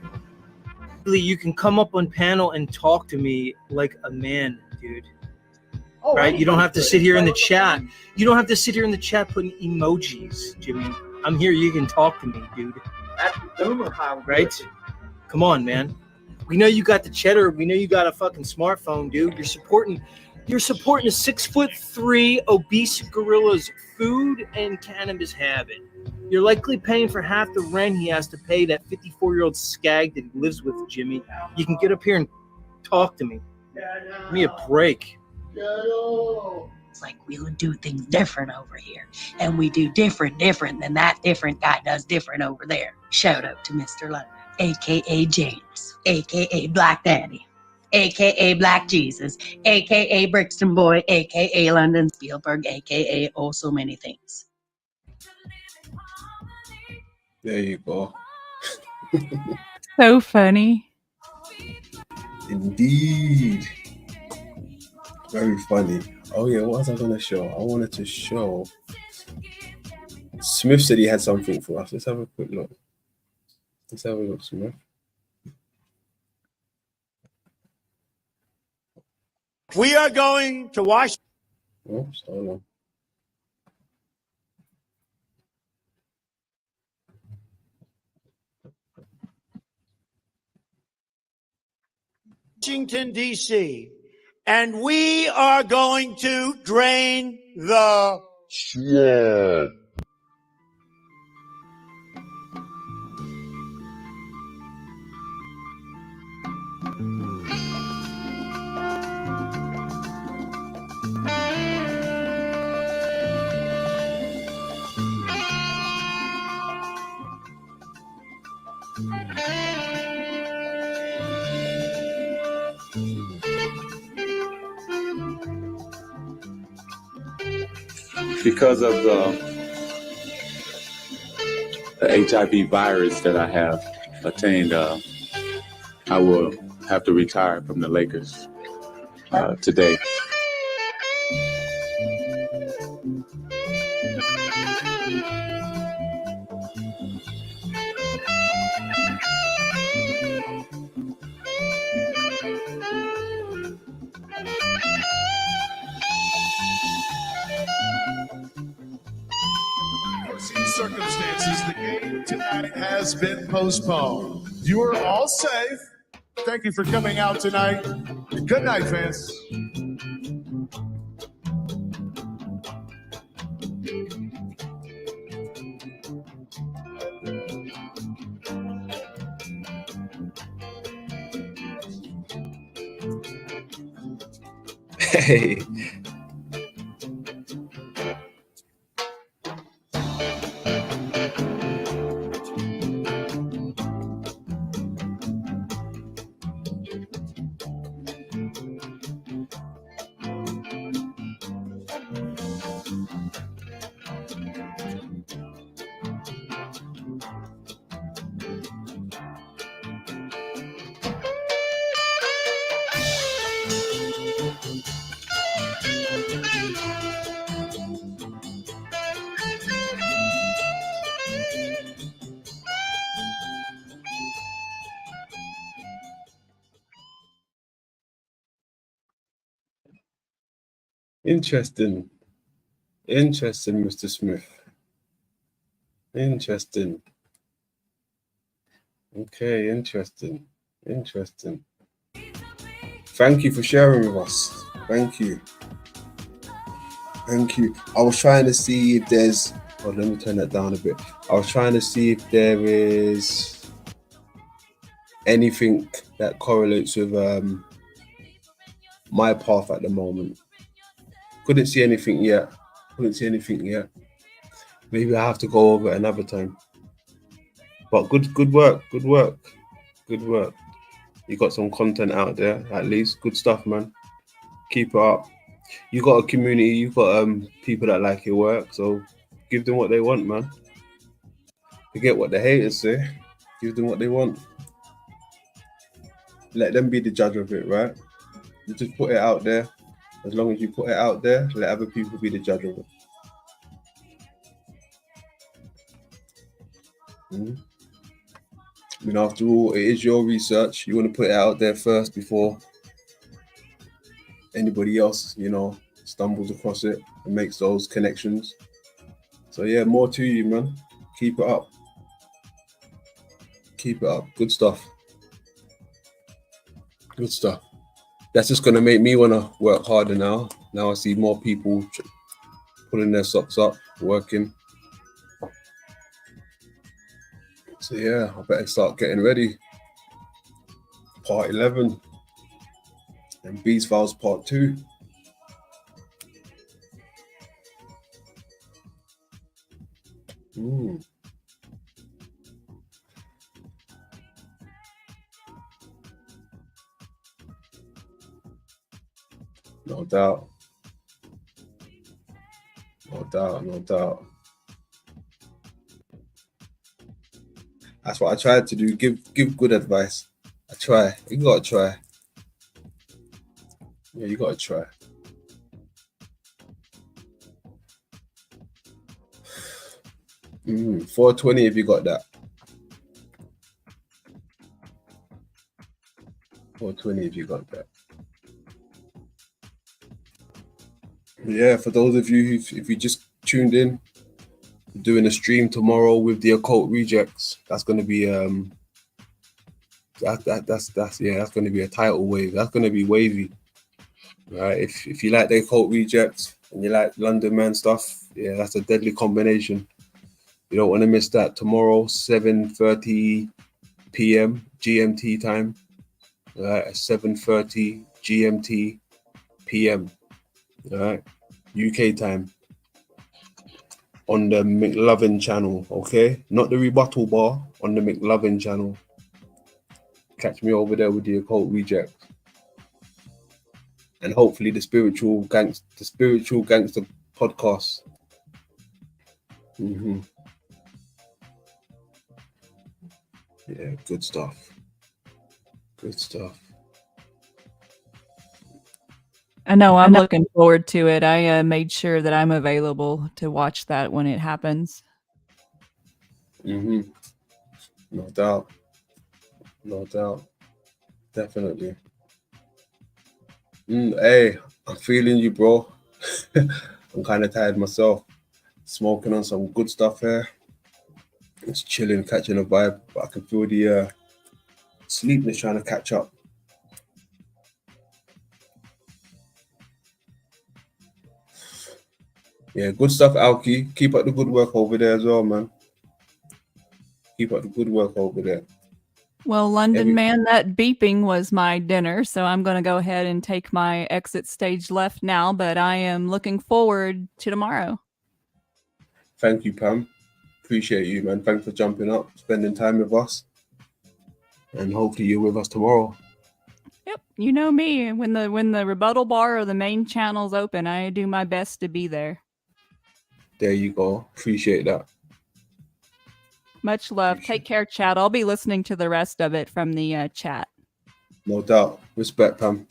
You can come up on panel and talk to me like a man, dude. Right? You don't have to sit here in the chat. You don't have to sit here in the chat putting emojis, Jimmy. I'm here. You can talk to me, dude. Right? Come on, man. We know you got the cheddar. We know you got a fucking smartphone, dude. You're supporting a 6'3" obese gorilla's food and cannabis habit. You're likely paying for half the rent he has to pay that 54-year-old skag that he lives with, Jimmy. You can get up here and talk to me. Give me a break. It's like we'll do things different over here. And we do different than that different guy does different over there. Shout out to Mr. London, a.k.a. James, a.k.a. Black Daddy, a.k.a. Black Jesus, a.k.a. Brixton Boy, a.k.a. London Spielberg, a.k.a. oh so many things. There you go. So funny. Indeed. Very funny. Oh yeah, what was I gonna show? I wanted to show. Smith said he had something for us. Let's have a quick look. Let's have a look, Smith. We are going to watch. Oops, hold on. Washington, D.C., and we are going to drain the swamp. Because of the HIV virus that I have attained, I will have to retire from the Lakers today. Circumstances, the game tonight has been postponed. You are all safe. Thank you for coming out tonight. Good night, fans. Hey. Interesting. Interesting, Mr. Smith. Interesting. Okay, interesting. Interesting. Thank you for sharing with us. Thank you. Thank you. I was trying to see if there's... Oh, let me turn that down a bit. I was trying to see if there is anything that correlates with my path at the moment. Couldn't see anything yet. Maybe I have to go over it another time. But good work. You got some content out there, at least. Good stuff, man. Keep it up. You got a community, you got people that like your work, so give them what they want, man. Forget what the haters say. Give them what they want. Let them be the judge of it, right? You just put it out there. As long as you put it out there, let other people be the judge of it. I mean, after all, it is your research. You want to put it out there first before anybody else, stumbles across it and makes those connections. So yeah, more to you, man. Keep it up. Good stuff. That's just gonna make me want to work harder now. Now I see more people pulling their socks up, working. So yeah, I better start getting ready. Part 11 and Beast Files Part 2. No doubt. That's what I tried to do. Give good advice. I try. You gotta try. Yeah, you gotta try. Mm, 420 if you got that. 420 if you got that. Yeah, for those of you if you just tuned in, I'm doing a stream tomorrow with the Occult Rejects. That's gonna be that's gonna be a tidal wave. That's gonna be wavy. Right. If you like the Occult Rejects and you like London Man stuff, yeah, that's a deadly combination. You don't want to miss that tomorrow, 7:30 p.m. GMT time. Right, at 7:30 GMT p.m. All right, UK time on the McLovin channel. Okay, not the Rebuttal Bar, on the McLovin channel. Catch me over there with the Occult Rejects, and hopefully the Spiritual Gangster podcast. Yeah, good stuff. I know I'm looking forward to it. I made sure that I'm available to watch that when it happens. No doubt. Definitely. Hey, I'm feeling you, bro. I'm kind of tired myself. Smoking on some good stuff here. It's chilling, catching a vibe, but I can feel the sleepiness trying to catch up. Yeah, good stuff, Alki. Keep up the good work over there as well, man. Keep up the good work over there. Well, London Every- man, that beeping was my dinner, so I'm going to go ahead and take my exit stage left now, but I am looking forward to tomorrow. Thank you, Pam. Appreciate you, man. Thanks for jumping up, spending time with us, and hopefully you're with us tomorrow. Yep, you know me. When the Rebuttal Bar or the main channel's open, I do my best to be there. There you go. Appreciate that. Much love. Take care, chat. I'll be listening to the rest of it from the chat. No doubt. Respect, Pam.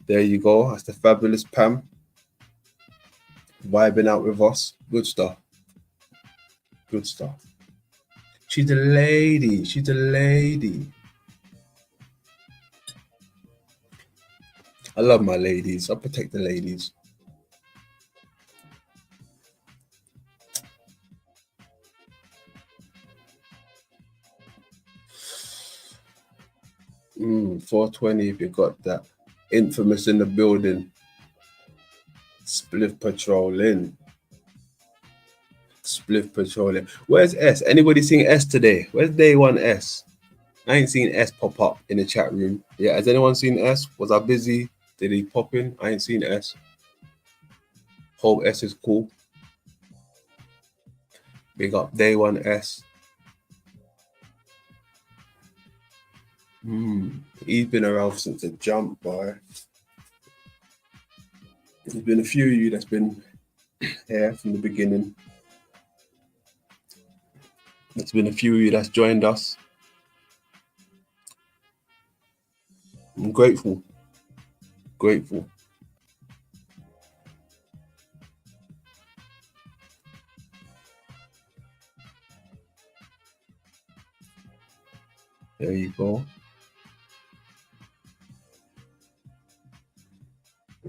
There you go. That's the fabulous Pam. Vibing out with us. Good stuff. Good stuff. She's a lady. She's a lady. I love my ladies. I protect the ladies. Mm, 420 if you got that. Infamous in the building. Spliff patrolling. Spliff patrolling. Where's S? Anybody seen S today? Where's day one S? I ain't seen S pop up in the chat room. Yeah, has anyone seen S? Was I busy? Did he pop in? I ain't seen S. Hope S is cool. Big up day one S. He's been around since the jump, boy. There's been a few of you that's been here from the beginning. There's been a few of you that's joined us. I'm grateful. Grateful. There you go.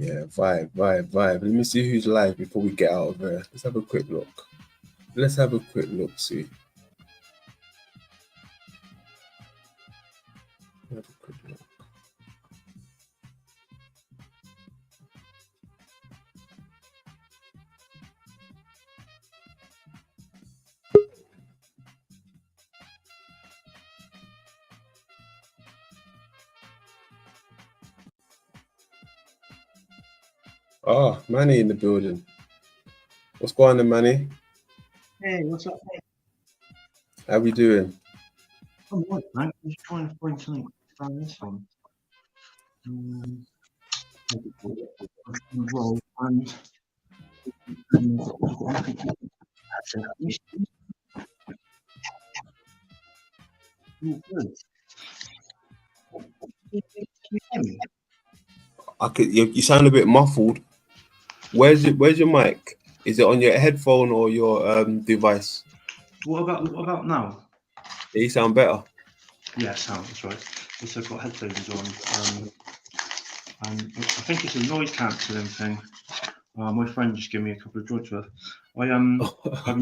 Yeah, vibe. Let me see who's live before we get out of here. Let's have a quick look. See. Have a quick look. Oh, Manny in the building. What's going on, Manny? Hey, what's up, mate? How we doing? I'm all right, mate. I'm just trying to find something from this one. Roll and I could. You sound a bit muffled. Where's your mic? Is it on your headphone or your device? What about now? Yeah, you sound better. Yeah, sound, that's right. Also got headphones on. And I think it's a noise cancelling thing. My friend just gave me a couple of joints worth. I've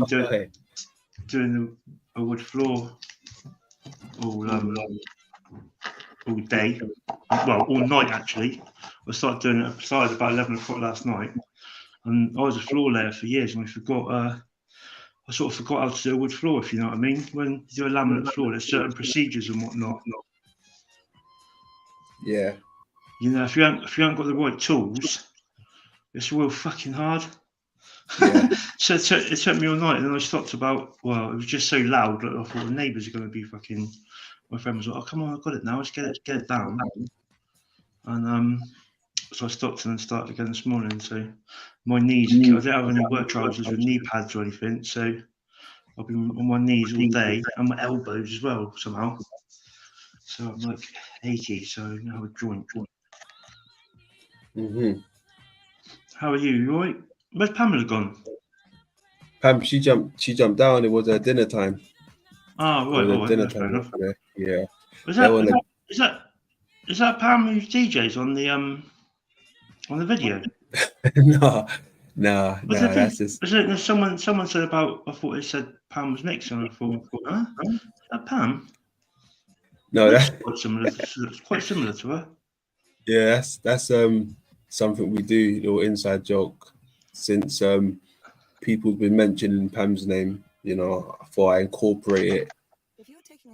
been doing a wood floor all day. Well, all night actually. I started doing it outside about 11 o'clock last night. And I was a floor layer for years, and I sort of forgot how to do a wood floor, if you know what I mean. When you do a laminate floor, there's certain procedures and whatnot. Yeah. You know, if you haven't got the right tools, it's real fucking hard. Yeah. So it took me all night, and then I stopped it was just so loud that I thought the neighbours are going to be fucking. My friend was like, "Oh, come on, I got it now. Let's get it down." And so I stopped and then started again this morning. So my knees, I didn't have any work trousers with knee pads or anything, so I've been on my knees all day and my elbows as well somehow. So I'm like achy, so I now have a joint. How are you? You all right? Where's Pamela gone? Pam, she jumped down. It was dinner time. Oh, right. It was dinner time. Yeah. Is that Pam who DJs on the video? No, that's just. Someone said about. I thought it said Pam was next, and I thought, huh? Is that Pam? No, that's quite similar to her. Yeah, that's something we do, little inside joke, since people's been mentioning Pam's name, you know, I thought I incorporate it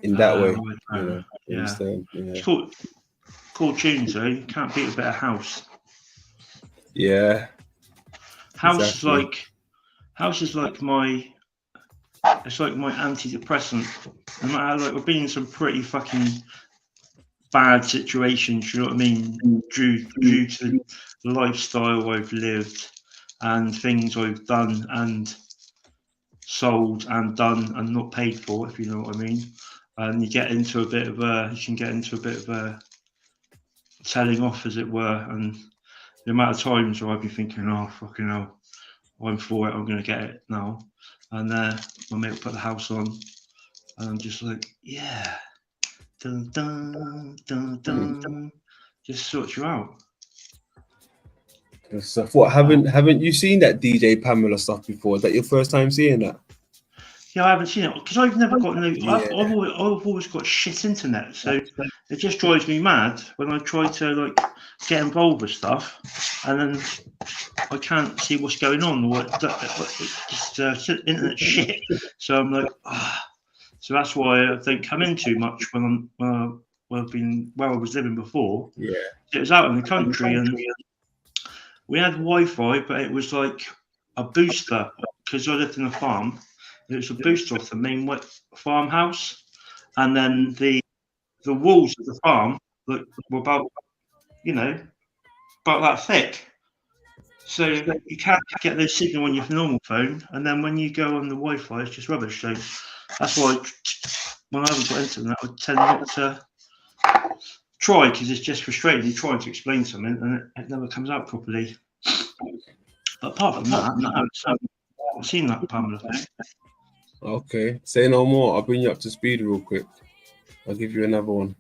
in that way. Right, You know, yeah. understand? Yeah. It's cool tunes though. You can't beat a bit of house. Yeah. House Exactly. is like my antidepressant. No matter how, like, we've been in some pretty fucking bad situations, you know what I mean, due to the lifestyle I've lived and things I've done and sold and done and not paid for, if you know what I mean. And you can get into a bit of a telling off, as it were, and the amount of times where I've been thinking, oh fucking hell, I'm for it, I'm gonna get it now. And my mate will put the house on and I'm just like, yeah. Dun, dun, dun, dun. Just sorts you out. Good stuff. What haven't you seen that DJ Pamela stuff before? Is that your first time seeing that? Yeah, I haven't seen it because I've never got no. Yeah. I've always got shit internet, so it just drives me mad when I try to like get involved with stuff, and then I can't see what's going on. Or just internet shit. So I'm like, so that's why I don't come in too much when I've been where I was living before. Yeah. It was out in the country and we had Wi-Fi, but it was like a booster because I lived in a farm. It was a booster off the main farmhouse, and then the walls of the farm were about that thick. So you can't get the signal on your normal phone, and then when you go on the Wi-Fi, it's just rubbish. So that's why when I haven't got internet, I tend not to try because it's just frustrating. You try to explain something and it never comes out properly. But apart from that, I've seen that Pamela thing. Okay. Say no more. I'll bring you up to speed real quick. I'll give you another one.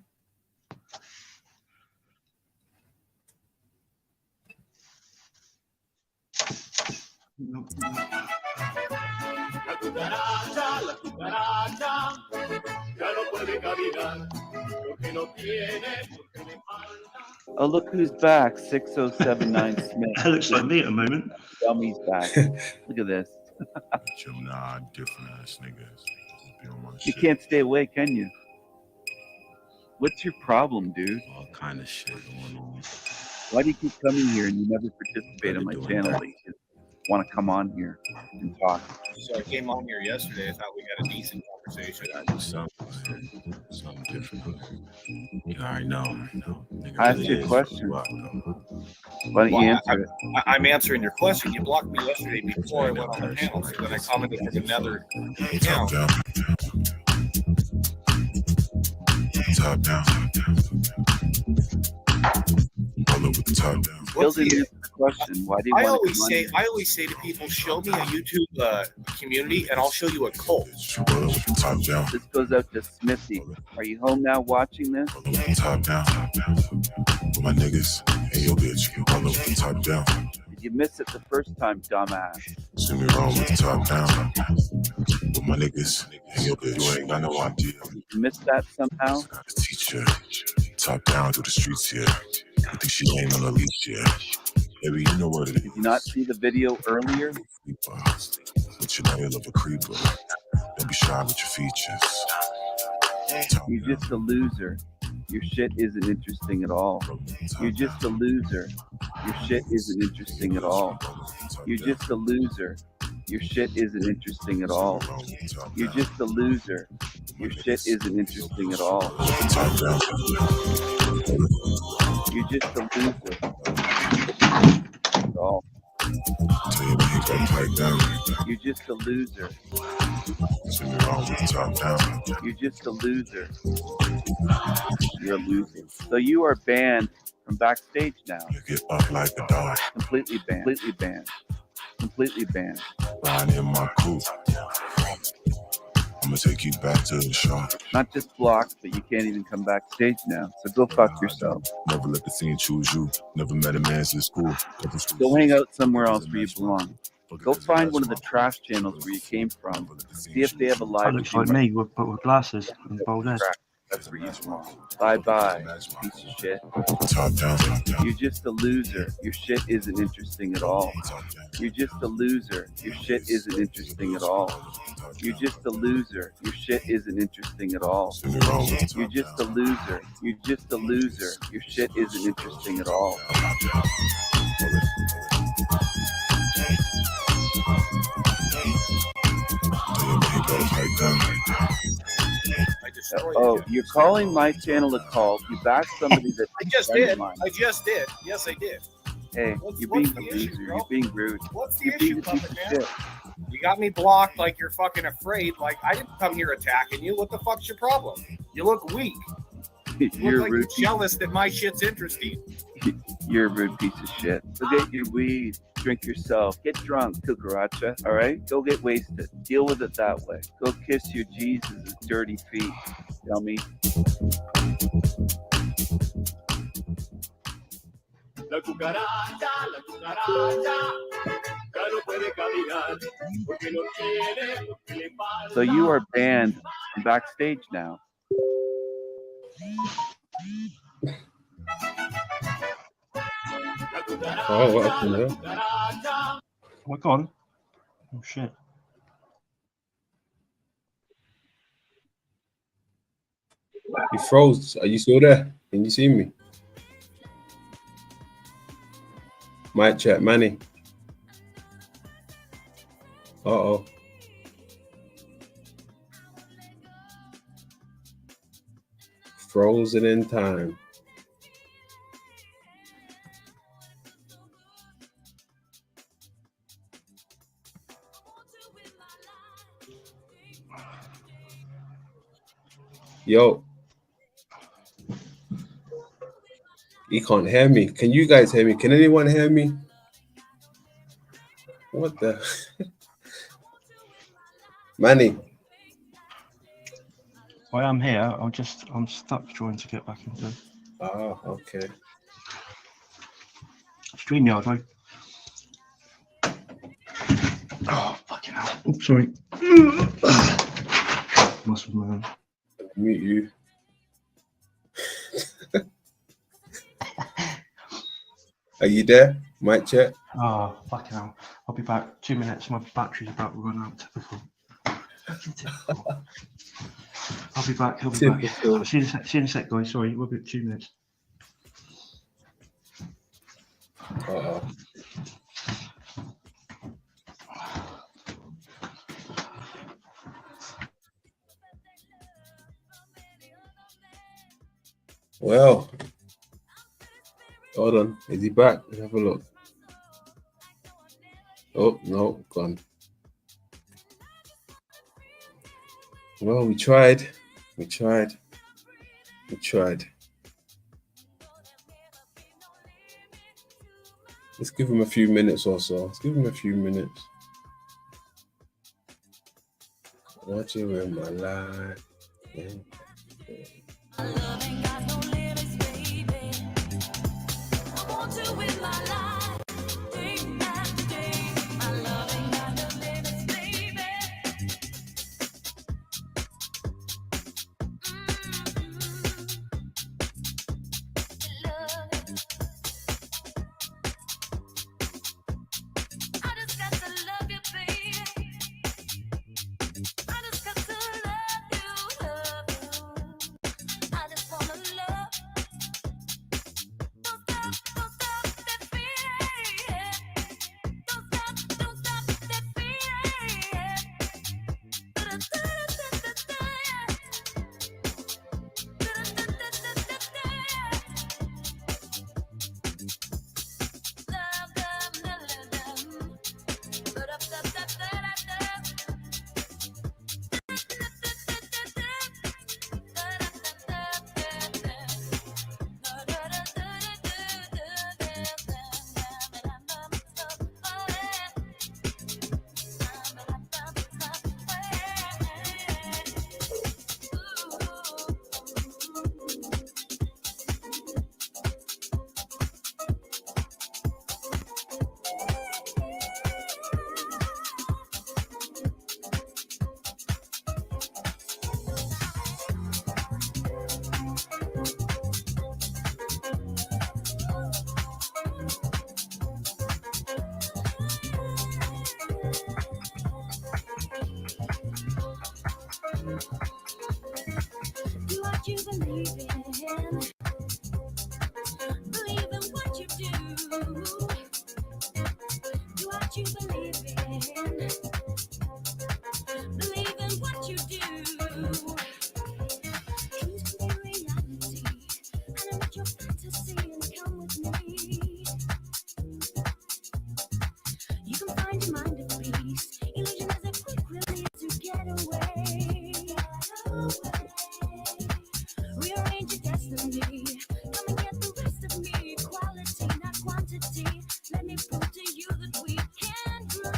La cucaracha, ya no puede caminar, porque no tiene, porque le falta. Oh, look who's back. 6079 Smith. That looks like me at the moment. Dummy's back. Look at this. Nah, different ass niggas. You can't stay away, can you? What's your problem, dude? All kind of shit going on. Why do you keep coming here and you never participate on my channel? Like, you want to come on here and talk? So I came on here yesterday. I thought we had a decent conversation. I do something different. You already know. I asked you a question. Why don't you answer it? I'm answering your question. You blocked me yesterday before I went on the panel, so then I commented from another account. Top down. All over the top down. Building this question. Why do you I want always to say, to people, show me a YouTube community, and I'll show you a cult. Top down. This goes out to Smithy. Are you home now watching this? Top down. With my niggas and your bitch. All over the top down. Did you miss it the first time, dumbass? See me wrong with the top down. With my niggas and your bitch. You ain't got no idea. Did you miss that somehow? Teacher. Top down through the streets here. I think she ain't on the leash yet. Baby, you know what it is. Did you not see the video earlier? But you know you love a creeper. Don't be shy with your features. You're just a loser. Your shit isn't interesting at all. You're just a loser. Your shit isn't interesting at all. You're just a loser. Your shit isn't interesting at all. You're just a loser. Your shit isn't interesting at all. You're just a loser. At all. You're just a loser. You're just a loser. You're a loser. So you are banned from backstage now. Get up like a dog. Completely banned. Completely banned. Completely banned. Riding in my coupe. I'm gonna take you back to the shop. Not just blocked, but you can't even come backstage now. So go fuck yourself. Never let the scene choose you. Never met a man since school. Go hang out somewhere else where you belong. Go find one of the trash channels where you came from. See if they have a live That looks like me, but with glasses and bald head. That's for you tomorrow. Bye-bye, piece of shit. Top down. You're just a loser. Your shit isn't interesting at all. You're just a loser. Your shit isn't interesting at all. You're just a loser. Your shit isn't interesting at all. You're just a loser. You're just a loser. Your shit isn't interesting at all. Oh, you're calling my channel a cult. You back somebody that I just did. I just did. Yes, I did. Hey, you're being a loser. You're being rude. What's the You're issue, being a piece Puppet of Man? shit. You got me blocked like you're fucking afraid. Like, I didn't come here attacking you. What the fuck's your problem? You look weak. You You're look a like you're rude piece. jealous that my shit's interesting. You're a rude piece of shit. Go get your weed. Drink yourself. Get drunk, cucaracha. All right? Go get wasted. Deal with it that way. Go kiss your Jesus' dirty feet. Dummy. La cucaracha, ya no puede caminar, porque no tiene, porque le falta. So you are banned from backstage now. Oh, what happened there? Cucaracha. Oh, gone. Oh shit. You froze. Are you still there? Can you see me? Mic check, Manny. Uh-oh. Frozen in time. Yo. He can't hear me. Can you guys hear me? Can anyone hear me? What the? Manny. I am here. I'm stuck trying to get back into Ah, okay. StreamYard, right? Oh, fucking hell. Oops, sorry. Muscle man. Mute you. Are you there? Mic check. Oh, fucking hell. I'll be back. 2 minutes. My battery's about to run out. Typical. I'll be back. I'll be back. See you in a sec, guys. Sorry, we'll be 2 minutes. Uh-oh. Well, hold on. Is he back? Let's have a look. Oh, no, gone. Well, we tried. We tried. We tried. Let's give him a few minutes or so. Let's give him a few minutes. Watch you in my life. Yeah. I just wanna love what you believe in. Believe in what you do. Do what you believe in. Believe in what you do. Dreams can be reality. And let your fantasy and come with me. You can find your mind at peace. Illusion is a quick release to get away. Rearrange your destiny. Come and get the rest of me. Quality, not quantity. Let me prove to you that we can grow.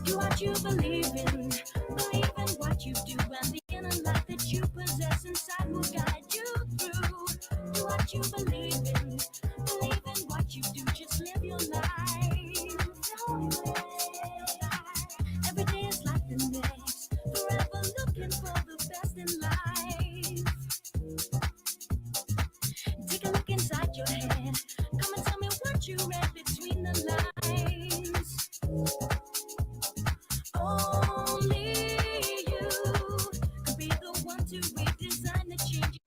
Do what you believe in. Believe in what you do. And the inner light that you possess inside will guide you through. Do what you believe in. Believe in what you do. Just live your life. Every day is like the next. Forever looking for the best in life. Take a look inside your head. Come and tell me what you read between the lines. Only you could be the one to redesign the change.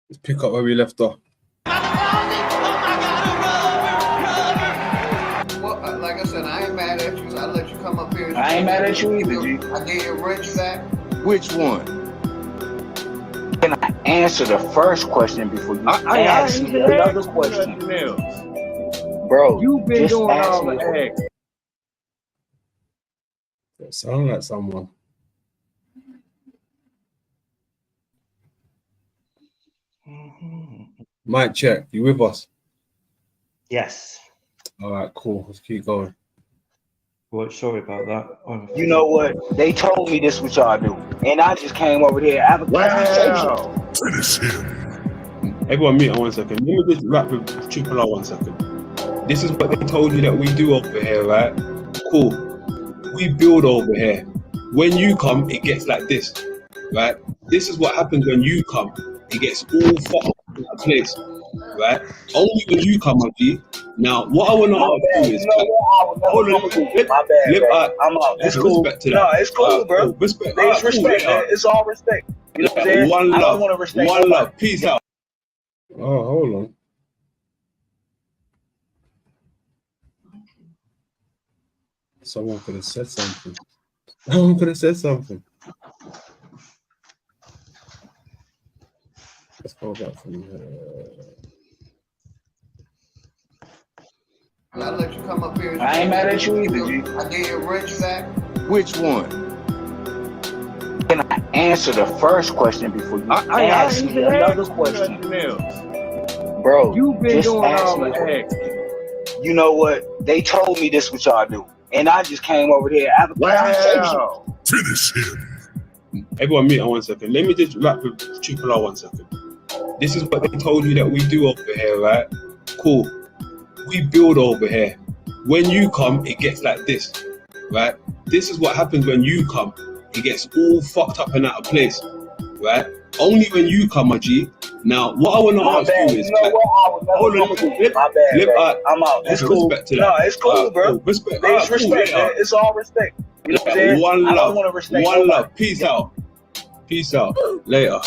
Let's pick up where we left off. Well, like I said, I ain't mad at you. I let you come up here. I ain't mad at you either, G. I gave you a wrench back. Which one? Can I answer the first question before you ask me another question? Bro, You've been just doing ask all me the a- eggs. That sound like someone. Mic check. You with us? Yes. All right, cool. Let's keep going. Well, sorry about that. You know what? They told me this what y'all do, and I just came over here to have a conversation. Finish him. Everyone, mute on 1 second. Let me just rap with Triple R 1 second. This is what they told you that we do over here, right? Cool. We build over here. When you come, it gets like this, right? This is what happens when you come. It gets all fucked up in that place, right? Only when you come, G. Now, what I want to ask you is, hold on, I'm out. It's cool. Respect to that. No, it's cool, bro. Respect. It's respect, man. It's all respect. You know what I'm saying? One I love. don't want to respect One nobody. love. Peace out. Oh, hold on. Someone could have said something. Someone could have said something. Let's go back from I let you come up here. I ain't mad at you either, G. I gave you a wrench back. Which one? Can I answer the first question before you ask me another question? Bro, You've been just doing ask all me. the eggs. You know what? They told me this what y'all do, and I just came over here to have a conversation. Finish him. Everyone, mute on 1 second. Let me just rap with Triple R 1 second. This is what they told you that we do over here, right? Cool. We build over here. When you come, it gets like this, right? This is what happens when you come. It gets all fucked up and out of place, right? Only when you come, my G. Now, what I want to ask you is, hold on, I'm out. It's cool. Respect to that. No, it's cool, bro. Cool. Respect. It's respect, man. It's all respect. You know what I'm saying? One I love. don't want to respect One nobody. love. Peace out. Peace out. Later.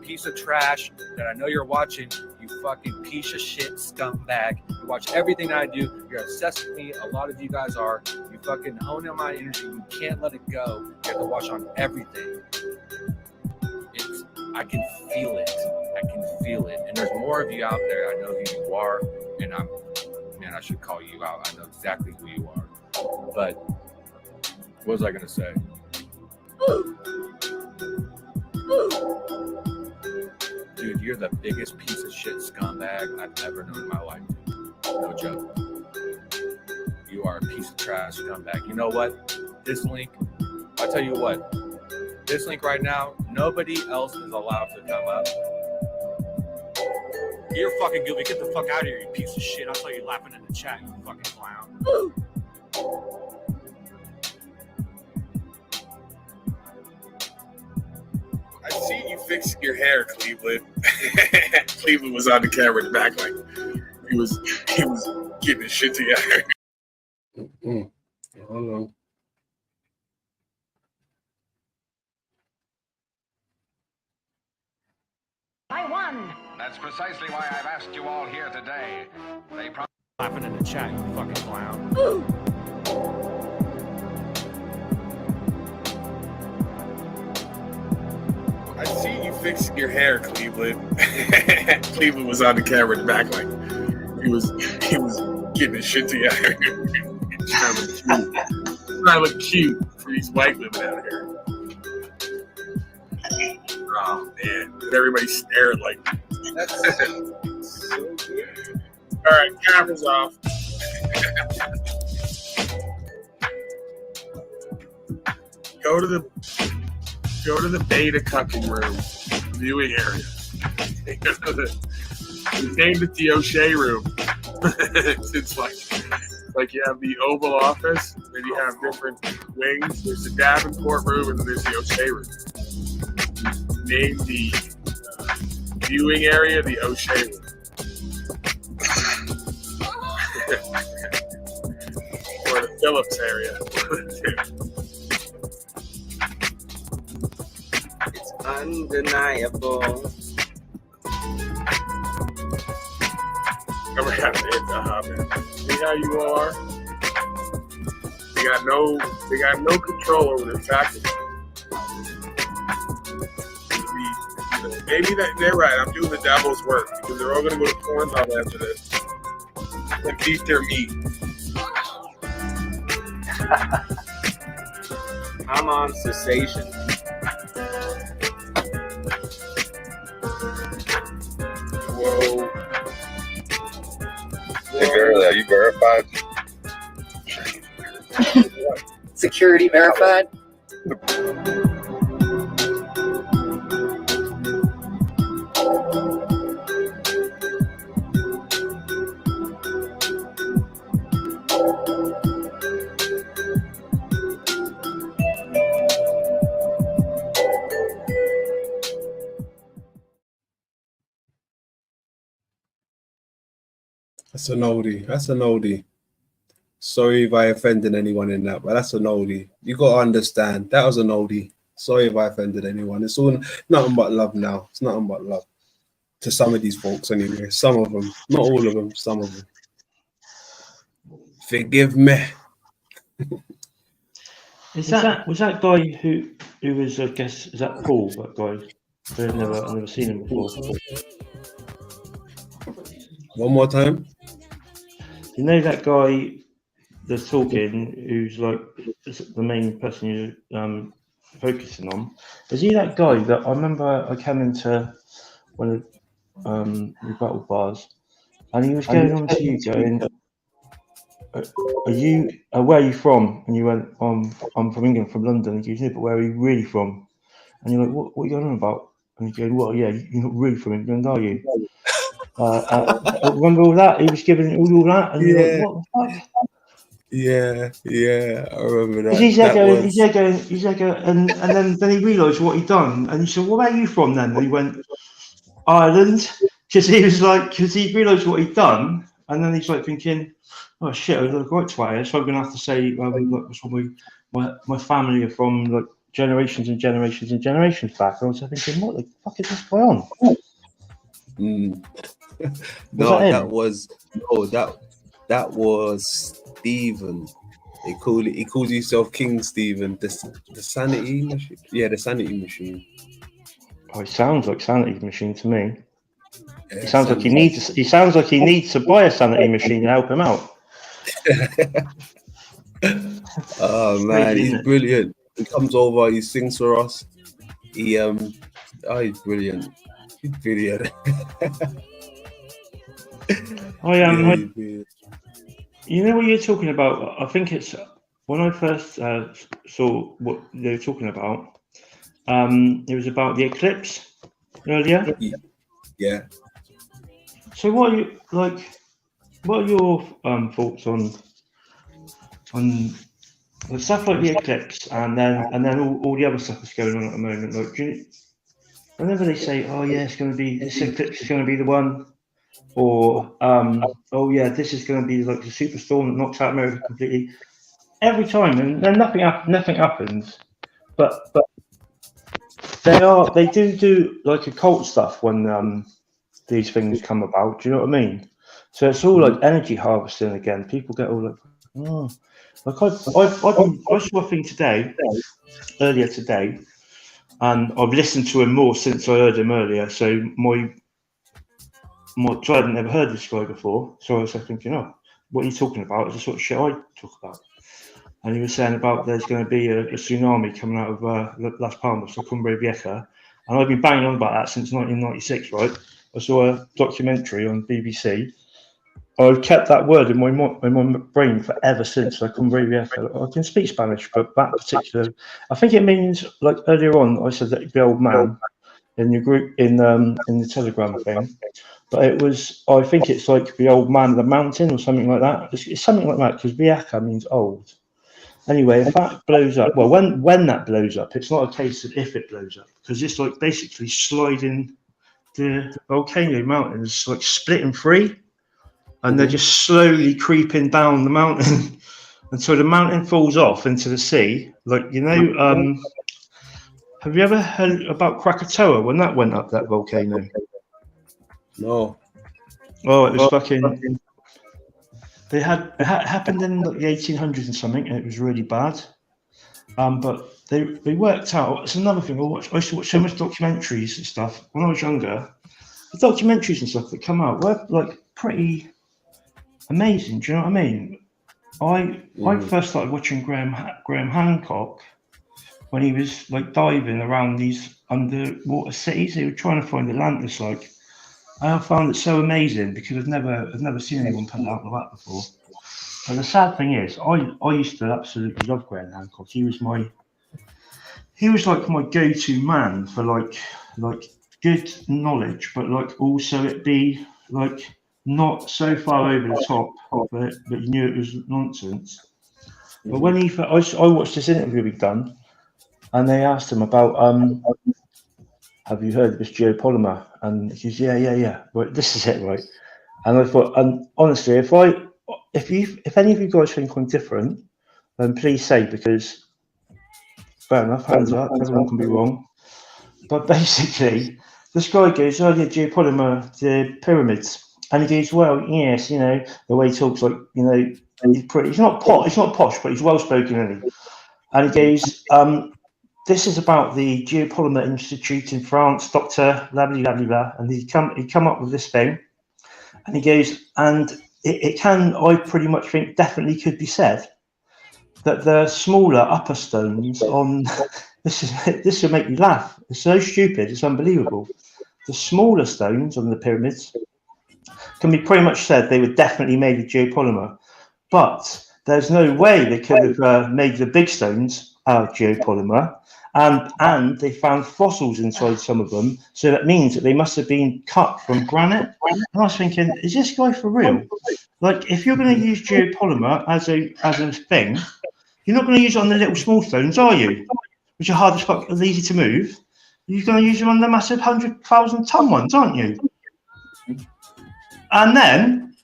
Piece of trash that I know you're watching, you fucking piece of shit scumbag. You watch everything I do. You're obsessed with me. A lot of you guys are. You fucking hone in my energy. You can't let it go. You have to watch on everything. I can feel it. I can feel it. And there's more of you out there. I know who you are. And I should call you out. I know exactly who you are. But what was I going to say? Dude, you're the biggest piece of shit scumbag I've ever known in my life. No joke. You are a piece of trash scumbag. You know what? This link, I'll tell you what. This link right now, nobody else is allowed to come up. You're fucking goofy. Get the fuck out of here, you piece of shit. I'll tell you laughing in the chat, you fucking clown. fixing your hair, Cleveland. Cleveland was on the camera in the back, like he was getting his shit together. Hold on. I won. That's precisely why I've asked you all here today. They laughing in the chat, you fucking clown. I see you fixing your hair, Cleveland. Cleveland was on the camera in the back, like he was getting his shit together. Trying to look cute for these white women out here. Oh man, everybody stared like. All right, camera's off. Go to the beta cucking room, viewing area. It's named it the O'Shea room. It's like you have the Oval Office, then you have different wings. There's the Davenport room, and then there's the O'Shea room. Name the viewing area the O'Shea room. Or the Phillips area. It's undeniable. Never have to hit the man. See how you are? They got no control over their faculty. Maybe they're right. I'm doing the devil's work because they're all going to go to Pornhub after this and beat their meat. I'm on cessation. Whoa. Hey, Barely, are you verified? Security verified? That's an oldie. That's an oldie. Sorry if I offended anyone in that, but that's an oldie. You got to understand, that was an oldie. Sorry if I offended anyone. It's all nothing but love now. It's nothing but love to some of these folks anyway. Some of them, not all of them, some of them. Forgive me. Was that guy who was, I guess, is that Paul, that guy? I've never seen him before. One more time. You know that guy that's talking, who's like the main person you're focusing on? Is he that guy that I remember I came into one of Rebuttal Bars, and he was going on to you going, "Are you? Where are you from?" And you went, "I'm from England, from London." And he goes, "Yeah, but where are you really from?" And you're like, "What are you going on about?" And you go, "Well, yeah, you're not really from England, are you?" Remember all that? He was giving all that, and you're like, "What the fuck?" Yeah, I remember that. He's there going, and then he realised what he'd done, and he said, "Well, where are you from then?" And he went, "Ireland," because he realised what he'd done, and then he's like thinking, "Oh shit, I look right twat, so I'm going to have to say, my family are from like generations and generations and generations back." And I was thinking, what the fuck is this going on? That was Stephen. He calls himself King Stephen. The sanity machine. Yeah, the sanity machine. Oh, it sounds like sanity machine to me. Yeah, he sounds like he needs to buy a sanity machine to help him out. Oh man, he's brilliant. He comes over, he sings for us. He's brilliant. He's brilliant. You know what you're talking about? I think it's when I first saw what they were talking about. It was about the eclipse earlier. Yeah. So what are your thoughts on stuff like the eclipse and then all the other stuff that's going on at the moment? Like, whenever they say, "Oh yeah, it's going to be this eclipse is going to be the one," or "Oh yeah, this is going to be like the superstorm that knocks out America completely," every time, and then nothing happens. But they do like occult stuff when these things come about. Do you know what I mean? So it's all like energy harvesting again. People get all like, oh, like I saw a thing earlier today, and I've listened to him more since I heard him earlier. So so I hadn't never heard this guy before. So I was like thinking, oh, what are you talking about? It's the sort of shit I talk about. And he was saying about there's going to be a tsunami coming out of Las Palmas, La Cumbre Vieja. And I've been banging on about that since 1996, right? I saw a documentary on BBC. I've kept that word in my brain forever since, La Cumbre Vieja. I can speak Spanish, but that particular, I think it means, like earlier on, I said that the old man in your group, in the Telegram thing. But it was, I think it's like the old man of the mountain or something like that. It's something like that, because Vieja means old. Anyway, if that blows up, well, when that blows up, it's not a case of if it blows up, because it's like basically sliding the volcano mountains, like splitting free, and they're just slowly creeping down the mountain until the mountain falls off into the sea. Like, you know, have you ever heard about Krakatoa when that went up, that volcano? No. Oh, it was fucking. It happened in the 1800s and something, and it was really bad. But they worked out. It's another thing. I used to watch so much documentaries and stuff when I was younger. The documentaries and stuff that come out were like pretty amazing. Do you know what I mean? I first started watching Graham Hancock when he was like diving around these underwater cities. They were trying to find Atlantis, like. I found it so amazing because I've never seen anyone put it out like that before. But the sad thing is, I used to absolutely love Graham Hancock. He was like my go-to man for like good knowledge, but like also it be like not so far over the top, but you knew it was nonsense. But when I watched this interview he'd done, and they asked him about have you heard of this geopolymer? And he says, yeah. Right, this is it, right? And I thought, and honestly, if any of you guys think I'm different, then please say, because fair enough, hands up, everyone can be wrong. But basically, this guy goes, oh yeah, geopolymer, the pyramids. And he goes, well, yes, you know, the way he talks, like, you know, he's not posh, but he's well spoken, isn't he? And he goes, this is about the Geopolymer Institute in France, Dr. blah, blah, blah, blah. And he come up with this thing. And he goes, and it can, I pretty much think, definitely could be said that the smaller upper stones on, this will make you laugh. It's so stupid, it's unbelievable. The smaller stones on the pyramids can be pretty much said they were definitely made of geopolymer. But there's no way they could have made the big stones out of geopolymer. And they found fossils inside some of them, so that means that they must have been cut from granite. And I was thinking, is this guy for real? Like, if you're going to use geopolymer as a thing, you're not going to use it on the little small stones, are you? Which are hard as fuck, easy to move. You're going to use them on the massive 100,000-ton ones, aren't you? And then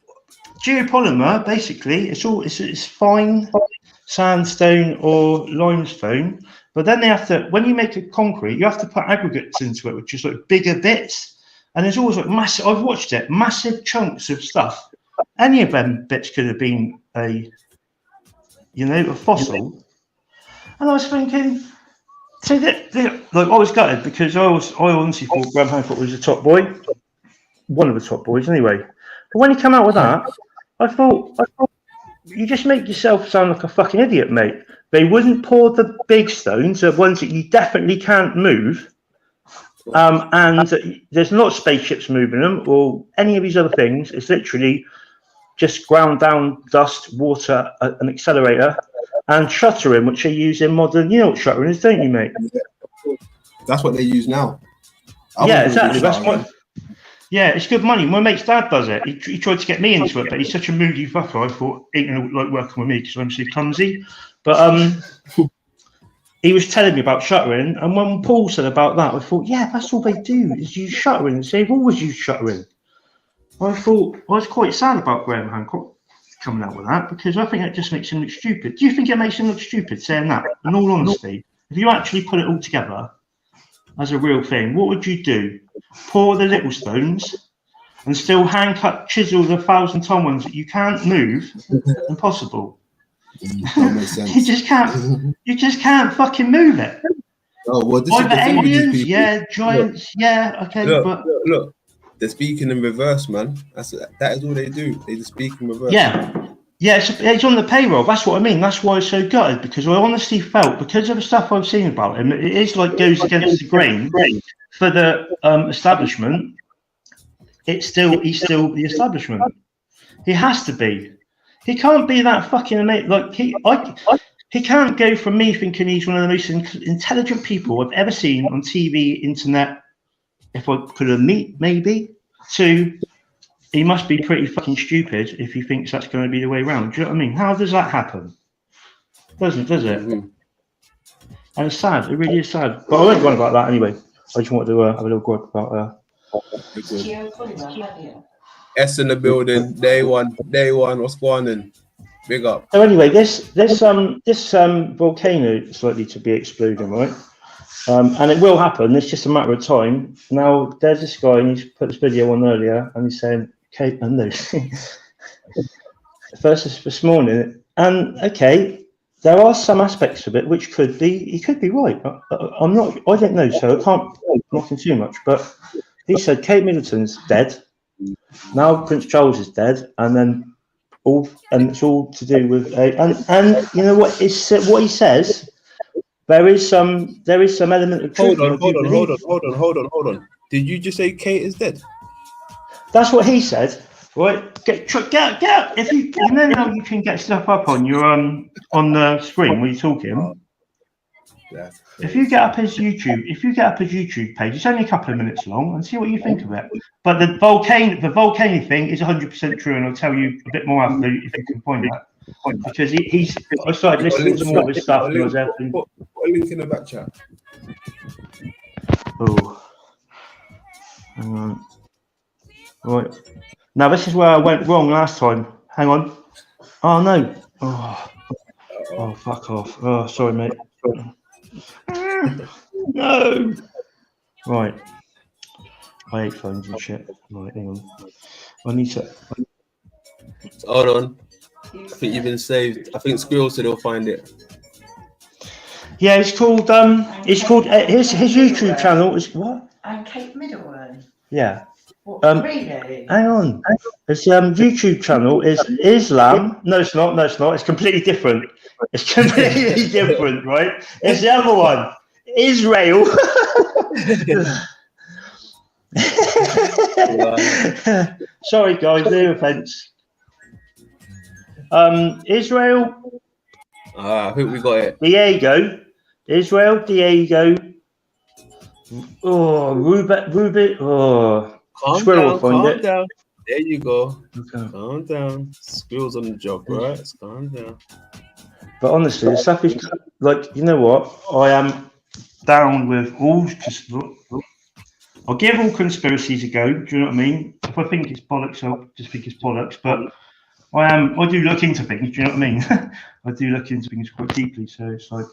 geopolymer, basically, it's fine sandstone or limestone. But then they have to, when you make a concrete, you have to put aggregates into it, which is like bigger bits. And there's always like massive, I've watched it, massive chunks of stuff. Any of them bits could have been a fossil. And I was thinking, so like I was gutted because I honestly thought Graham Hancock was the top boy. One of the top boys anyway. But when he came out with that, I thought, you just make yourself sound like a fucking idiot, mate. They wouldn't pour the big stones, the ones that you definitely can't move, and there's not spaceships moving them or any of these other things. It's literally just ground down dust, water, an accelerator, and shuttering, which they use in modern. You know what shuttering is, don't you, mate? That's what they use now. Yeah, exactly. That's what. Yeah, it's good money. My mate's dad does it. He tried to get me into it, but he's such a moody fucker. I thought he ain't gonna like working with me because I'm so clumsy. But he was telling me about shuttering, and when Paul said about that, I thought, yeah, that's all they do is use shuttering. So they've always used shuttering. I thought I was quite sad about Graham Hancock coming out with that because I think it just makes him look stupid. Do you think it makes him look stupid saying that? In all honesty, if you actually put it all together as a real thing, what would you do? Pour the little stones and still hand cut chisel the 1,000-ton ones that you can't move? Impossible. That makes sense. You just can't. You just can't fucking move it. Oh well, this Either is the thing with these aliens, people. yeah, giants, yeah, okay, but Look, they're speaking in reverse, man. That is all they do. They just speak in reverse. yeah, it's on the payroll. That's what I mean. That's why it's so gutted, because I honestly felt, because of the stuff I've seen about him, it is like goes against the grain for the establishment. He's still the establishment. He has to be. He can't be that fucking amazing. Like he can't go from me thinking he's one of the most intelligent people I've ever seen on TV, internet, if I could have met, maybe, to he must be pretty fucking stupid if he thinks that's going to be the way around. Do you know what I mean? How does that happen? Does it? And it's sad. It really is sad. But I won't go on about that anyway. I just wanted to have a little gripe about S in the building, day one. What's going on? Big up. So anyway, this volcano is likely to be exploding, right? And it will happen. It's just a matter of time. Now there's this guy, and he's put this video on earlier, and he's saying, "Okay, and those." First this morning, and okay, there are some aspects of it which could be. He could be right. I'm not. I don't know, so I can't knock him too much. But he said Kate Middleton's dead. Now Prince Charles is dead, and then it's all to do with and you know what is what he says. There is some element of truth. Hold on. Did you just say Kate is dead? That's what he said. Right? Get out. If you know how you can get stuff up on your on the screen when you're talking. If you get up his YouTube page, it's only a couple of minutes long, and see what you think of it. But the volcano thing is 100% true, and I'll tell you a bit more after if you can find that. Because I started listening to more of his stuff. Put a link in the back chat. Oh, hang on. Right. Now this is where I went wrong last time. Hang on. Oh no. Oh, fuck off. Oh, sorry, mate. No. Right. I hate phones and shit. Right, hang on. I need to. Hold on. I think you've been saved. I think Squirrel said he'll find it. Yeah, it's called his YouTube channel is what? And Kate Middleton. Yeah. Really? Hang on. His YouTube channel is Islam. No, it's not. It's completely different. It's completely different, right? It's the other one. Israel. Sorry, guys, no offense. Israel. I think we got it. Diego. Israel. Diego. Oh, Ruben. Oh, Calm down. There you go. Okay. Calm down. Squirrel's on the job, right? Calm down. But honestly, the stuff is like, you know what? I am down with all. I'll give all conspiracies a go. Do you know what I mean? If I think it's bollocks, I'll just think it's bollocks. But I do look into things. Do you know what I mean? I do look into things quite deeply. So it's like,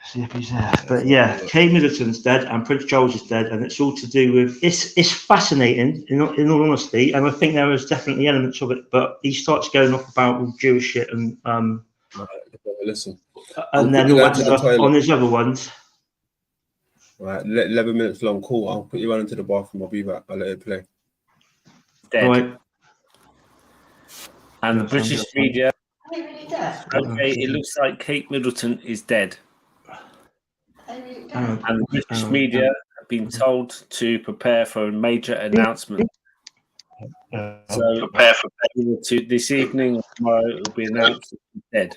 see if he's there. But yeah, Kate Middleton's dead and Prince Charles is dead, and it's all to do with. It's fascinating in all honesty, and I think there is definitely elements of it. But he starts going off about all Jewish shit and listen, and then all that stuff on his other ones. Right, 11 minutes long. Cool. I'll put you around into the bathroom. I'll be back. I'll let it play. Dead. Right. And the British media. Really dead? Okay, it looks like Kate Middleton is dead. And the British media have been told to prepare for a major announcement. So prepare for this evening or tomorrow it will be announced that she's dead.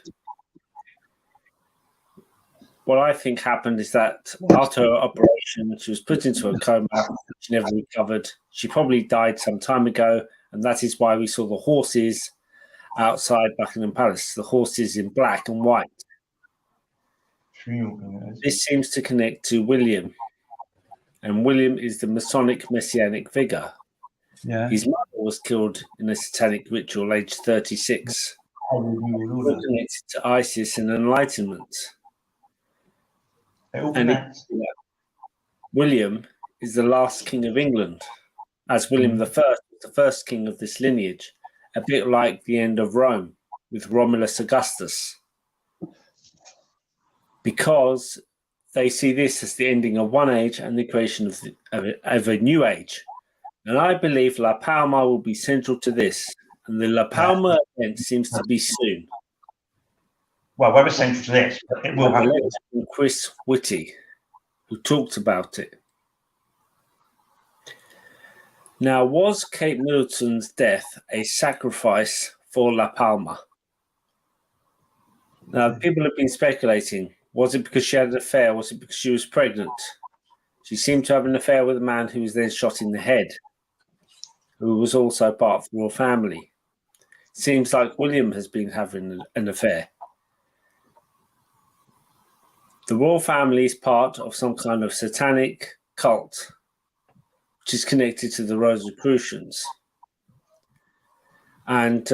What I think happened is that after her operation, she was put into a coma. She never recovered. She probably died some time ago, and that is why we saw the horses outside Buckingham Palace. The horses in black and white. This seems to connect to William, and William is the Masonic messianic figure. Yeah. His mother was killed in a satanic ritual aged 36. All connected to ISIS and Enlightenment. And William is the last king of England, as William I was the first king of this lineage, a bit like the end of Rome with Romulus Augustus. Because they see this as the ending of one age and the creation of a new age. And I believe La Palma will be central to this. And the La Palma event seems to be soon. Well, we're central to this, but it will happen. From Chris Whitty, who talked about it. Now, was Kate Middleton's death a sacrifice for La Palma? Now, people have been speculating. Was it because she had an affair? Was it because she was pregnant? She seemed to have an affair with a man who was then shot in the head, who was also part of the royal family. Seems like William has been having an affair. The royal family is part of some kind of satanic cult, which is connected to the Rosicrucians. And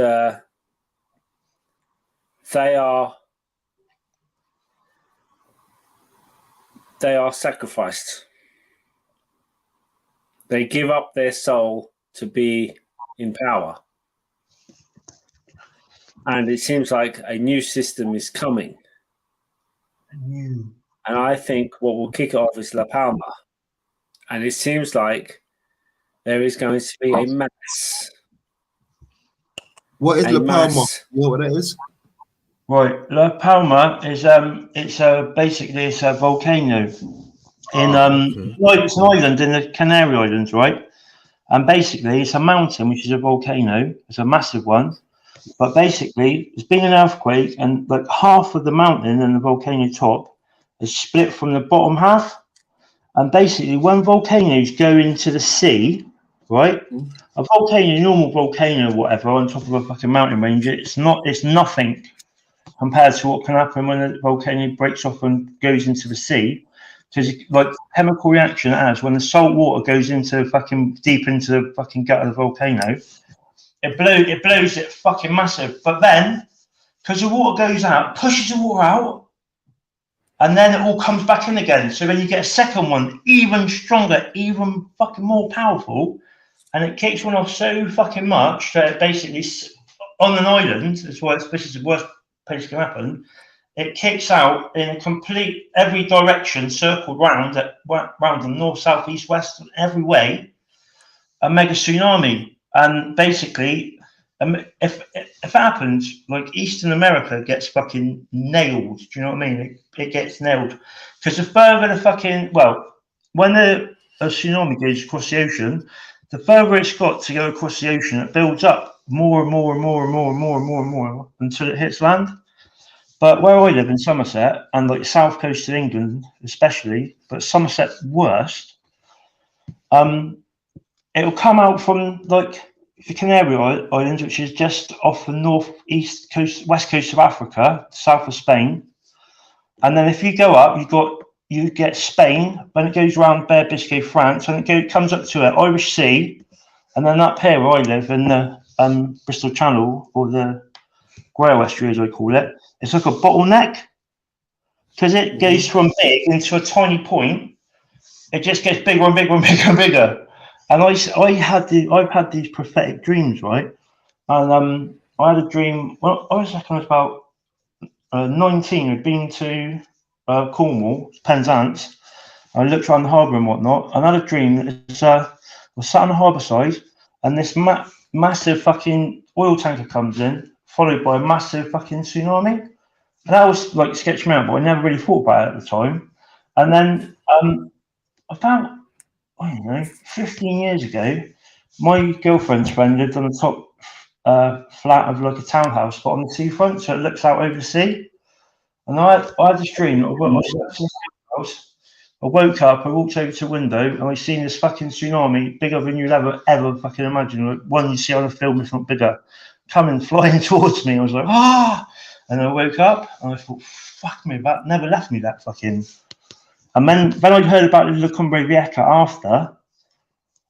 they are sacrificed. They give up their soul to be in power. And it seems like a new system is coming. And I think what will kick it off is La Palma. And it seems like there is going to be a mass. What is La Palma? What that is? Right, La Palma is basically it's a volcano in it's an island in the Canary Islands, right? And basically it's a mountain which is a volcano. It's a massive one, but basically there's been an earthquake and like half of the mountain and the volcano top is split from the bottom half. And basically when volcanoes go into the sea, right? A volcano, normal volcano, whatever, on top of a fucking mountain range, it's nothing compared to what can happen when a volcano breaks off and goes into the sea. Because like chemical reaction it has when the salt water goes into fucking deep into the fucking gut of the volcano, it blows it fucking massive. But then, because the water goes out, pushes the water out, and then it all comes back in again. So then you get a second one, even stronger, even fucking more powerful, and it kicks one off so fucking much that it basically on an island. That's why this is the worst place can happen. It kicks out in a complete every direction, circled round the north, south, east, west, every way, a mega tsunami. And basically, if it happens, like Eastern America gets fucking nailed. Do you know what I mean? It gets nailed because the further the fucking when a tsunami goes across the ocean, the further it's got to go across the ocean, it builds up more and more and more and more and more and more and more until it hits land. But where I live in Somerset, and like south coast of England especially, but Somerset worst, it'll come out from like the Canary Islands, which is just off the northeast coast, west coast of Africa, south of Spain. And then if you go up, you get Spain, then it goes around Bear Biscay, France, and it comes up to an Irish Sea, and then up here where I live in the Bristol Channel, or the Grail Estuary as I call it, it's like a bottleneck because it goes from big into a tiny point. It just gets bigger and bigger and bigger and bigger. And I've had these prophetic dreams, right? And I had a dream. Well, I was about 19. I'd been to Cornwall, Penzance. I looked around the harbour and whatnot, and I had a dream that I was sat on the harbour side, and this massive fucking oil tanker comes in, followed by a massive fucking tsunami. And that was like sketched me out, but I never really thought about it at the time. And then about, I don't know, 15 years ago, my girlfriend's friend lived on the top flat of like a townhouse, but on the seafront, so it looks out over the sea. And I had this dream. I woke up, I walked over to the window, and I seen this fucking tsunami, bigger than you'd ever fucking imagine. Like one you see on a film, if not bigger, coming flying towards me. I was like, ah! And I woke up and I thought, fuck me, that never left me, that fucking. And then I heard about the Cumbre Vieja after,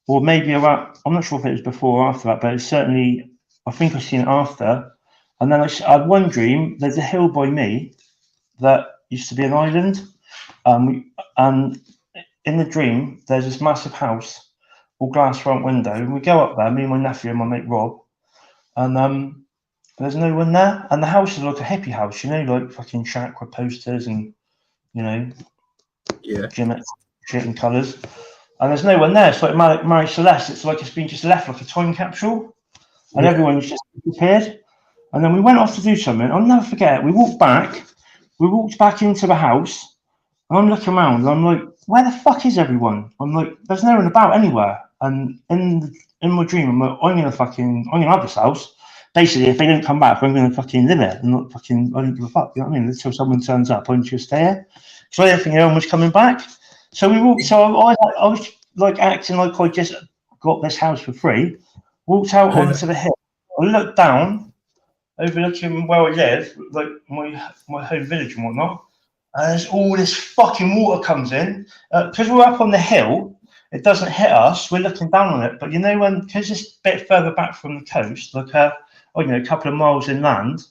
or maybe around, I'm not sure if it was before or after that, but it's certainly, I think I've seen it after. And then I had one dream, there's a hill by me that used to be an island. And in the dream, there's this massive house, all glass front window. And we go up there, me and my nephew and my mate Rob, and there's no one there. And the house is like a hippie house, you know, like fucking shack with posters and, you know, gym shit and colours. And there's no one there. It's like Mary Celeste. It's like it's been just left like a time capsule. And everyone's just disappeared. And then we went off to do something. I'll never forget it. We walked back into the house. And I'm looking around and I'm like, where the fuck is everyone? I'm like, there's no one about anywhere. And in my dream, I'm like, I'm gonna have this house. Basically, if they don't come back, I'm gonna fucking live it. I'm not fucking, I don't give a fuck. You know what I mean? Until someone turns up, I'm just stay here. So I didn't think anyone was coming back. So we walked. So I was like acting like I just got this house for free. Walked out onto the hill. I looked down, overlooking where I live, like my home village and whatnot. And there's all this fucking water comes in. Because we're up on the hill, it doesn't hit us. We're looking down on it. But you know because it's a bit further back from the coast, like a couple of miles inland.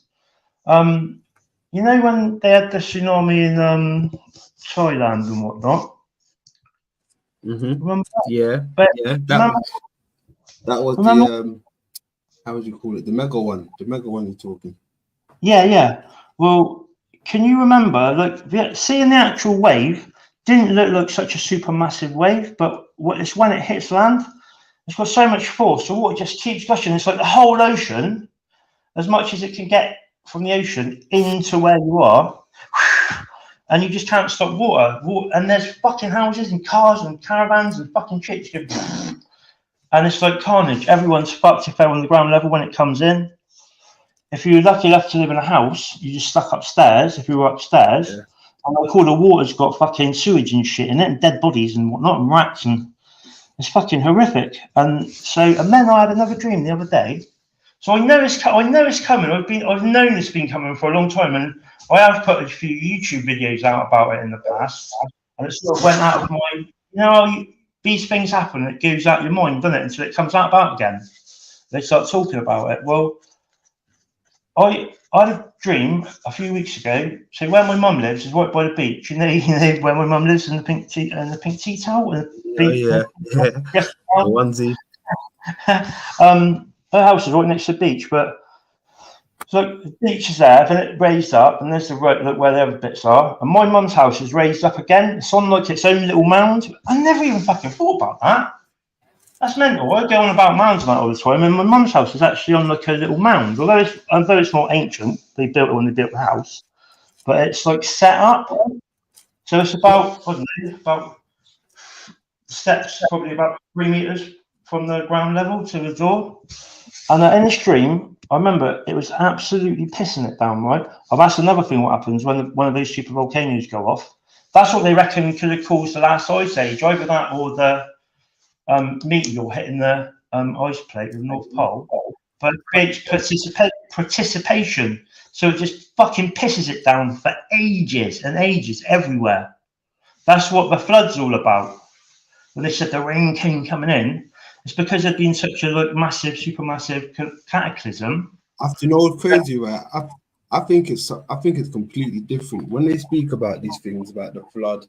You know when they had the tsunami in Thailand and whatnot. Remember that? Yeah. That was the how would you call it? The mega one. The mega one you're talking. Yeah. Well, can you remember, like, seeing the actual wave didn't look like such a super massive wave, but it's when it hits land, it's got so much force, the water just keeps gushing. It's like the whole ocean, as much as it can get from the ocean into where you are, and you just can't stop water. And there's fucking houses and cars and caravans and fucking shit. And it's like carnage. Everyone's fucked if they're on the ground level when it comes in. If you're lucky enough to live in a house, you're just stuck upstairs. If you were upstairs, and like all the water's got fucking sewage and shit in it, and dead bodies and whatnot, and rats, and it's fucking horrific. And then I had another dream the other day. So I know it's coming. I've known it's been coming for a long time, and I have put a few YouTube videos out about it in the past, and it sort of went out of my. These things happen, and it goes out of your mind, doesn't it? Until it comes out again. They start talking about it. Well, I had a dream a few weeks ago. So where my mum lives is right by the beach. You know where my mum lives in the pink tea towel. The onesie. Her house is right next to the beach, but so the beach is there, then it raised up, and there's the road, look where the other bits are. And my mum's house is raised up again. It's on like its own little mound. I never even fucking thought about that. That's mental. I go on about mounds and that all the time, and my mum's house is actually on like a little mound. Although it's not ancient, they built it when they built the house, but it's like set up. So it's about about steps, probably about 3 meters from the ground level to the door. And in this dream, I remember it was absolutely pissing it down, right? That's another thing what happens when one of those super volcanoes go off. That's what they reckon could have caused the last ice age, either that or the meteor hitting the ice plate, the North Pole. But it creates participation. So it just fucking pisses it down for ages and ages everywhere. That's what the flood's all about. When they said the rain came coming in, it's because there'd been such a massive, supermassive cataclysm. You know what's crazy, right? I think it's completely different when they speak about these things about the flood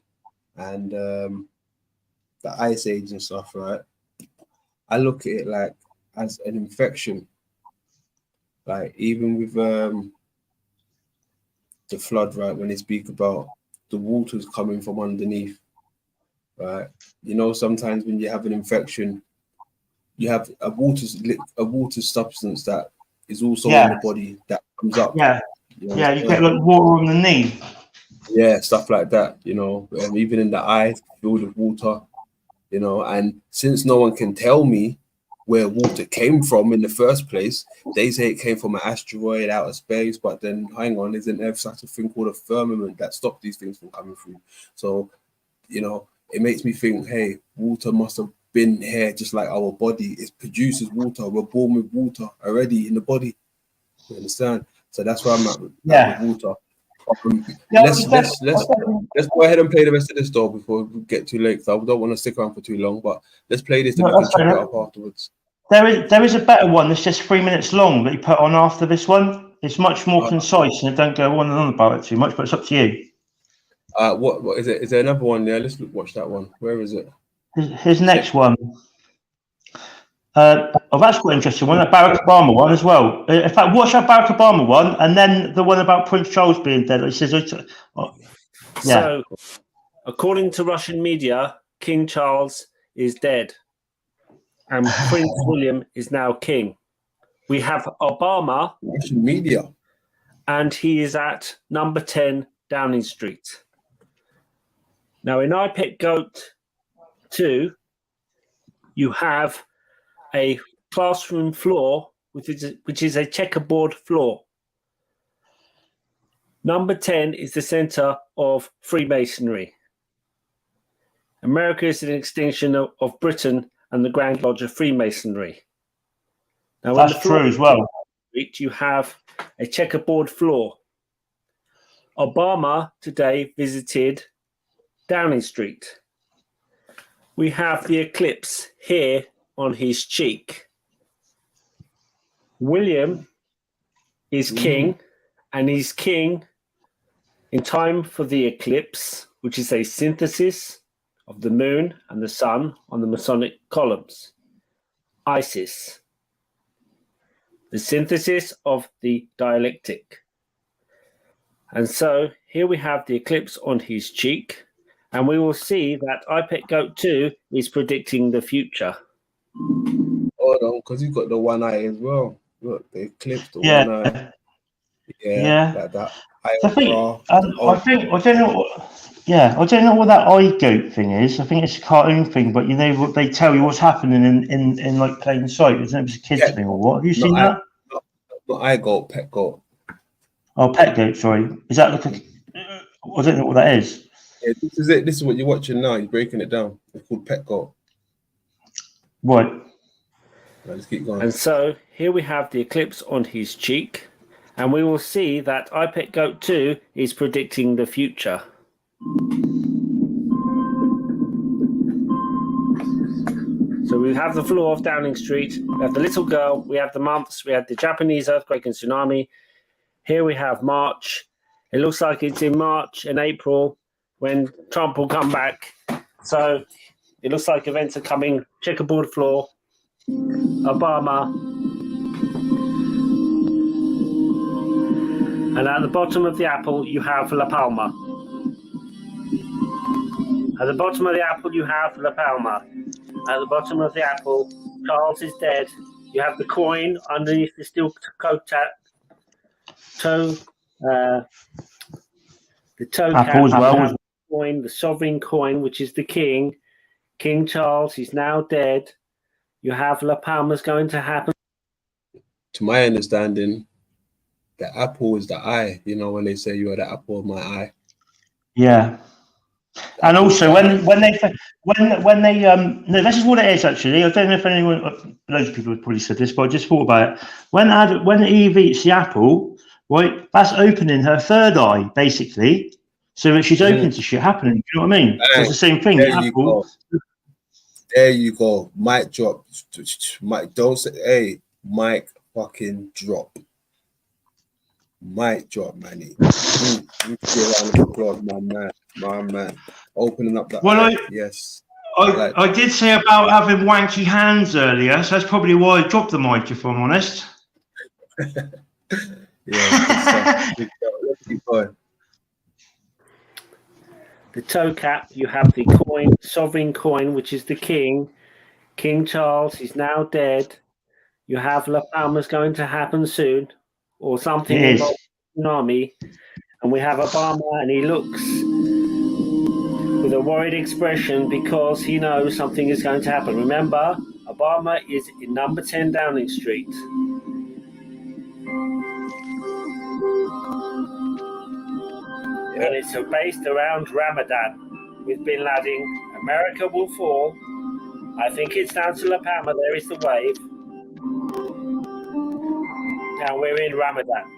and the ice age and stuff, right? I look at it like as an infection. Like even with the flood, right? When they speak about the waters coming from underneath, right? You know, sometimes when you have an infection, you have a water substance that is also in the body that comes up. You get like water on the knee. Yeah, stuff like that. You know, even in the eye, filled with water. You know, and since no one can tell me where water came from in the first place, they say it came from an asteroid out of space. But then, hang on, isn't there such a thing called a firmament that stopped these things from coming through? So, you know, it makes me think, hey, water must have been here just like our body. It produces water. We're born with water already in the body. You understand? So that's where I'm at with water. Let's go ahead and play the rest of this though before we get too late. So I don't want to stick around for too long, but let's play this and we can check it up afterwards. There is a better one that's just 3 minutes long that you put on after this one. It's much more concise and it don't go on and on about it too much, but it's up to you. What is it? Is there another one? Yeah, let's watch that one. Where is it? His next one. That's quite interesting one. That Barack Obama one as well. In fact, watch that Barack Obama one, and then the one about Prince Charles being dead. It says, So, according to Russian media, King Charles is dead, and Prince William is now king. We have Obama. Russian media, and he is at number 10 Downing Street. Now, in I Pet Goat 2, you have a classroom floor, which is a checkerboard floor. Number 10 is the center of Freemasonry. America is an extension of Britain and the Grand Lodge of Freemasonry. Now, that's true as well. You have a checkerboard floor. Obama today visited Downing Street. We have the eclipse here on his cheek. William is king, and he's king in time for the eclipse, which is a synthesis of the moon and the sun on the Masonic columns. Isis, the synthesis of the dialectic. And so here we have the eclipse on his cheek, and we will see that I Pet Goat 2 is predicting the future. Hold on, because he's got the one eye as well. Look, the eclipse, the Yeah. one eye. Yeah. Like that. I don't know what that eye goat thing is. I think it's a cartoon thing, but you know what they tell you what's happening in like plain sight. Isn't it? It's a kids thing or what? Have you seen that? Not eye goat, pet goat. Oh, pet goat. Sorry, is that like I don't know what that is. Yeah, this is it. This is what you're watching now. You're breaking it down. It's called pet goat. What? Right, let's keep going. And so here we have the eclipse on his cheek, and we will see that I Pet Goat 2 is predicting the future. So we have the floor of Downing Street, we have the little girl, we have the months, we have the Japanese earthquake and tsunami. Here we have March. It looks like it's in March and April when Trump will come back. So it looks like events are coming. Checkerboard floor, Obama. And at the bottom of the apple, you have La Palma. At the bottom of the apple, you have La Palma. At the bottom of the apple, Charles is dead. You have the coin underneath the steel toe. The toe apple cap. as well. Coin, the sovereign coin, which is the king. King Charles, he's now dead. You have La Palma's going to happen. To my understanding, the apple is the eye. You know when they say you are the apple of my eye. Yeah. And also when they no, this is what it is actually. I don't know if anyone, loads of people have probably said this, but I just thought about it. When Eve eats the apple, right, that's opening her third eye basically, so that she's open to shit happening. Do you know what I mean? So it's the same thing. There you go. Mic drop. Mic, don't say, hey, mic fucking drop. Mic drop, manny. My man. Opening up that. Well, yes. I did say about having wanky hands earlier, so that's probably why I dropped the mic, if I'm honest. Yeah, good stuff. Let's keep going. The toe cap, you have the coin, sovereign coin, which is the king. King Charles is now dead. You have La Palma's going to happen soon, or something involving tsunami. And we have Obama, and he looks with a worried expression because he knows something is going to happen. Remember, Obama is in number 10 Downing Street. And it's based around Ramadan with Bin Laden. America will fall. I think it's down to La Palma. There is the wave. Now we're in Ramadan.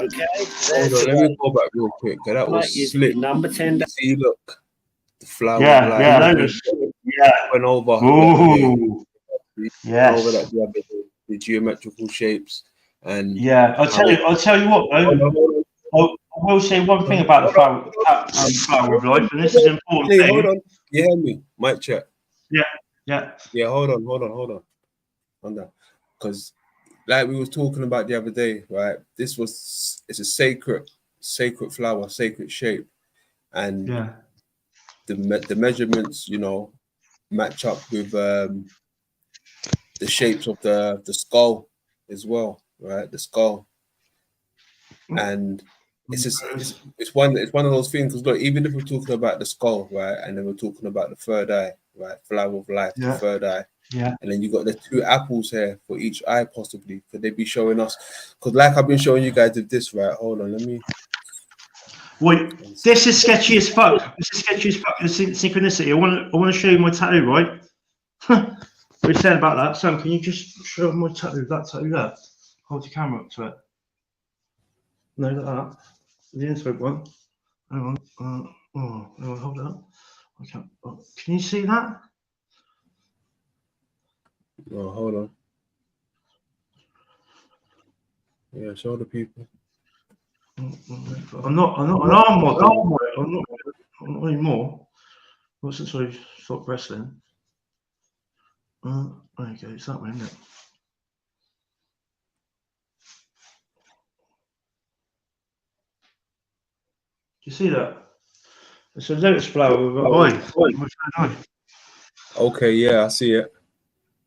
Okay, Hold on, let me go back real quick. 'Cause that was is slick. number 10. See, look, the flower Yeah, of life. yeah, Lotus. Yeah. Went over. Ooh. Went Yes. over that the other day, the geometrical shapes and Yeah, I'll tell you what though. I will say one thing about the flower of life, and this is an important Hey, thing. hold on. You hear me? Mic check. Yeah. Yeah, hold on. Because like we was talking about the other day, right? It's a sacred flower, sacred shape, and Yeah. the measurements, you know, match up with the shapes of the skull as well, right? The skull, and it's one of those things. Because look, even if we're talking about the skull, right, and then we're talking about the third eye, right, flower of life, the third eye. Yeah. And then you got the 2 apples here for each eye, possibly. Could they be showing us? Because like I've been showing you guys with this, right? Hold on, let me. Wait, this is sketchy as fuck. This is sketchy as fuck. The synchronicity. I want to show you my tattoo, right? What you said about that, Sam? Can you just show my tattoo? That tattoo there. Hold your camera up to it. No, like that. The inside one. Hang on. Hang on, hold it up. Okay. Oh, can you see that? Oh, hold on. Yeah, show the people. I'm not an arm model. I'm not anymore. Well, since I stopped wrestling. There you go. It's that way, isn't it? Do you see that? It's a lotus flower with an eye. Okay, yeah, I see it.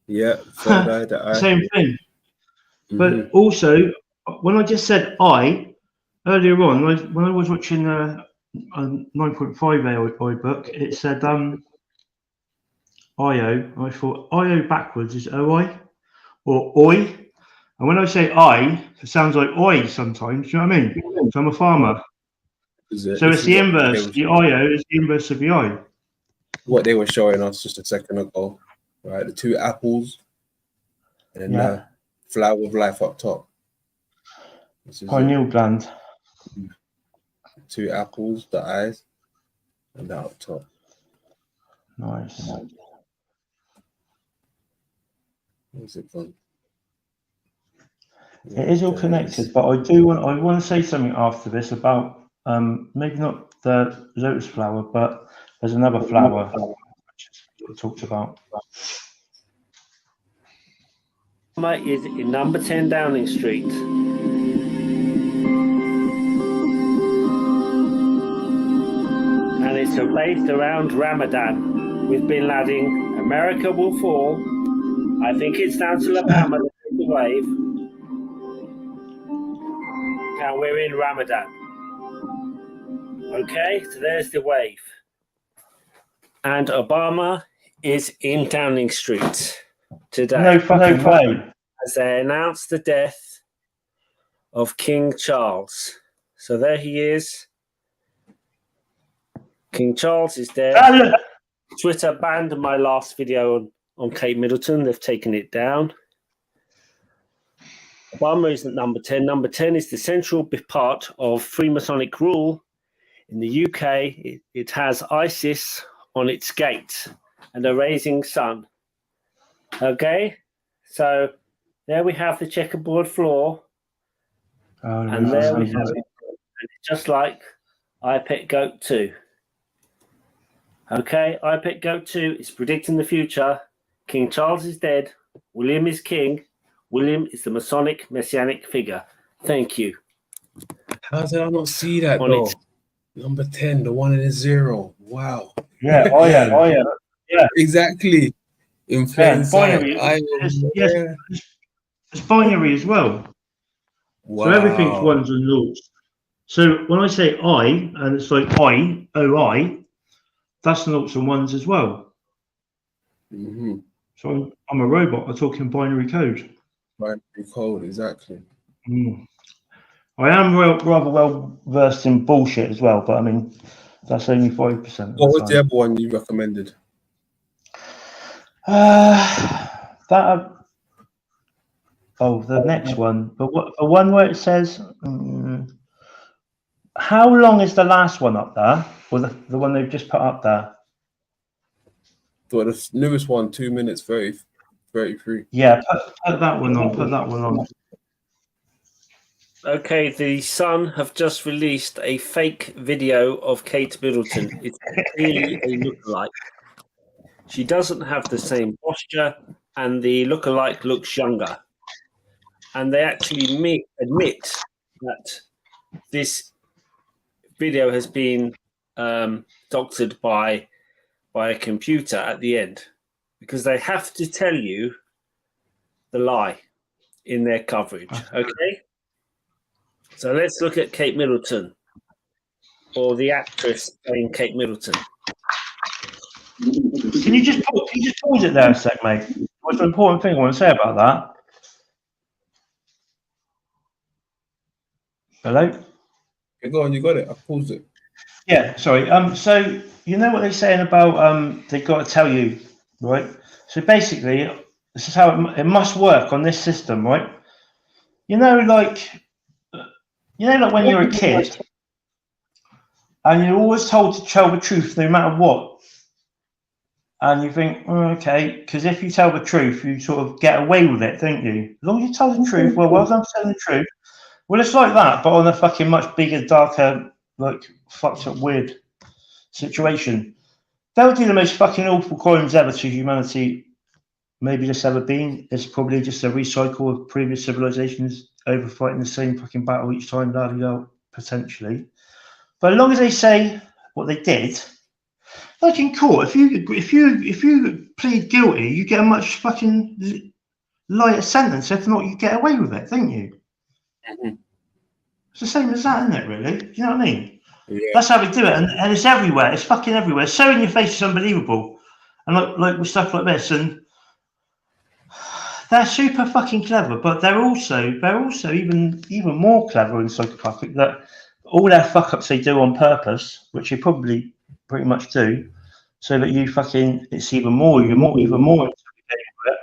Yeah, third eye, the eye. Same thing. But also, when I just said I earlier on, when I was watching a 9.5 AI book, it said IO. I thought IO backwards is OI or OI. And when I say I, it sounds like oi sometimes. Do you know what I mean? So I'm a farmer. So it's the inverse. The IO is the inverse of the I. What they were showing us just a second ago, right? The 2 apples and then the flower of life up top. Pineal gland. 2 apples, the eyes, and that up top. Nice. Where's it gone? It is all connected, but I want to say something after this about maybe not the lotus flower, but there's another flower which is talked about. Is in number 10 Downing Street. And it's based around Ramadan with Bin Laden. America will fall. I think it's down to Alabama, the wave. And we're in Ramadan. Okay, so there's the wave. And Obama is in Downing Street today. No fucking way. As they announced the death of King Charles. So there he is. King Charles is dead. Twitter banned my last video on Kate Middleton. They've taken it down. Obama is at number 10. Number 10 is the central part of Freemasonic rule. In the UK, it has ISIS on its gate and a rising sun. Okay, so there we have the checkerboard floor. And there we have it. And it's just like I Pet Goat 2. Okay, I Pet Goat 2 is predicting the future. King Charles is dead. William is king. William is the Masonic messianic figure. Thank you. How did I not see that though? Number 10, the 1 and the 0. Wow. Yeah, yeah. Exactly. In plain sight. It's binary as well. Wow. So everything's ones and noughts. So when I say I, and it's like I, O-I, that's noughts and ones as well. Mm-hmm. So I'm a robot. I'm talking binary code. Binary code, exactly. I am rather well versed in bullshit as well, but I mean, that's only 5%. What was the other one you recommended? Oh, the next one. But what the one where it says, how long is the last one up there? Or the one they've just put up there? So the newest one, 2 minutes 33. Yeah, put that one on. Put that one on. Okay, the Sun have just released a fake video of Kate Middleton. It's clearly a lookalike. She doesn't have the same posture, and the lookalike looks younger. And they actually admit that this video has been doctored by a computer at the end, because they have to tell you the lie in their coverage. Okay? So let's look at Kate Middleton, or the actress playing Kate Middleton. Can you just pause it there a sec, mate? What's the important thing I want to say about that? Hello? Yeah, go on, you got it. I paused it. Yeah, sorry. So you know what they're saying about they've got to tell you, right? So basically, this is how it must work on this system, right? You know, like when you're a kid, and you're always told to tell the truth no matter what, and you think, oh, okay, because if you tell the truth, you sort of get away with it, don't you? As long as you tell the truth, well done for telling the truth. Well, it's like that, but on a fucking much bigger, darker, like fucked up, weird situation. They would do the most fucking awful crimes ever to humanity, maybe just ever been. It's probably just a recycle of previous civilizations over fighting the same fucking battle each time, potentially. But as long as they say what they did, like in court, if you plead guilty, you get a much fucking lighter sentence. If not, you get away with it, don't you? Mm-hmm. It's the same as that, isn't it? Really? Do you know what I mean? Yeah. That's how we do it, and it's everywhere. It's fucking everywhere. So in your face, it's unbelievable. And like with stuff like this, and they're super fucking clever, but they're also even more clever and psychopathic. That all their fuck ups they do on purpose, which they probably pretty much do, so that you fucking it's even more intimidating with it,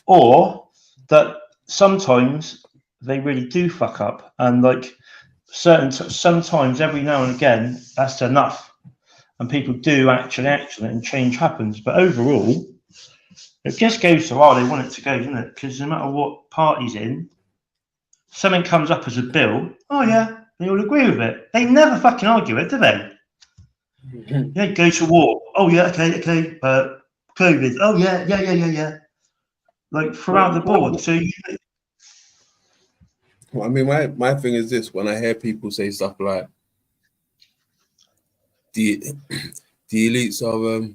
or that sometimes they really do fuck up, and like sometimes every now and again that's enough, and people do actually and change happens. But overall, it just goes to they want it to go, doesn't it? Because no matter what party's in, something comes up as a bill. Oh yeah, they all agree with it. They never fucking argue it, do they? Yeah, go to war. Oh yeah, okay. COVID. Oh yeah. Like throughout the board. So Well, I mean, my thing is this: when I hear people say stuff like the elites are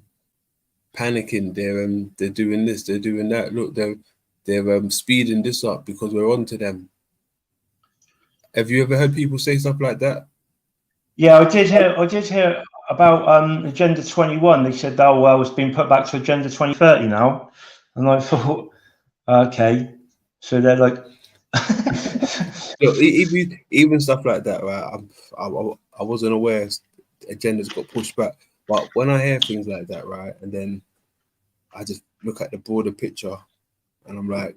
panicking, they're doing this, they're doing that. Look, they're speeding this up because we're onto them. Have you ever heard people say stuff like that? Yeah, I did hear about Agenda 21. They said, oh well, it's been put back to Agenda 2030 now, and I thought, okay, so they're like. Look, even stuff like that, right? I wasn't aware agendas got pushed back, but when I hear things like that, right, and then I just look at the broader picture, and I'm like,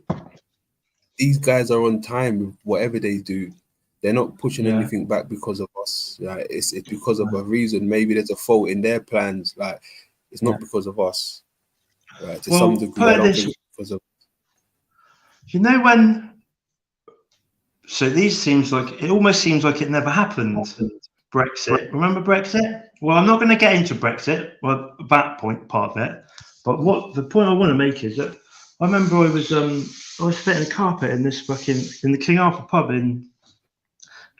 these guys are on time with whatever they do. They're not pushing anything back because of us. Like, it's because of a reason. Maybe there's a fault in their plans. Like, it's not because of us. Right? To some degree, I don't think it's because of. You know when. So it almost seems like it never happened. Brexit. Remember Brexit? Well, I'm not going to get into Brexit, well, that part of it. But the point I want to make is that I remember I was fitting a carpet in the King Arthur pub in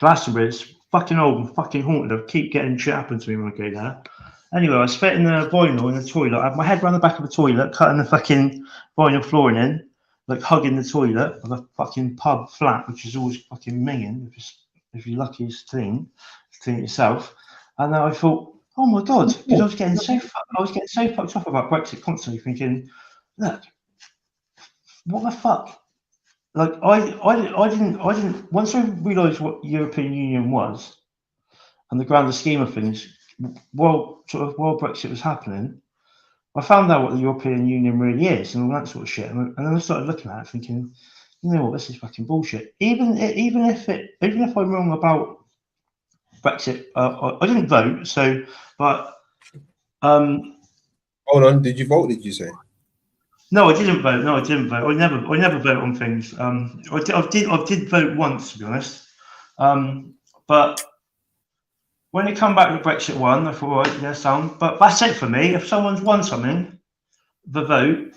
Glastonbury. It's fucking old and fucking haunted. I keep getting shit happen to me when I go there. Anyway, I was fitting the vinyl in the toilet. I had my head around the back of the toilet, cutting the fucking vinyl flooring in, like hugging the toilet of a fucking pub flat, which is always fucking minging. If you're lucky, it's clean it yourself. And then I thought, oh my god, because I was getting so fucked up about Brexit constantly, thinking, look, what the fuck? Like I didn't. Once I realised what European Union was, and the grander scheme of things, while Brexit was happening, I found out what the European Union really is and all that sort of shit. And then I started looking at it, thinking, you know what, this is fucking bullshit. Even if I'm wrong about Brexit, I didn't vote, so but hold on, did you vote? Did you say? no, I didn't vote. No, I didn't vote. I never vote on things. I did vote once, to be honest. But when it come back to Brexit one, I thought, right, yeah, sound. But that's it for me. If someone's won something, the vote,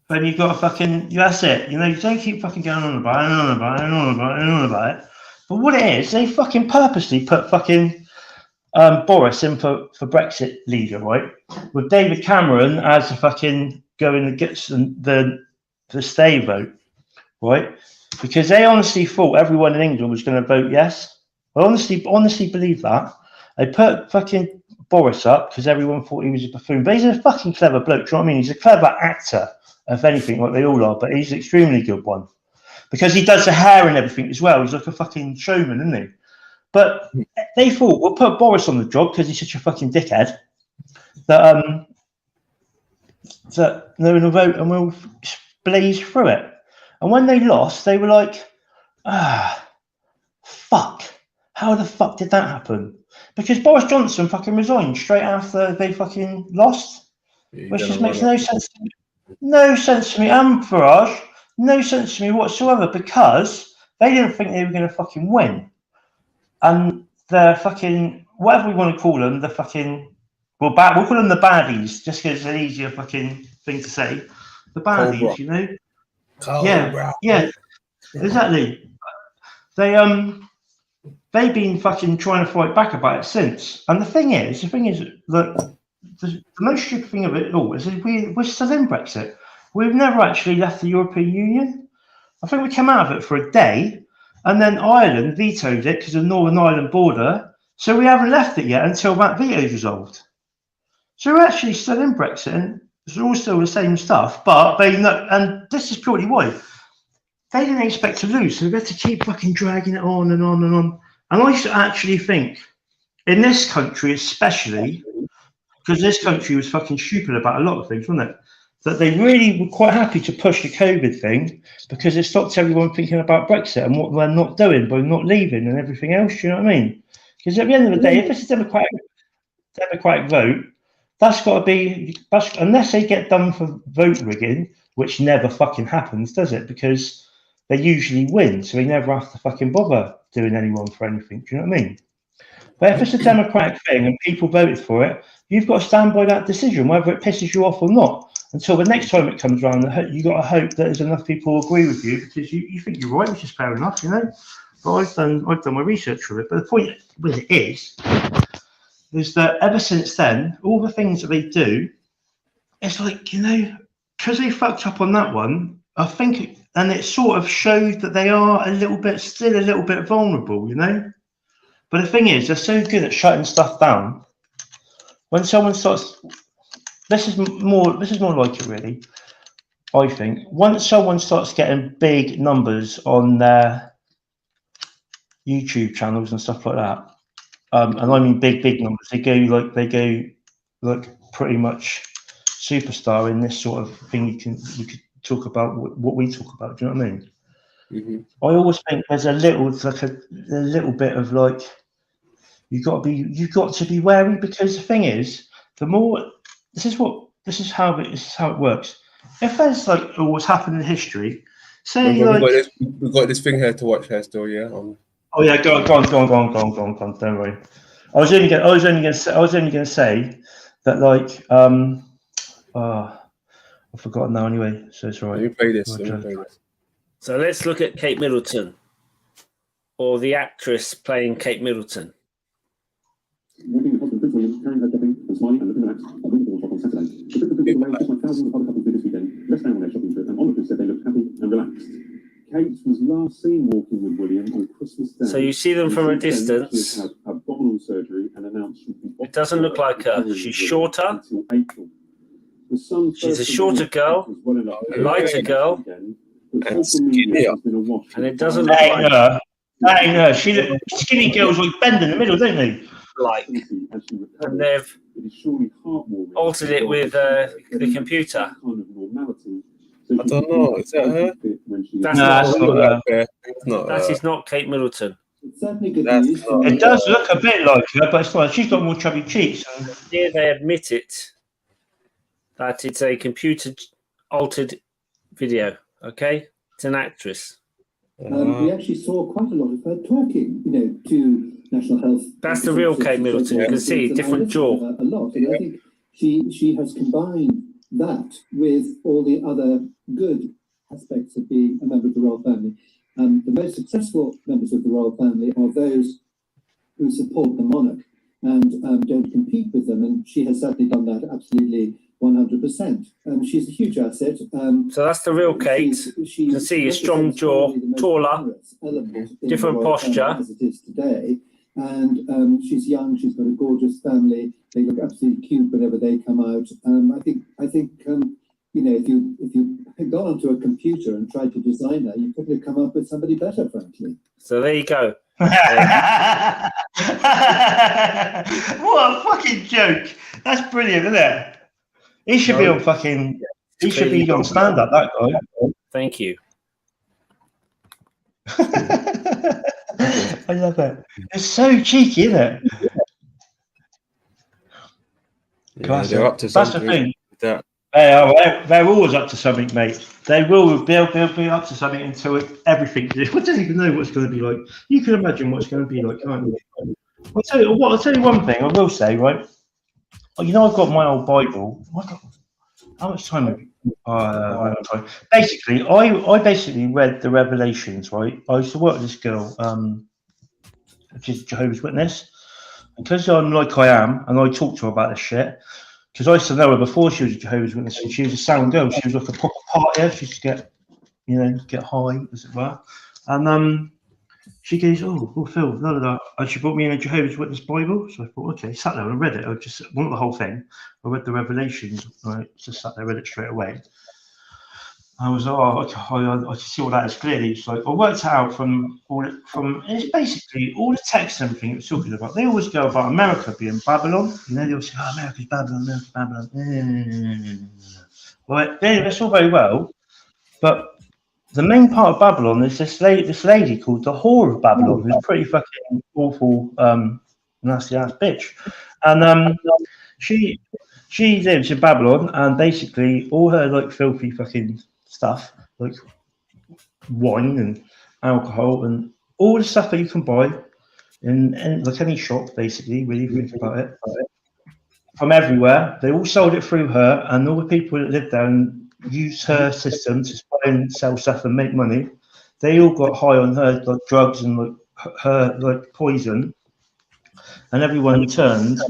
then you've got to fucking, that's it. You know, you don't keep fucking going on about it, and on about it, and on about it, and on about it. But what it is, they fucking purposely put fucking Boris in for Brexit leader, right? With David Cameron as a fucking going against the stay vote, right? Because they honestly thought everyone in England was going to vote yes. I honestly believe that. They put fucking Boris up because everyone thought he was a buffoon. But he's a fucking clever bloke, do you know what I mean? He's a clever actor, if anything, like they all are, but he's an extremely good one. Because he does the hair and everything as well. He's like a fucking showman, isn't he? But they thought, we'll put Boris on the job because he's such a fucking dickhead that they're going to vote and we'll blaze through it. And when they lost, they were like, fuck. How the fuck did that happen? Because Boris Johnson fucking resigned straight after they fucking lost. Yeah, which just makes no sense to me. No sense to me. And Farage, no sense to me whatsoever because they didn't think they were going to fucking win. And the fucking, whatever we want to call them, the fucking, we'll call them the baddies, just because it's an easier fucking thing to say. The baddies, Cobra. you know? Cobra. Yeah, exactly. They've been fucking trying to fight back about it since. And the thing is that the most stupid thing of it all is that we're still in Brexit. We've never actually left the European Union. I think we came out of it for a day, and then Ireland vetoed it because of the Northern Ireland border. So we haven't left it yet until that veto is resolved. So we're actually still in Brexit, and it's all still the same stuff. But they know, and this is purely why they didn't expect to lose, so they had to keep fucking dragging it on and on and on. And I actually think in this country, especially, because this country was fucking stupid about a lot of things, wasn't it? That they really were quite happy to push the COVID thing because it stopped everyone thinking about Brexit and what they're not doing by not leaving and everything else. Do you know what I mean? Because at the end of the day, if it's a democratic vote, that's got to be, unless they get done for vote rigging, which never fucking happens, does it? Because they usually win, so they never have to fucking bother doing anyone for anything. Do you know what I mean? But if it's a democratic thing and people voted for it, you've got to stand by that decision, whether it pisses you off or not. Until the next time it comes around, you've got to hope that there's enough people who agree with you because you think you're right, which is fair enough, you know. But I've done my research for it. But the point with it is that ever since then, all the things that they do, it's like, you know, because they fucked up on that one, I think, and it sort of showed that they are still a little bit vulnerable, you know. But the thing is, they're so good at shutting stuff down. When someone starts, this is more like it really. I think once someone starts getting big numbers on their YouTube channels and stuff like that, and I mean big numbers, they go pretty much superstar in this sort of thing. We could talk about what we talk about. Do you know what I mean? Mm-hmm. I always think there's a little bit of like you've got to be wary because the thing is, the more this is how it works. If there's like what's happened in history, say Remember, like we've got this thing here to watch here still, yeah. Oh yeah, go on. Don't worry. I was only going to say that like I've forgotten now anyway, so it's all right. Let me play this. So let's look at Kate Middleton, or the actress playing Kate Middleton. Kate was last seen walking with William on Christmas Day. So you see them from a distance. Abdominal surgery and announced it doesn't look like her. She's shorter. She's a shorter girl, a lighter girl, and skinnier. And it doesn't look like her. That ain't her. Skinny girls like bend in the middle, don't they? Like, and they've altered it with the computer. I don't know. Is that her? That's No, not. that's real. not. That is not Kate Middleton. It's certainly good That's news. not- It does look a bit like her, but it's not. She's got more chubby cheeks. Here they admit it that it's a computer altered video. Okay, it's an actress. We actually saw quite a lot of her talking, to National Health. That's the real Kate Middleton. You can see different jaw. A lot, and I think she has combined that with all the other good aspects of being a member of the royal family. The most successful members of the royal family are those who support the monarch and don't compete with them, and she has certainly done that absolutely 100%. She's a huge asset. So that's the real Kate. You can see a strong jaw, taller, different posture. As it is today. And she's young. She's got a gorgeous family. They look absolutely cute whenever they come out. I think if you gone onto a computer and tried to design her, you probably come up with somebody better, frankly. So there you go. What a fucking joke! That's brilliant, isn't it? He should be on fucking. He should be on stand up. That guy. Thank you. I love it. It's so cheeky, isn't it? Yeah, they're up to That's something. the thing. That. They're always up to something, mate. They'll be up to something until everything. I don't even know what's going to be like. You can imagine what's going to be like, can't you? I'll tell you one thing. I will say, right? I've got my old Bible. How much time have you? Basically, I basically read the Revelations, right? I used to work with this girl, which is Jehovah's Witness. And because I'm like I am, and I talk to her about this shit, because I used to know her before she was a Jehovah's Witness, and she was a sound girl. She was like a proper partier. She used to get high, as it were. And she goes, oh, Phil, none of that. And she brought me in a Jehovah's Witness Bible. So I thought, okay, sat there and read it. I just not the whole thing. I read the Revelations. I just sat there, read it straight away. I was okay, I see all that is clearly. It's like I worked it out from it's basically all the text and everything it was talking about. They always go about America being Babylon. They always say, America's Babylon, America's Babylon. Right, that's all very well, but the main part of Babylon is this lady called the Whore of Babylon, who's a pretty fucking awful, nasty ass bitch, and she lives in Babylon, and basically all her like filthy fucking stuff, like wine and alcohol and all the stuff that you can buy in like any shop, basically, really think about it, from everywhere. They all sold it through her, and all the people that lived there and used her system to buy and sell stuff and make money. They all got high on her like drugs and like her like poison, and everyone turned.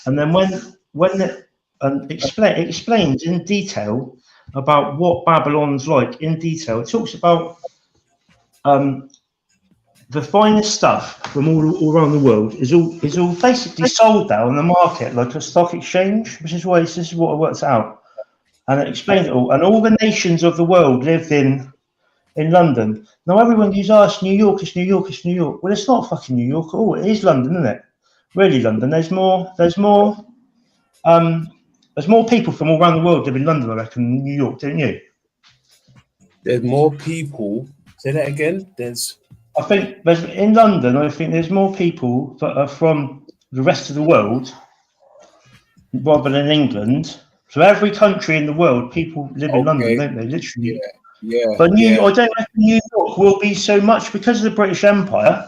And then when it explains in detail about what Babylon's like in detail. It talks about the finest stuff from all around the world is all basically sold there on the market like a stock exchange, which is why this is what I worked out, and it explains it all. And all the nations of the world lived in London. Now everyone goes, it's New York, it's New York, it's New York. Well, it's not fucking New York at all. It is London, isn't it? Really, London. There's more people from all around the world live in London, I reckon, than New York, don't you? There's more people. Say that again. I think in London. I think there's more people that are from the rest of the world rather than England. So every country in the world, people live in London, don't they? Literally. Yeah. But I don't reckon New York will be so much because of the British Empire.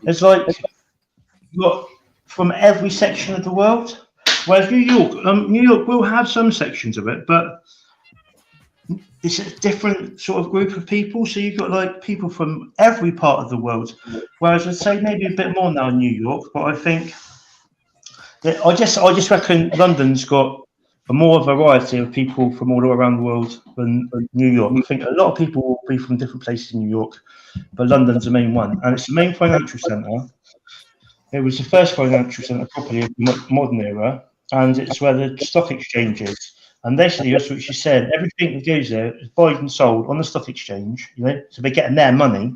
It's like you've got from every section of the world. Whereas New York will have some sections of it, but it's a different sort of group of people. So you've got like people from every part of the world. Whereas I'd say maybe a bit more now in New York, but I think I just reckon London's got a more variety of people from all around the world than New York. I think a lot of people will be from different places in New York, but London's the main one, and it's the main financial centre. It was the first financial centre properly of the modern era, and it's where the stock exchange is. And basically, that's what she said. Everything that goes there is bought and sold on the stock exchange, so they're getting their money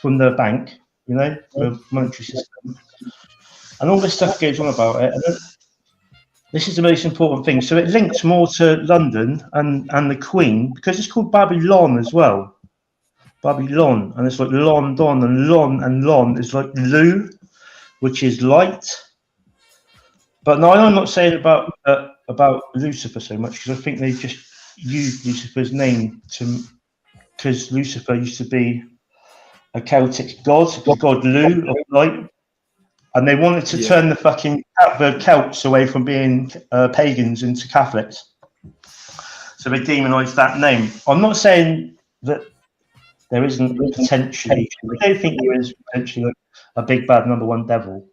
from the bank, the monetary system. And all this stuff goes on about it. And this is the most important thing. So it links more to London and the Queen, because it's called Babylon as well. Babylon, and it's like Lon, Don, and Lon is like Lu, which is light. But no, I'm not saying about Lucifer so much, because I think they just used Lucifer's name because Lucifer used to be a Celtic god, god Lu of light, and they wanted to turn the fucking Celts away from being pagans into Catholics. So they demonized that name. I'm not saying that there isn't potentially. I don't think there is potentially like a big bad number one devil.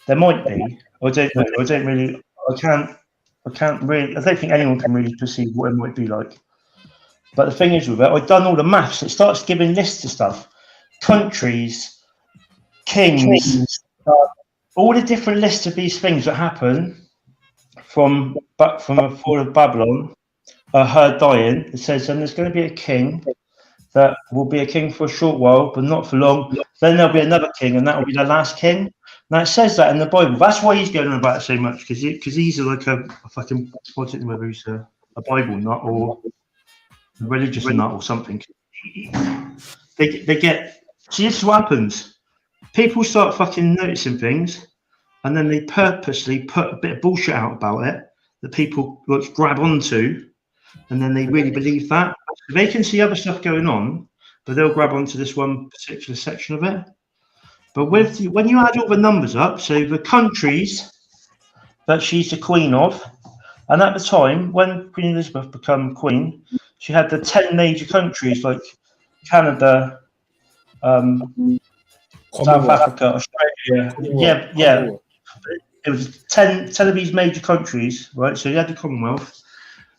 There might be. I don't know. I don't really. I can't really. I don't think anyone can really perceive what it might be like. But the thing is with it, I've done all the maths. It starts giving lists of stuff, countries, kings, all the different lists of these things that happen from a fall of Babylon. Her dying. It says, and there's going to be a king that will be a king for a short while, but not for long. Then there'll be another king, and that will be the last king. Now it says that in the Bible. That's why he's going on about it so much, because he's like a fucking, I don't know whether he's a Bible nut or a religious nut or something. They get. See, this is what happens. People start fucking noticing things, and then they purposely put a bit of bullshit out about it that people like grab onto. And then they really believe that. They can see other stuff going on, but they'll grab onto this one particular section of it. But when you add all the numbers up, so the countries that she's the queen of, and at the time when Queen Elizabeth became queen, she had the 10 major countries like Canada, South Africa, Australia. Yeah. It was 10 of these major countries, right? So you had the Commonwealth.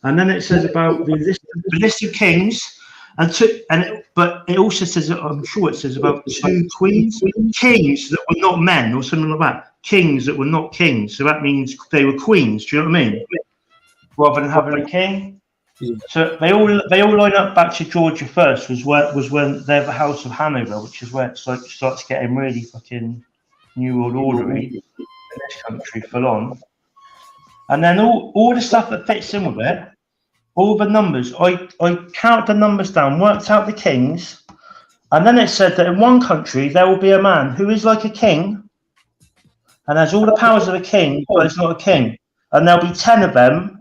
And then it says about the list of kings, but it also says, I'm sure it says about 2 queens, kings that were not men or something like that, kings that were not kings. So that means they were queens. Do you know what I mean? Rather than having a king. So they all line up back to George I. was when they're the House of Hanover, which is where it's like starts getting really fucking New World Ordery in this country full on. And then all the stuff that fits in with it. All the numbers, I counted the numbers down, worked out the kings, and then it said that in one country there will be a man who is like a king and has all the powers of a king, but is not a king. And there'll be 10 of them.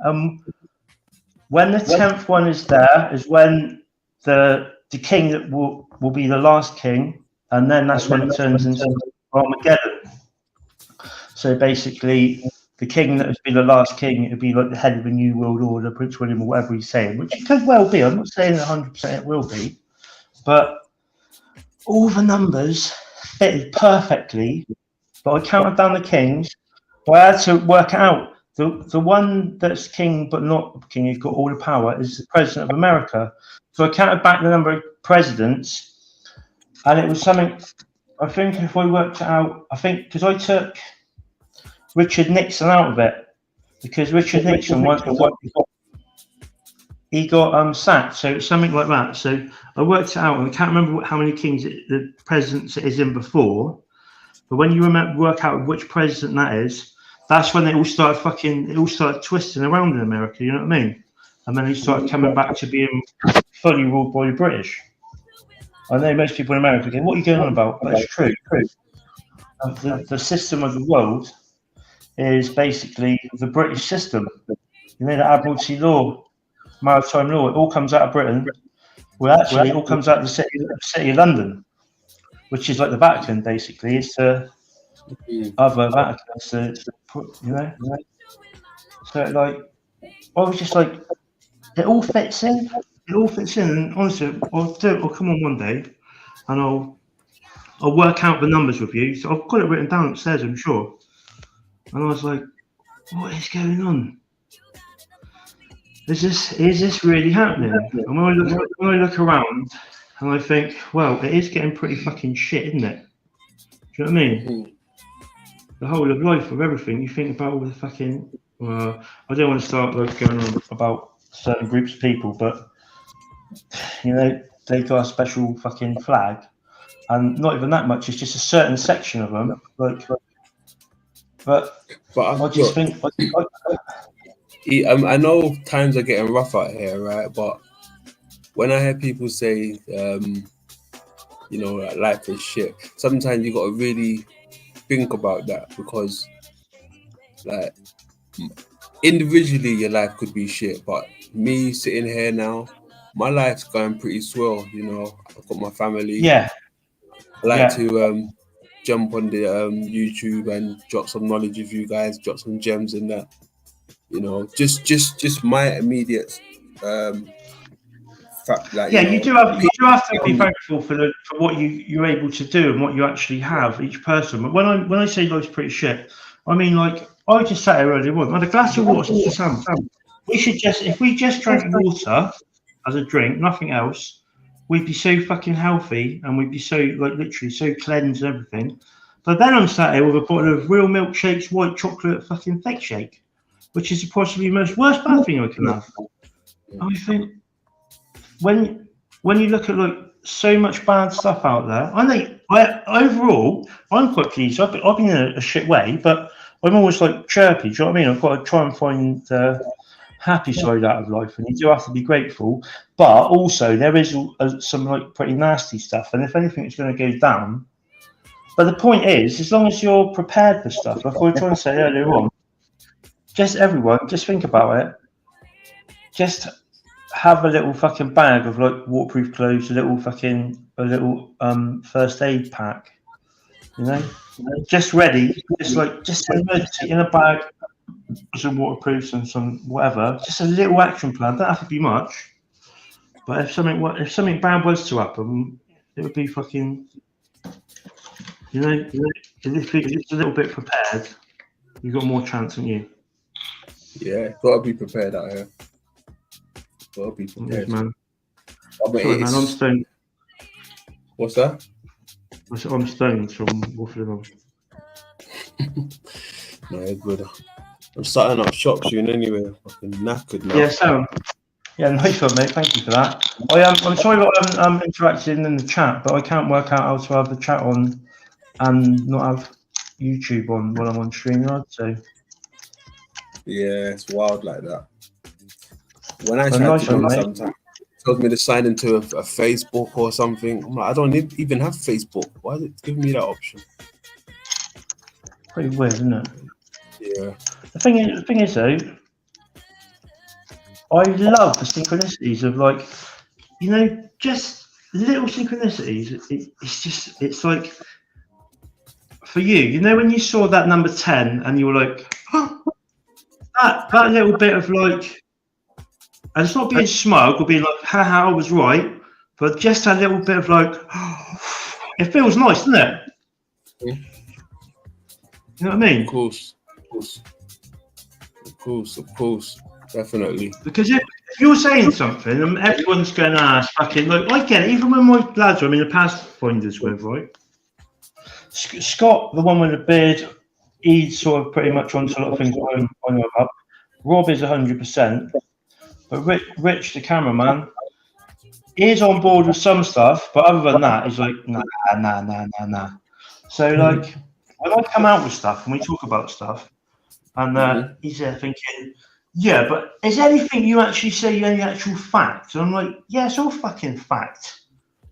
When the 10th one is there, is when the king that will be the last king, and then that's when it turns into Armageddon. So basically, the king that would be the last king, it would be like the head of the New World Order, Prince William, or whatever he's saying, which it could well be. I'm not saying 100% it will be, but all the numbers fitted perfectly. But I counted down the kings, but I had to work out the one that's king but not king, who's got all the power, is the President of America. So I counted back the number of presidents, and it was something. I think if I worked it out, because I took Richard Nixon out of it, because Richard Nixon he got sacked, so it's something like that. So I worked it out, and I can't remember how many kings the presidents it is in before. But when you work out which president that is, that's when it all started twisting around in America. You know what I mean? And then he started coming back to being fully ruled by the British. I know most people in America go, "What are you going on about?" But it's true. The system of the world is basically the British system. You know, the Admiralty law, maritime law, it all comes out of Britain. Well, actually, it all comes out of the city of London, which is like the Vatican, basically. It's the other Vatican. So, you know. So, like, I was just like, it all fits in. It all fits in. And honestly, I'll come on one day, and I'll work out the numbers with you. So I've got it written down upstairs, I'm sure. And I was like, what is going on? Is this really happening? And when I look around and I think, well, it is getting pretty fucking shit, isn't it? Do you know what I mean? The whole of life of everything, you think about all the fucking, I don't want to start like going on about certain groups of people, but you know, they got a special fucking flag, and not even that much, it's just a certain section of them, like. But I just think. I know times are getting rough out here, right? But when I hear people say you know, that life is shit. Sometimes you got to really think about that, because like individually your life could be shit, but me sitting here now, my life's going pretty swell. You know, I've got my family. Yeah. I like Yeah. to jump on the YouTube and drop some knowledge with you guys, drop some gems in that. You know, just my immediate fact, like, Yeah, you know, you do have to be thankful for what you're able to do and what you actually have, each person. But when I say life's pretty shit, I mean, like, I just sat here earlier on, I had a glass of water to Sam. If we just drank water as a drink, nothing else, we'd be so fucking healthy, and we'd be so, like, literally so cleansed and everything. But then I'm sat here with a bottle of real milkshakes, white chocolate fucking fake shake, which is possibly the worst bad thing I can have. I think when you look at, like, so much bad stuff out there, I think overall I'm quite pleased. I've been in a shit way, but I'm always like chirpy. Do you know what I mean? I've got to try and find the happy side out of life, and you do have to be grateful. But also there is some, like, pretty nasty stuff, and if anything, it's going to go down. But the point is, as long as you're prepared for stuff, like we were trying to say earlier on, just think about it. Just have a little fucking bag of, like, waterproof clothes, a little first aid pack, you know, just ready, just an emergency in a bag, some waterproofs and some whatever, just a little action plan. Don't have to be much, but if something bad was to happen, it would be fucking, you know, if you're just a little bit prepared, you've got more chance than you. Yeah, gotta be prepared out here. Gotta be prepared, man. Sorry, man, I'm stoned. What's that? I'm stoned from waffling on. No, it's good. I'm starting up shop soon anyway. Fucking knackered now. Yeah, Sam. Yeah, nice one, mate. Thank you for that. I'm sorry that I'm interacting in the chat, but I can't work out how to have the chat on and not have YouTube on while I'm on StreamYard. So yeah, it's wild like that. When I try to do it sometimes, it tells me to sign into a Facebook or something. I'm like, I don't even have Facebook. Why is it giving me that option? Pretty weird, isn't it? Yeah. The thing is though, I love the synchronicities of, like, you know, just little synchronicities. It's like, for you know, when you saw that number 10 and you were like, oh, that little bit of, like, and it's not being smug or being like, haha, I was right, but just a little bit of, like, it feels nice, doesn't it? Yeah. You know what I mean? Of course, definitely. Because if you're saying something and everyone's going, fucking, like, I get it, even when my lads are, I mean, the Pathfinders with, right? Scott, the one with the beard, he's sort of pretty much onto a lot of things I know about. Rob is 100%. But Rich, the cameraman, is on board with some stuff, but other than that, he's like, nah. So, like, when I come out with stuff and we talk about stuff, and he's there thinking, yeah, but is anything you actually say any actual fact? And I'm like, yeah, it's all fucking fact.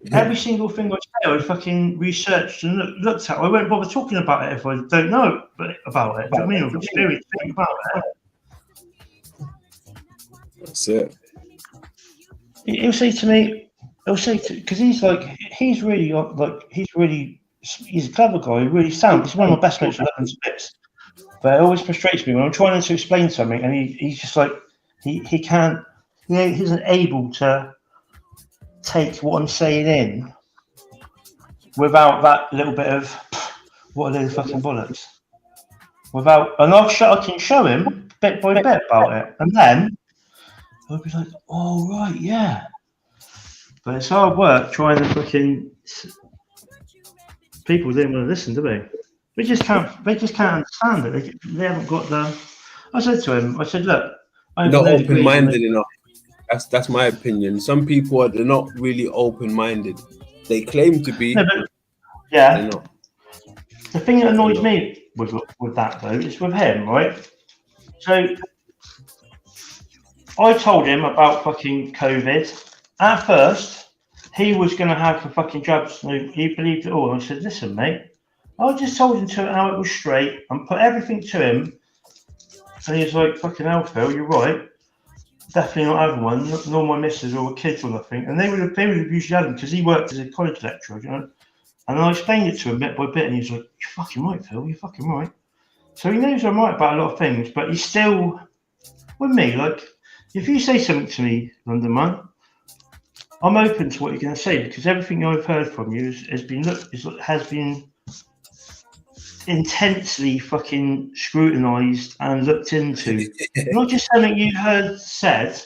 Yeah. Every single thing I say, I fucking researched and looked at. I won't bother talking about it if I don't know about it. Do you know what I mean? I've experienced about it. That's it. He'll say to me, because he's really he's a clever guy, really sound. He's one of my best mates, 11 bits. But it always frustrates me when I'm trying to explain something, and he's just like, he can't, he isn't able to take what I'm saying in without that little bit of, what are they fucking bollocks? And I can show him bit by bit about it, and then I'll be like, oh, right, yeah. But it's hard work trying to fucking, people didn't want to listen, do they? They just can't understand it. They haven't got the. I said to him, look, I'm not open-minded enough. That's my opinion. Some people they're not really open-minded. They claim to be. No, but, yeah. They're not. The thing that annoys me with that though is with him, right? So I told him about fucking COVID. At first, he was going to have the fucking jabs. He believed it all. I said, listen, mate, I just told him to how it was straight and put everything to him. And he was like, fucking hell, Phil, you're right. Definitely not having one, nor my missus or kids or nothing. And they would have usually had him because he worked as a college lecturer, you know. And I explained it to him bit by bit, and he was like, you're fucking right, Phil, you're fucking right. So he knows I'm right about a lot of things, but he's still with me. Like, if you say something to me, London Man, I'm open to what you're going to say because everything I've heard from you has been intensely fucking scrutinised and looked into. Not just something you heard said.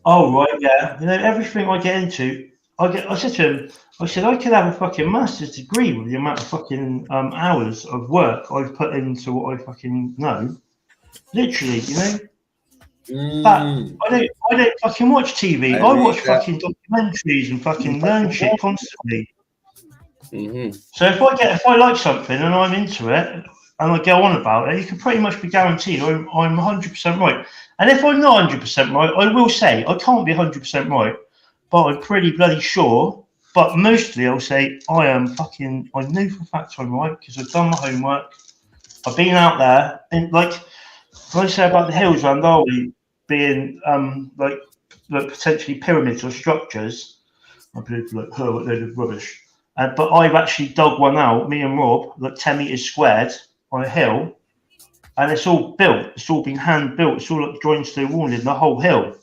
Oh right, yeah. You know, everything I get into, I said to him, I said I could have a fucking master's degree with the amount of fucking hours of work I've put into what I fucking know. Literally, you know. But I don't fucking watch TV. I watch fucking documentaries and fucking learn shit constantly. So if I like something and I'm into it and I go on about it, you can pretty much be guaranteed I'm 100% right. And if I'm not 100% right, I will say I can't be 100% right, but I'm pretty bloody sure. But mostly I'll say I am fucking. I know for a fact I'm right because I've done my homework. I've been out there and like I say about the hills around Derby being like potentially pyramids or structures. I believe like a load of rubbish. But I've actually dug one out, me and Rob, like 10 metres squared on a hill, and it's all built. It's all been hand built. It's all like joined to the wall in the whole hill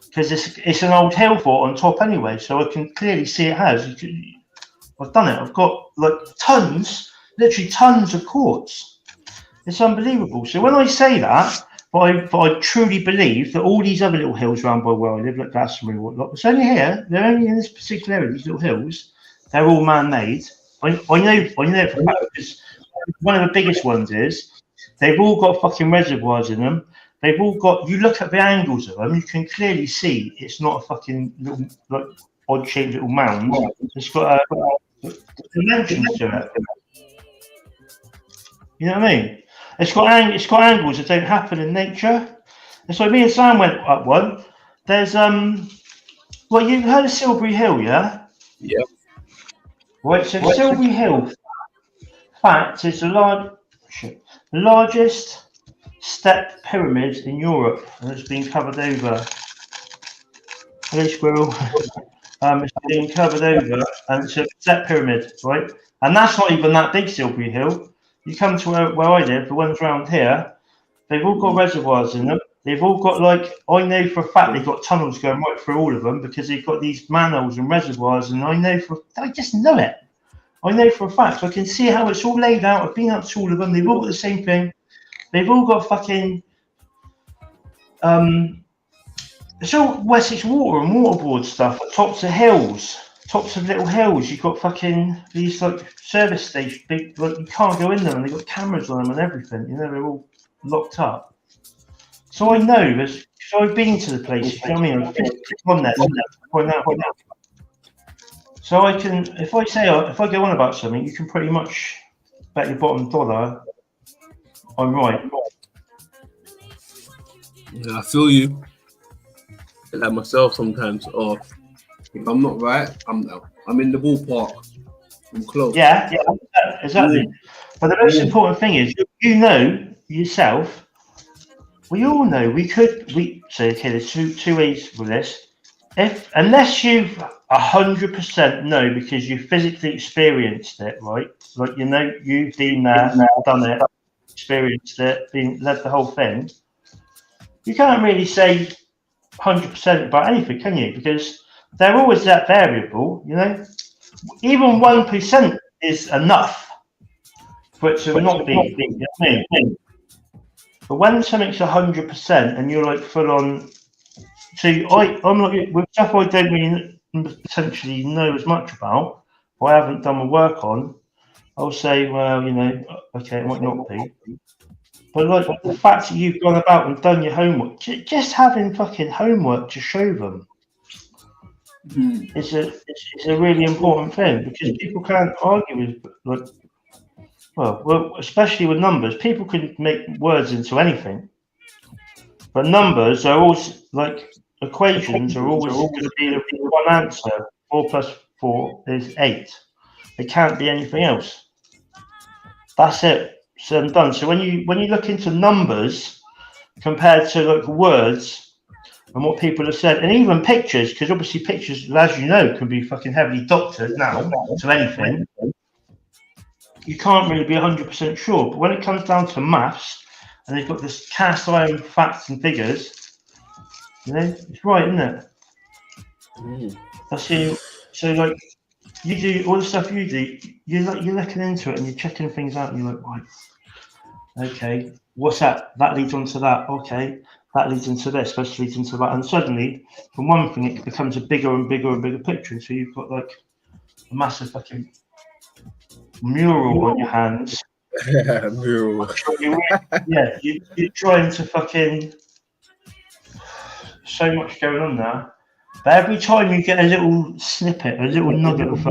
because it's an old hill fort on top anyway, so I can clearly see it has. I've done it. I've got like literally tons of quartz. It's unbelievable. So when I say that, but I truly believe that all these other little hills around by where I live, like Glastonbury and whatnot, it's only here. They're only in this particular area. These little hills. They're all man-made. I know for a fact because one of the biggest ones is they've all got fucking reservoirs in them. They've all got. You look at the angles of them, you can clearly see it's not a fucking little like odd-shaped little mound. It's got dimensions to it. You know what I mean? It's got angles that don't happen in nature. And so me and Sam went up one. There's well, you've heard of Silbury Hill, yeah? Yeah. Right, so Silbury Hill, fact, is the largest step pyramid in Europe, and it's been covered over. Hello, squirrel. It's been covered over, and it's a step pyramid, right? And that's not even that big, Silbury Hill. You come to where I live, the ones around here, they've all got reservoirs in them. They've all got I know for a fact they've got tunnels going right through all of them because they've got these manholes and reservoirs, and I just know it. I know for a fact. So I can see how it's all laid out. I've been up to all of them. They've all got the same thing. They've all got fucking it's all Wessex water and waterboard stuff at tops of hills, tops of little hills. You've got fucking these like service stations, big, like you can't go in them, and they've got cameras on them and everything. You know, they're all locked up. So I know so I've been to the places. You know what I mean? I've on there. So I can, if I go on about something, you can pretty much bet your bottom dollar I'm right. Yeah, I feel you. I like myself sometimes. Or if I'm not right, I'm in the ballpark. I'm close. Yeah, exactly. But the most important thing is, you know yourself. We all know so okay, there's two ways for this. Unless you've 100% know because you physically experienced it, right? Like you know you've been there, done it, experienced it, led the whole thing. You can't really say 100% about anything, can you? Because they're always that variable, you know. Even 1% is enough for it to not be. You know what I mean? But when something's 100% and you're like full on, see, I'm like with stuff I don't really potentially know as much about, or I haven't done my work on. I'll say, well, you know, okay, it might not be. But like the fact that you've gone about and done your homework, just having fucking homework to show them, it's a really important thing because people can't argue with like. Well, especially with numbers, people can make words into anything. But numbers are also like equations are always going to be the one answer. 4 plus 4 is 8. It can't be anything else. That's it. So I'm done. So when you look into numbers compared to like words and what people have said, and even pictures, because obviously pictures, as you know, can be fucking heavily doctored now to anything. You can't really be 100% sure. But when it comes down to maths, and they've got this cast iron facts and figures, you know, it's right, isn't it? That's you. So like, you do all the stuff you do. You're looking into it and you're checking things out, and you're like, right, okay, what's that? That leads on to that. Okay, that leads into this. This leads into that, and suddenly, from one thing, it becomes a bigger and bigger and bigger picture. So you've got like a massive fucking mural on your hands. Mural. Yeah, you're trying to fucking so much going on there. But every time you get a little snippet, a little nugget of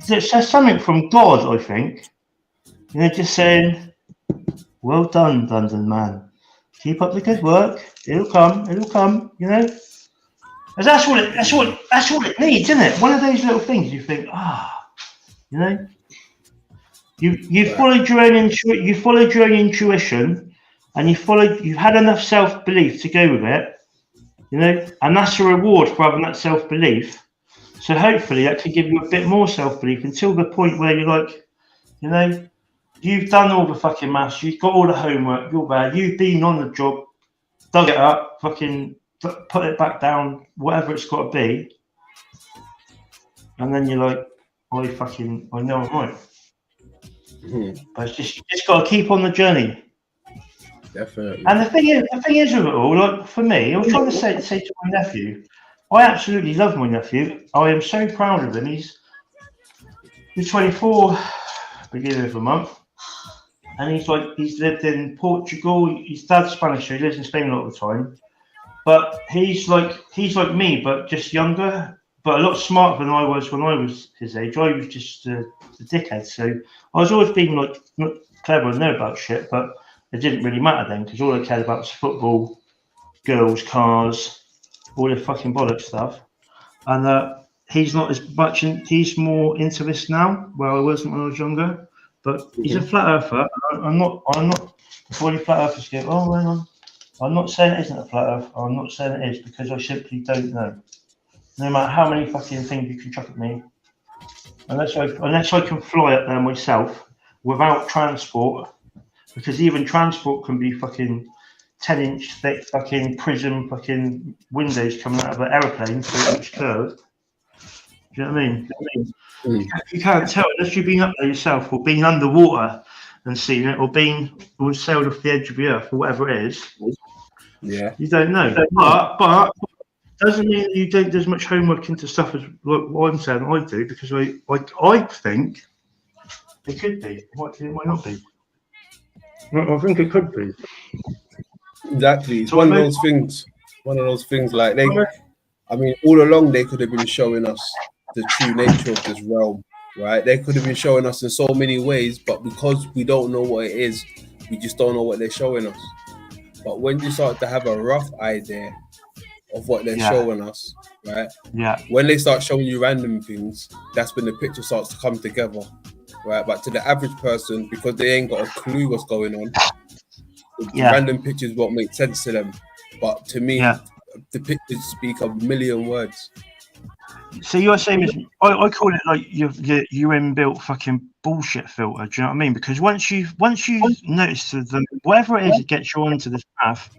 it says something from God, I think. You know, just saying, "Well done, London man. Keep up the good work. It'll come. You know." And that's all it needs, isn't it? One of those little things you think, you know. You followed your own intuition, and you've had enough self-belief to go with it, you know, and that's a reward for having that self-belief. So hopefully that can give you a bit more self-belief until the point where you're like, you know, you've done all the fucking maths, you've got all the homework, you're bad, you've been on the job, dug it up, fucking put it back down, whatever it's got to be, and then you're like, I know I'm right. But it's just got to keep on the journey. Definitely. And the thing is with it all, like for me, I was trying to say to my nephew, I absolutely love my nephew. I am so proud of him. He's 24, beginning of the month, and he's lived in Portugal. His dad's Spanish, so he lives in Spain a lot of the time. But he's like me, but just younger. But a lot smarter than I was when I was his age. I was just a dickhead. So I was always being like not clever and know about shit, but it didn't really matter then because all I cared about was football, girls, cars, all the fucking bollocks stuff. And he's not as much. He's more into this now, where I wasn't when I was younger. But he's a flat earther. I'm not. Before you flat earthers go, oh, hang on. I'm not saying it isn't a flat earth. I'm not saying it is because I simply don't know. No matter how many fucking things you can chuck at me, unless I can fly up there myself without transport, because even transport can be fucking 10-inch thick fucking prism fucking windows coming out of an aeroplane, so it's curved. Do you know what I mean? You can't tell unless you've been up there yourself, or been underwater and seen it, or sailed off the edge of the earth, or whatever it is. Yeah. You don't know, but doesn't mean that you don't do as much homework into stuff as what I'm saying I do, because I think it could be. It might not be. I think it could be. Exactly. It's one of those things. Like I mean, all along they could have been showing us the true nature of this realm, right? They could have been showing us in so many ways, but because we don't know what it is, we just don't know what they're showing us. But when you start to have a rough idea of what they're showing us, right? Yeah. When they start showing you random things, that's when the picture starts to come together, right? But to the average person, because they ain't got a clue what's going on, random pictures won't make sense to them. But to me, the pictures speak a million words. So you're saying I call it like your inbuilt fucking bullshit filter. Do you know what I mean? Because once you notice them, whatever it is that gets you onto this path,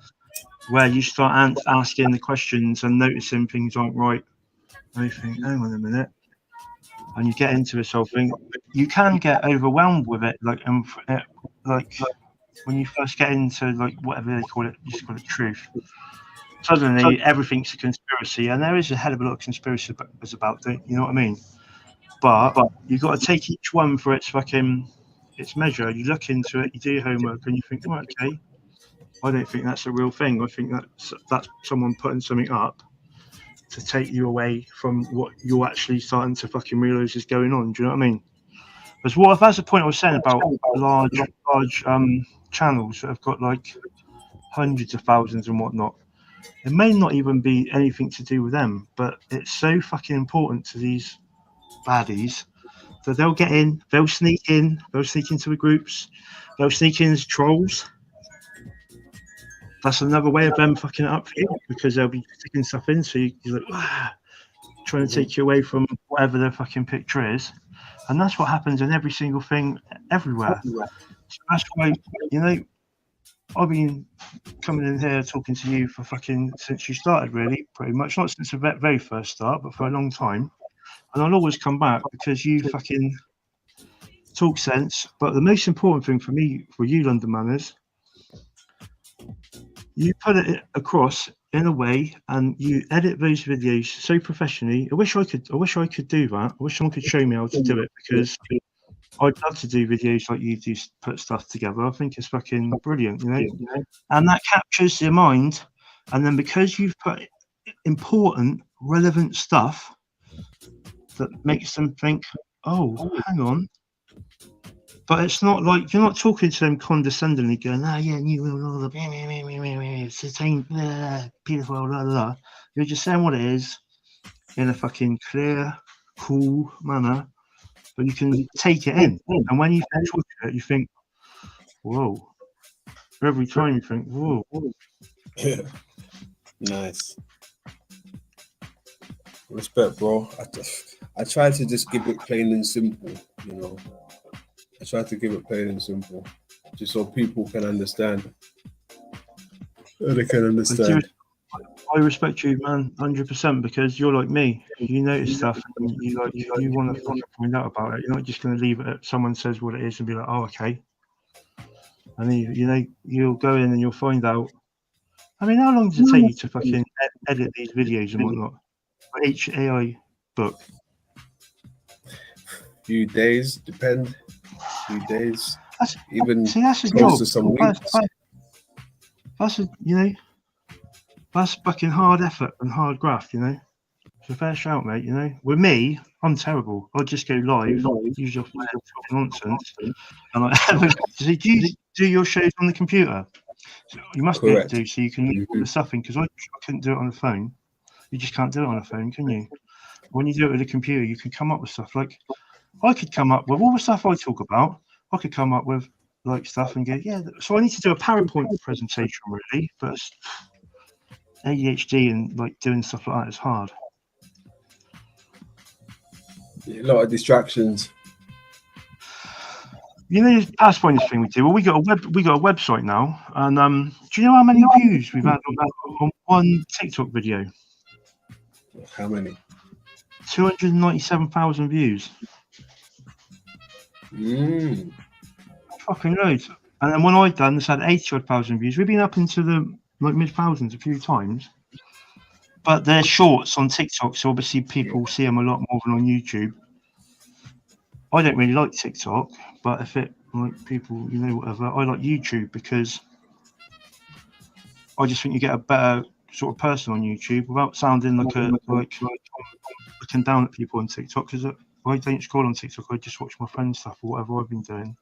where you start asking the questions and noticing things aren't right, and you think, hang on a minute, and you get into this whole thing, you can get overwhelmed with it. Like when you first get into like whatever they call it, you just call it truth. Suddenly everything's a conspiracy, and there is a hell of a lot of conspiracy about it. You know what I mean? But you've got to take each one for its measure. You look into it, you do your homework, and you think, oh, okay. I don't think that's a real thing. I think that's someone putting something up to take you away from what you're actually starting to fucking realise is going on. Do you know what I mean? Because that's the point I was saying about large channels that have got like hundreds of thousands and whatnot. It may not even be anything to do with them, but it's so fucking important to these baddies that they'll get in, they'll sneak into the groups, they'll sneak in as trolls. That's another way of them fucking it up for you, because they'll be sticking stuff in, so you're like, trying to take you away from whatever their fucking picture is. And that's what happens in every single thing everywhere. So that's why, I've been coming in here talking to you for fucking since you started, really, pretty much. Not since the very first start, but for a long time. And I'll always come back because you fucking talk sense. But the most important thing for me, for you, London Man, is you put it across in a way, and you edit those videos so professionally. I wish I could do that. I wish someone could show me how to do it, because I'd love to do videos like you do, put stuff together. I think it's fucking brilliant, and that captures their mind. And then because you've put important, relevant stuff that makes them think, oh, hang on. But it's not like you're not talking to them condescendingly, going, yeah, you will all the beautiful, blah, blah. You're just saying what it is in a fucking clear, cool manner. But you can take it in, and when you finish watching it, you think, "Whoa!" Every time you think, "Whoa!" Yeah, nice. Respect, bro. I try to just give it plain and simple, I try to give it plain and simple, just so people can understand. They can understand. I respect you, man, 100%, because you're like me. You notice stuff, and you want to find out about it. You're not just going to leave it at someone says what it is and be like, "Oh, okay." And then you'll go in and you'll find out. I mean, how long does it take you to fucking edit these videos and whatnot? For each AI book? Few days, depend. Few days, that's a close job. to some weeks. That's fucking hard effort and hard graft, It's a fair shout, mate, With me, I'm terrible. I'll just go live, use your nonsense. And do you do your shows on the computer? So you must be able to do, so you can put the stuff in, because I couldn't do it on the phone. You just can't do it on the phone, can you? When you do it with a computer, you can come up with stuff. Like, I could come up with all the stuff I talk about. I could come up with like stuff and go, yeah. So I need to do a PowerPoint presentation, really, but ADHD and like doing stuff like that is hard. A lot of distractions. The past point thing we do. Well, we got a website now, and do you know how many views we've had on one TikTok video? How many? 297,000 views. Fucking loads. And then when I'd done this, had 80,000 views. We've been up into the mid thousands a few times, but they're shorts on TikTok, so obviously people see them a lot more than on YouTube. I don't really like TikTok, but if it like people, whatever, I like YouTube because I just think you get a better sort of person on YouTube without sounding like looking down at people on TikTok, because I don't scroll on TikTok. I just watch my friends' stuff or whatever I've been doing.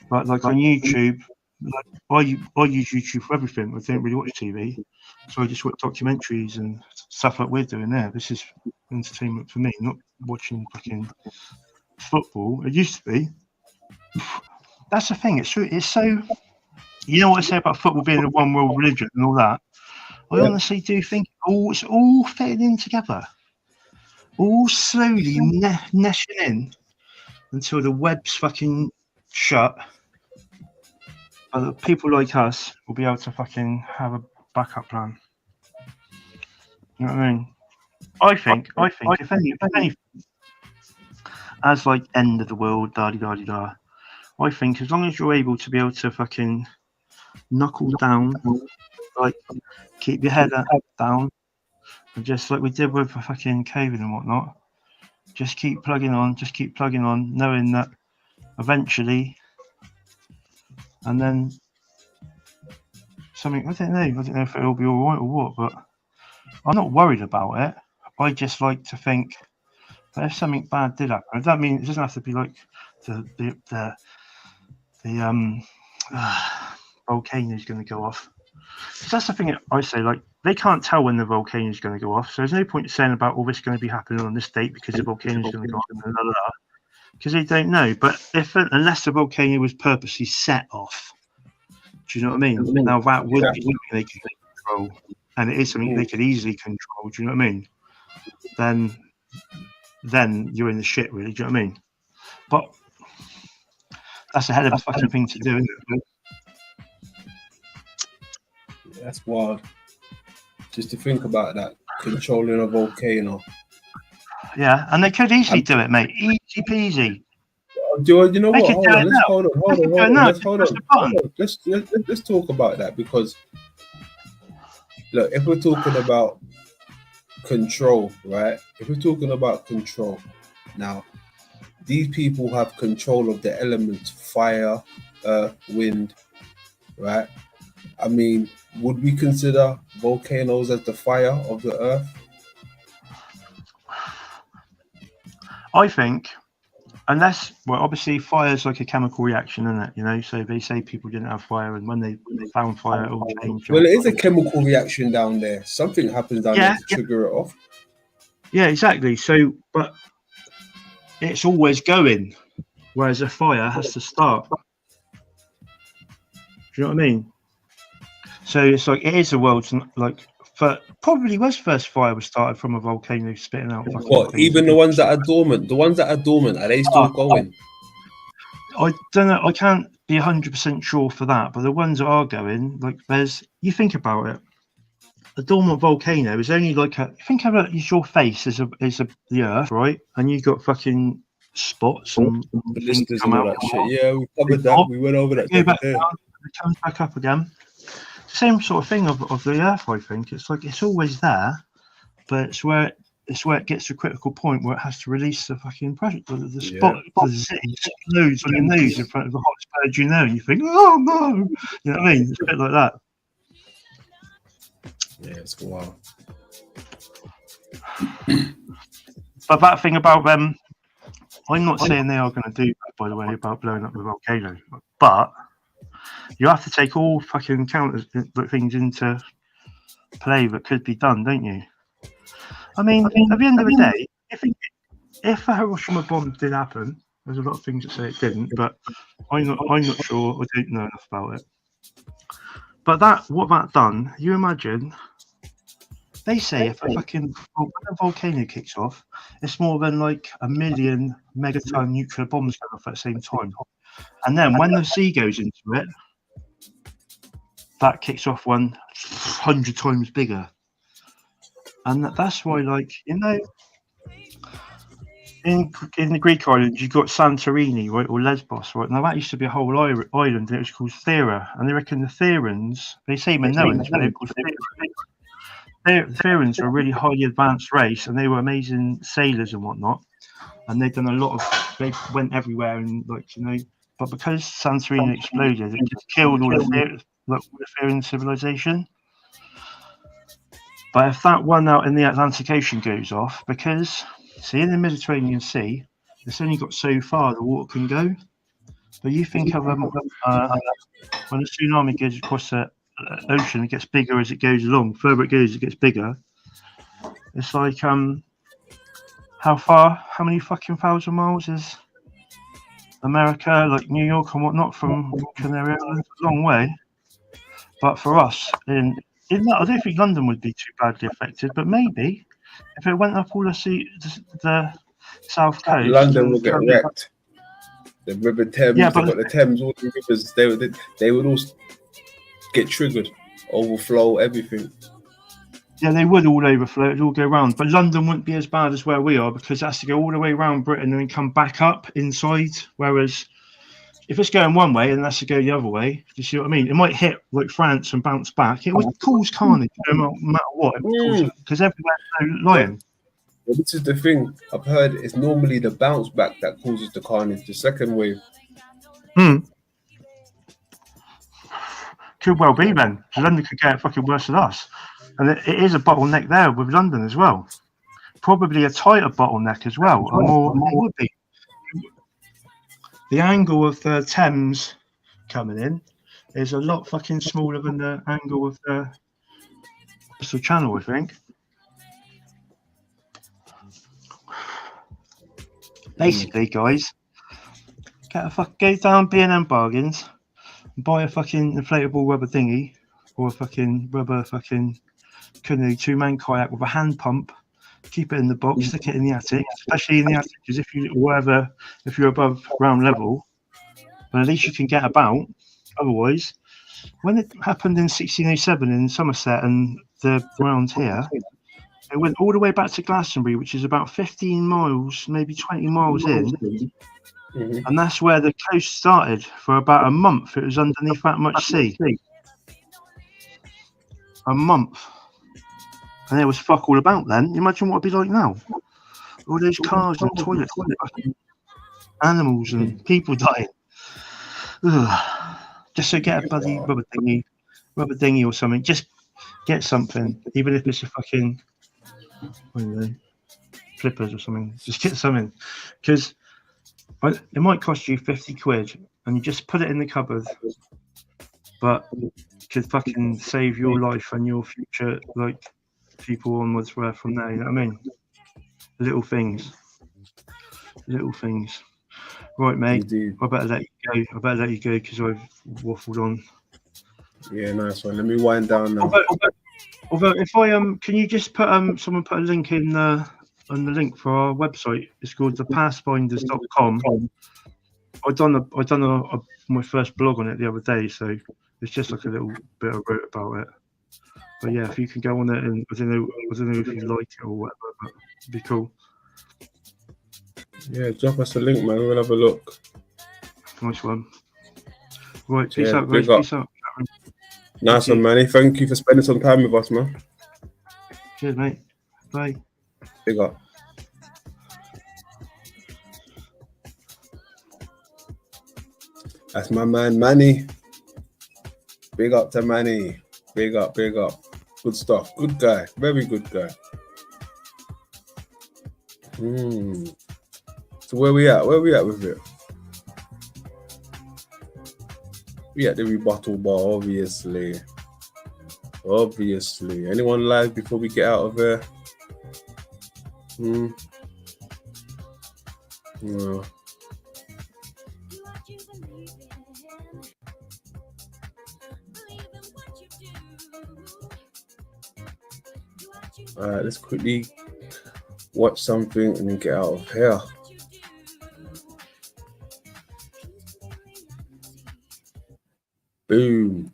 But like on YouTube, I use YouTube for everything. I don't really watch TV, so I just watch documentaries and stuff like we're doing there. This is entertainment for me, not watching fucking football. It used to be. That's the thing. It's so. You know what I say about football being a one world religion and all that. I honestly do think it's all fitting in together, all slowly nestling in until the web's fucking shut. But people like us will be able to fucking have a backup plan. You know what I mean? I think if anything, as like end of the world, da-di-da-di-da, I think as long as you're able to be able to fucking knuckle down, like keep your head down, and just like we did with fucking COVID and whatnot, just keep plugging on, knowing that eventually, and then something, I don't know if it'll be all right or what, but I'm not worried about it. I just like to think that if something bad did happen, that means it doesn't have to be like the volcano's going to go off. Because that's the thing I say, like, they can't tell when the volcano is going to go off. So there's no point saying about, this is going to be happening on this date because the volcano is going to go off, because they don't know. But unless the volcano was purposely set off, do you know what I mean? Now that would be something they could control, and it is something they could easily control. Do you know what I mean? Then you're in the shit, really. Do you know what I mean? But that's a hell of a fucking thing to do, isn't it? That's wild. Just to think about that, controlling a volcano. Yeah, and they could easily do it, mate. Easy peasy. You know They what? could do it now. Hold on. Let's talk about that, because look, if we're talking about control, right? If we're talking about control, now these people have control of the elements: fire, earth, wind, right? I mean, would we consider volcanoes as the fire of the earth? I think, unless, well, obviously fire is like a chemical reaction, isn't it? You know, so they say people didn't have fire, and when they found fire, it all changed. Well, it is a chemical reaction down there. Something happens down there to trigger it off. Yeah, exactly. So, but it's always going, whereas a fire has to start. Do you know what I mean? So it's like, it is the world's, like, probably was first fire was started from a volcano spitting out. What? Even the ones that are dormant, are they still going? I don't know. I can't be 100% sure for that, but the ones that are going, like, you think about it. A dormant volcano is only like think about your face is the earth, right? And you got fucking spots and blisters and all that shit. Yeah, we covered that. We went over that. It comes back up again. Same sort of thing of the earth, I think. It's like it's always there, but it's where it gets to a critical point where it has to release the fucking pressure. The spot explodes on your nose in front of the hottest bird you know, and you think, oh no, you know what I mean? It's a bit like that. Yeah, it's wild. But that thing about them, I'm not saying they are going to do that, by the way, about blowing up the volcano, but you have to take all fucking things into play that could be done, don't you? I mean, at the end of the day, if a Hiroshima bomb did happen, there's a lot of things that say it didn't, but I'm not sure. I don't know enough about it. But what that done, you imagine, they say if when a volcano kicks off, it's more than like 1 million megaton nuclear bombs going off at the same time. And then when the sea goes into it, that kicks off 100 times bigger. And that's why, like, you know, in the Greek islands, you've got Santorini, right, or Lesbos, right? Now, that used to be a whole island, and it was called Thera. And they reckon the Therans, they say Minoans, but they're called Therans. Therans are a really highly advanced race, and they were amazing sailors and whatnot. And they've done they went everywhere, and, like, you know, but because Santorini exploded, it just killed all the Therian civilization. But if that one out in the Atlantic Ocean goes off, because, see, in the Mediterranean Sea, it's only got so far the water can go. But you think of when a tsunami goes across the ocean, it gets bigger as it goes along. Further it goes, it gets bigger. It's like, how many fucking thousand miles is America, like New York and whatnot, from Canary Islands? A long way. But for us, I don't think London would be too badly affected, but maybe if it went up all the south coast, London will get wrecked. The River Thames, they've got the Thames, all the rivers, they would all get triggered, overflow, everything. Yeah, they would all overflow, it'd all go round. But London wouldn't be as bad as where we are, because it has to go all the way around Britain and then come back up inside. Whereas if it's going one way and it has to go the other way, do you see what I mean? It might hit like France and bounce back. It would cause carnage no matter what, because everywhere's so lying. Well, this is the thing. I've heard it's normally the bounce back that causes the carnage, the second wave. Could well be then. London could get fucking worse than us. And it is a bottleneck there with London as well. Probably a tighter bottleneck as well. More would be. The angle of the Thames coming in is a lot fucking smaller than the angle of the channel, I think. Basically, guys, go down B&M Bargains and buy a fucking inflatable rubber dinghy or a fucking rubber fucking canoe 2-man kayak with a hand pump. Keep it in the box, stick it in the attic, especially in the attic, because if you're above ground level, well, at least you can get about. Otherwise, when it happened in 1607 in Somerset and the grounds here, it went all the way back to Glastonbury, which is about 15 miles, maybe 20 miles in. And that's where the coast started. For about a month, it was underneath that much sea. A month. And there was fuck all about then. Imagine what it'd be like now. All those cars and toilets, animals and people dying. Ugh. Just so get a bloody rubber dinghy or something. Just get something, even if it's a fucking, I don't know, flippers or something. Just get something, because it might cost you 50 quid, and you just put it in the cupboard, but it could fucking save your life and your future, like people onwards from there. You know what I mean? Little things. Right, mate. Indeed. I better let you go because I've waffled on. Yeah, nice one. Let me wind down now. Although if I can you just put someone put a link in on the link for our website? It's called thepassfinders.com. I done my first blog on it the other day, so it's just like a little bit I wrote about it. But yeah, if you can go on it, and I don't know if you like it or whatever, but it'd be cool. Yeah, drop us a link, man. We'll have a look. Nice one. Right, peace out, guys. Big up. Peace out. Nice one, Manny. Thank you for spending some time with us, man. Cheers, mate. Bye. Big up. That's my man, Manny. Big up to Manny. Big up, big up. Good stuff. Good guy. Very good guy. So where we at? Where we at with it? We at the Rebuttal Bar, obviously. Obviously. Anyone live before we get out of here? No. All right, let's quickly watch something and then get out of here. Boom.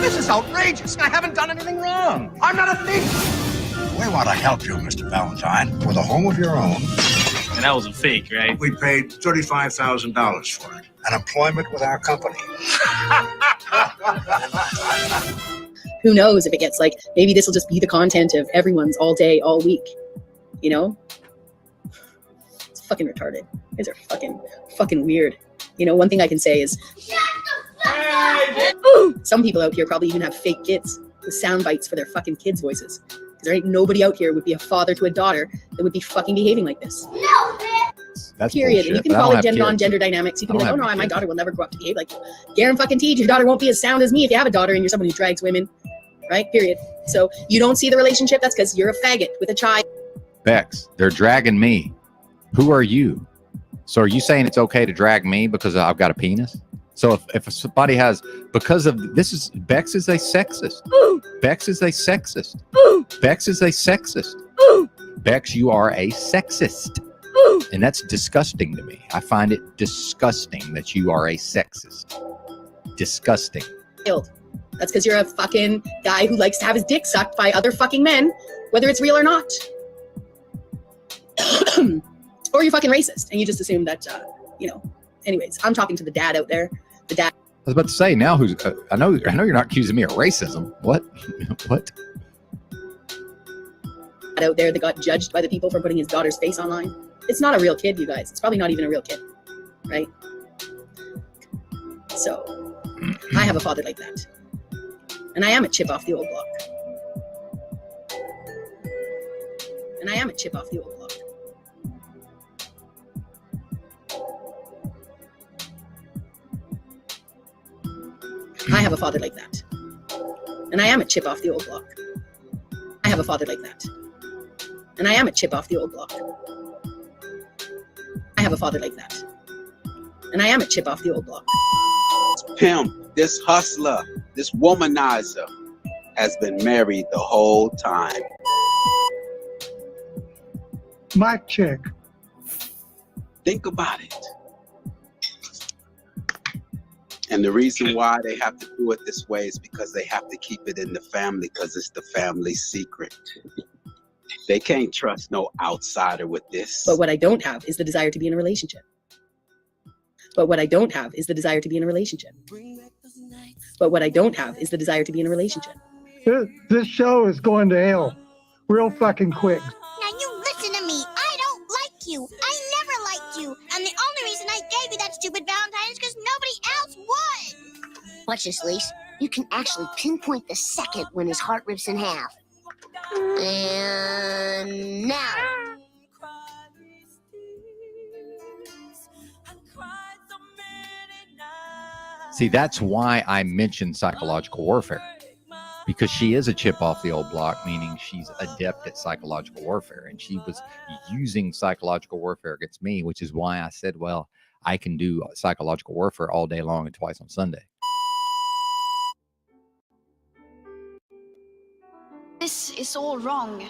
This is outrageous. I haven't done anything wrong. I'm not a thief. We want to help you, Mr. Valentine, with a home of your own. And that was a fake, right? We paid $35,000 for it. And employment with our company. Who knows if it gets maybe this will just be the content of everyone's all day, all week. You know? It's fucking retarded. You guys are fucking weird. You know, one thing I can say is some people out here probably even have fake kids with sound bites for their fucking kids' voices. Because there ain't nobody out here would be a father to a daughter that would be fucking behaving like this. That's Period. bullshit. And you can call it gender dynamics. You can be like, oh no, my daughter will never grow up to behave like you. Guarantee your daughter won't be as sound as me if you have a daughter and you're someone who drags women. Right? Period. So you don't see the relationship, that's because you're a faggot with a child. Bex, they're dragging me. Who are you? So are you saying it's okay to drag me because I've got a penis? So if somebody has, because of this is, Bex is a sexist. Bex is a sexist. Bex is a sexist. Bex, you are a sexist. And that's disgusting to me. I find it disgusting that you are a sexist. Disgusting. That's because you're a fucking guy who likes to have his dick sucked by other fucking men, whether it's real or not. Or you're fucking racist and you just assume that, you know. Anyways, I'm talking to the dad out there The dad I was about to say now who's I know you're not accusing me of racism. What? What? out there that got judged by the people for putting his daughter's face online. It's not a real kid, you guys. It's probably not even a real kid, right? So I have a father like that. And I am a chip off the old block. And I am a chip off the old block. I have a father like that. And I am a chip off the old block. I have a father like that. And I am a chip off the old block. I have a father like that. And I am a chip off the old block. Pimp, this hustler, this womanizer has been married the whole time. My chick. Think about it. And the reason why they have to do it this way is because they have to keep it in the family because it's the family secret. They can't trust no outsider with this. But what I don't have is the desire to be in a relationship. But what I don't have is the desire to be in a relationship. But what I don't have is the desire to be in a relationship. This show is going to hell real fucking quick. Now you listen to me. I don't like you. I never liked you. And the only reason I gave you that stupid Valentine is because nobody else would. Watch this, Lise. You can actually pinpoint the second when his heart rips in half. And now. See, that's why I mentioned psychological warfare, because she is a chip off the old block, meaning she's adept at psychological warfare, and she was using psychological warfare against me, which is why I said, well, I can do psychological warfare all day long and twice on Sunday. This is all wrong.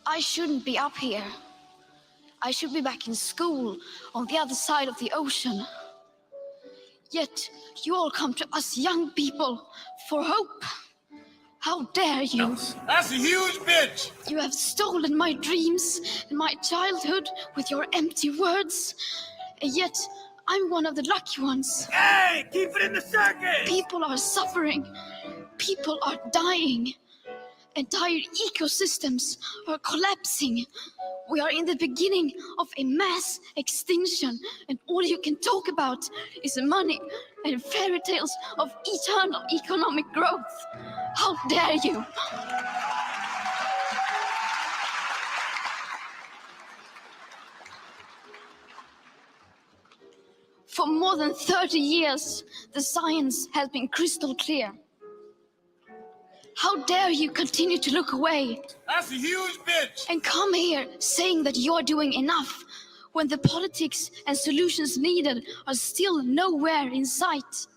I shouldn't be up here. I should be back in school on the other side of the ocean. Yet you all come to us young people for hope. How dare you? That's a huge bitch! You have stolen my dreams and my childhood with your empty words. And yet I'm one of the lucky ones. Hey, keep it in the circuit! People are suffering. People are dying. Entire ecosystems are collapsing. We are in the beginning of a mass extinction, and all you can talk about is money and fairy tales of eternal economic growth. How dare you? For more than 30 years, the science has been crystal clear. How dare you continue to look away? That's a huge bitch! And come here saying that you're doing enough when the politics and solutions needed are still nowhere in sight.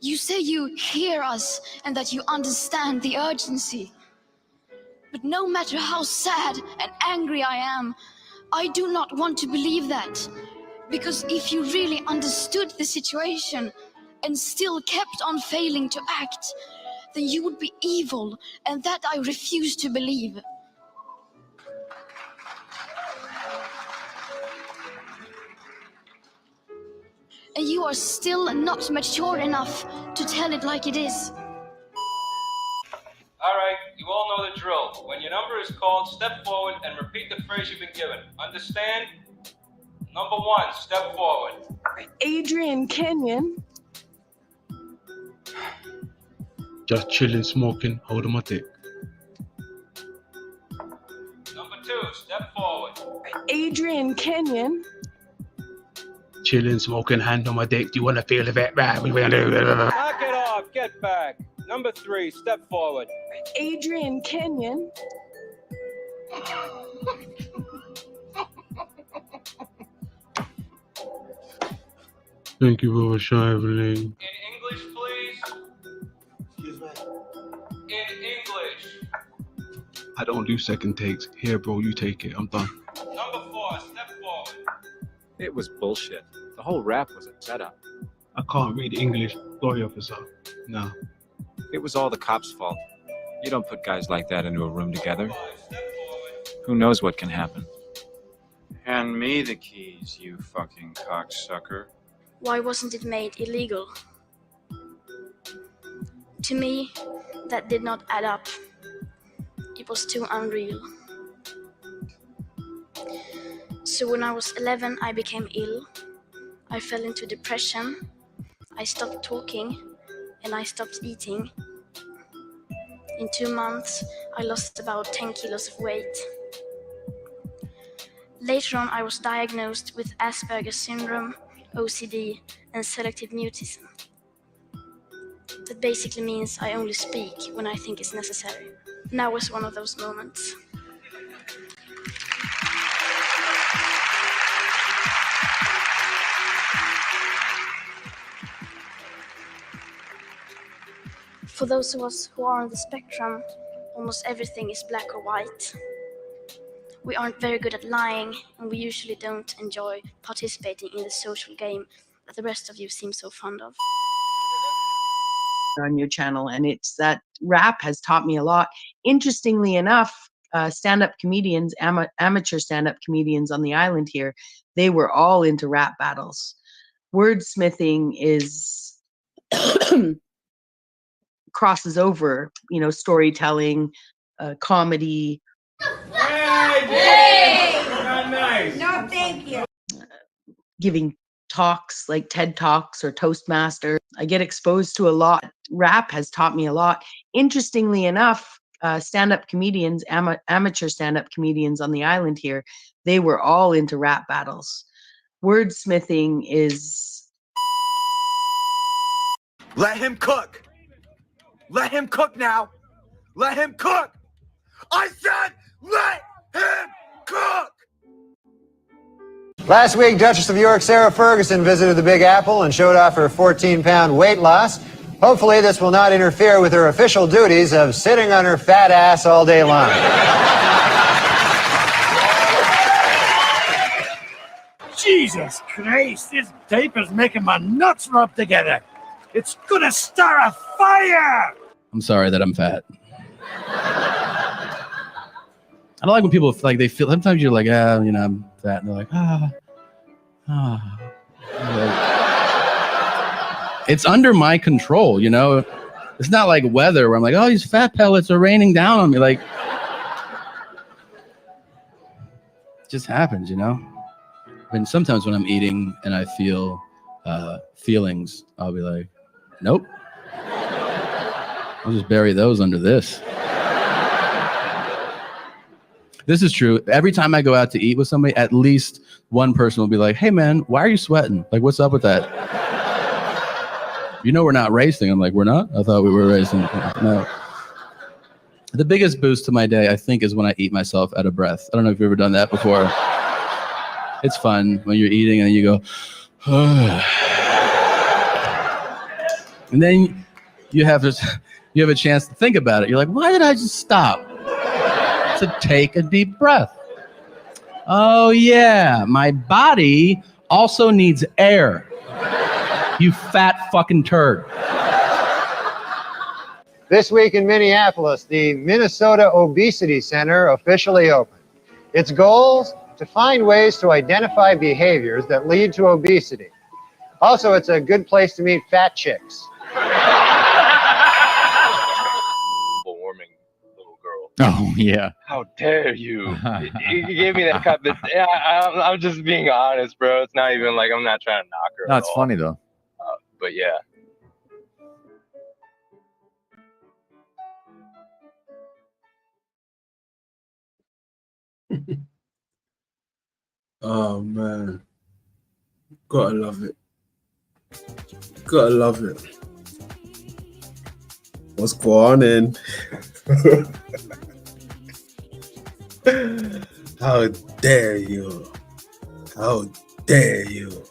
You say you hear us and that you understand the urgency. But no matter how sad and angry I am, I do not want to believe that. Because if you really understood the situation and still kept on failing to act, then you would be evil, and that I refuse to believe. And you are still not mature enough to tell it like it is. Alright, you all know the drill. When your number is called, step forward and repeat the phrase you've been given. Understand? Number 1, step forward. Adrian Kenyon. Just chilling, smoking, holding my dick. Number 2, step forward. Adrian Kenyon. Chilling, smoking, hand on my dick. Do you want to feel of it? Knock it off, get back. Number 3, step forward. Adrian Kenyon. Thank you for traveling. In English, please. In English. I don't do second takes. Here, bro, you take it. I'm done. Number 4, step forward. It was bullshit. The whole rap was a setup. I can't read English. Sorry, officer. No. It was all the cops' fault. You don't put guys like that into a room together. Who knows what can happen? Hand me the keys, you fucking cocksucker. Why wasn't it made illegal? To me, that did not add up. It was too unreal. So when I was 11, I became ill. I fell into depression. I stopped talking and I stopped eating. In 2 months, I lost about 10 kilos of weight. Later on, I was diagnosed with Asperger's syndrome, OCD, and selective mutism. That basically means I only speak when I think it's necessary. Now was one of those moments. For those of us who are on the spectrum, almost everything is black or white. We aren't very good at lying, and we usually don't enjoy participating in the social game that the rest of you seem so fond of. On your channel, and it's that rap has taught me a lot. Interestingly enough, stand-up comedians, amateur stand-up comedians on the island here, they were all into rap battles. Wordsmithing is crosses over, you know, storytelling, comedy. Hey! Not nice. No, thank you. Giving talks like TED Talks or Toastmaster. I get exposed to a lot. Rap has taught me a lot. Interestingly enough, stand-up comedians, amateur stand-up comedians on the island here, they were all into rap battles. Wordsmithing is... Let him cook. Let him cook now. Let him cook. I said let him cook. Last week, Duchess of York Sarah Ferguson visited the Big Apple and showed off her 14-pound weight loss. Hopefully, this will not interfere with her official duties of sitting on her fat ass all day long. Jesus Christ, this diaper's making my nuts rub together. It's gonna start a fire! I'm sorry that I'm fat. I don't like when people like they feel. Sometimes you're like, you know, I'm fat, and they're like, It's under my control, you know. It's not like weather where I'm like, oh, these fat pellets are raining down on me. Like, it just happens, you know. And sometimes when I'm eating and I feel feelings, I'll be like, nope. I'll just bury those under this. This is true. Every time I go out to eat with somebody, at least one person will be like, hey, man, why are you sweating? Like, what's up with that? You know we're not racing. I'm like, we're not? I thought we were racing. No. The biggest boost to my day, I think, is when I eat myself out of breath. I don't know if you've ever done that before. It's fun when you're eating and you go, and then you have a chance to think about it. You're like, why did I just stop to take a deep breath? Oh yeah, my body also needs air. You fat fucking turd. This week in Minneapolis, the Minnesota Obesity Center officially opened. Its goals: to find ways to identify behaviors that lead to obesity. Also, it's a good place to meet fat chicks. Warming little girl. Oh, yeah. How dare you? You gave me that cut. Yeah, I'm just being honest, bro. It's not even like I'm not trying to knock her. No, it's funny, though. But yeah. Oh man, gotta love it. Gotta love it. What's going on? How dare you? How dare you?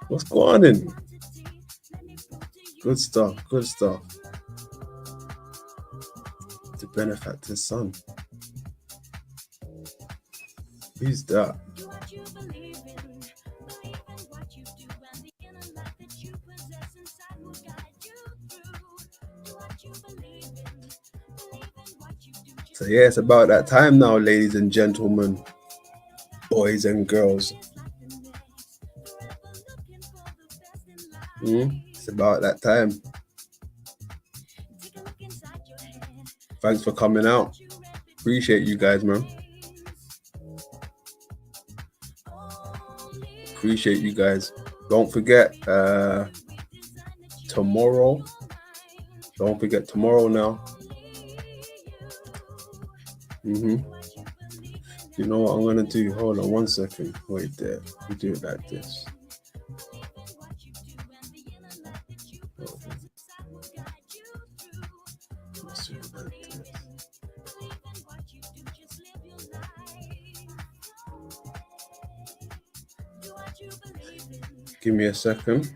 What's going on? Good stuff. Good stuff. The benefactor's son. Who's that? So yeah, it's about that time now, ladies and gentlemen, boys and girls. It's about that time. Thanks for coming out. Appreciate you guys, man. Appreciate you guys. Don't forget tomorrow. Don't forget tomorrow now. You know what I'm gonna do? Hold on 1 second. Wait there. We do it like this. Let's do it like this. Give me a second.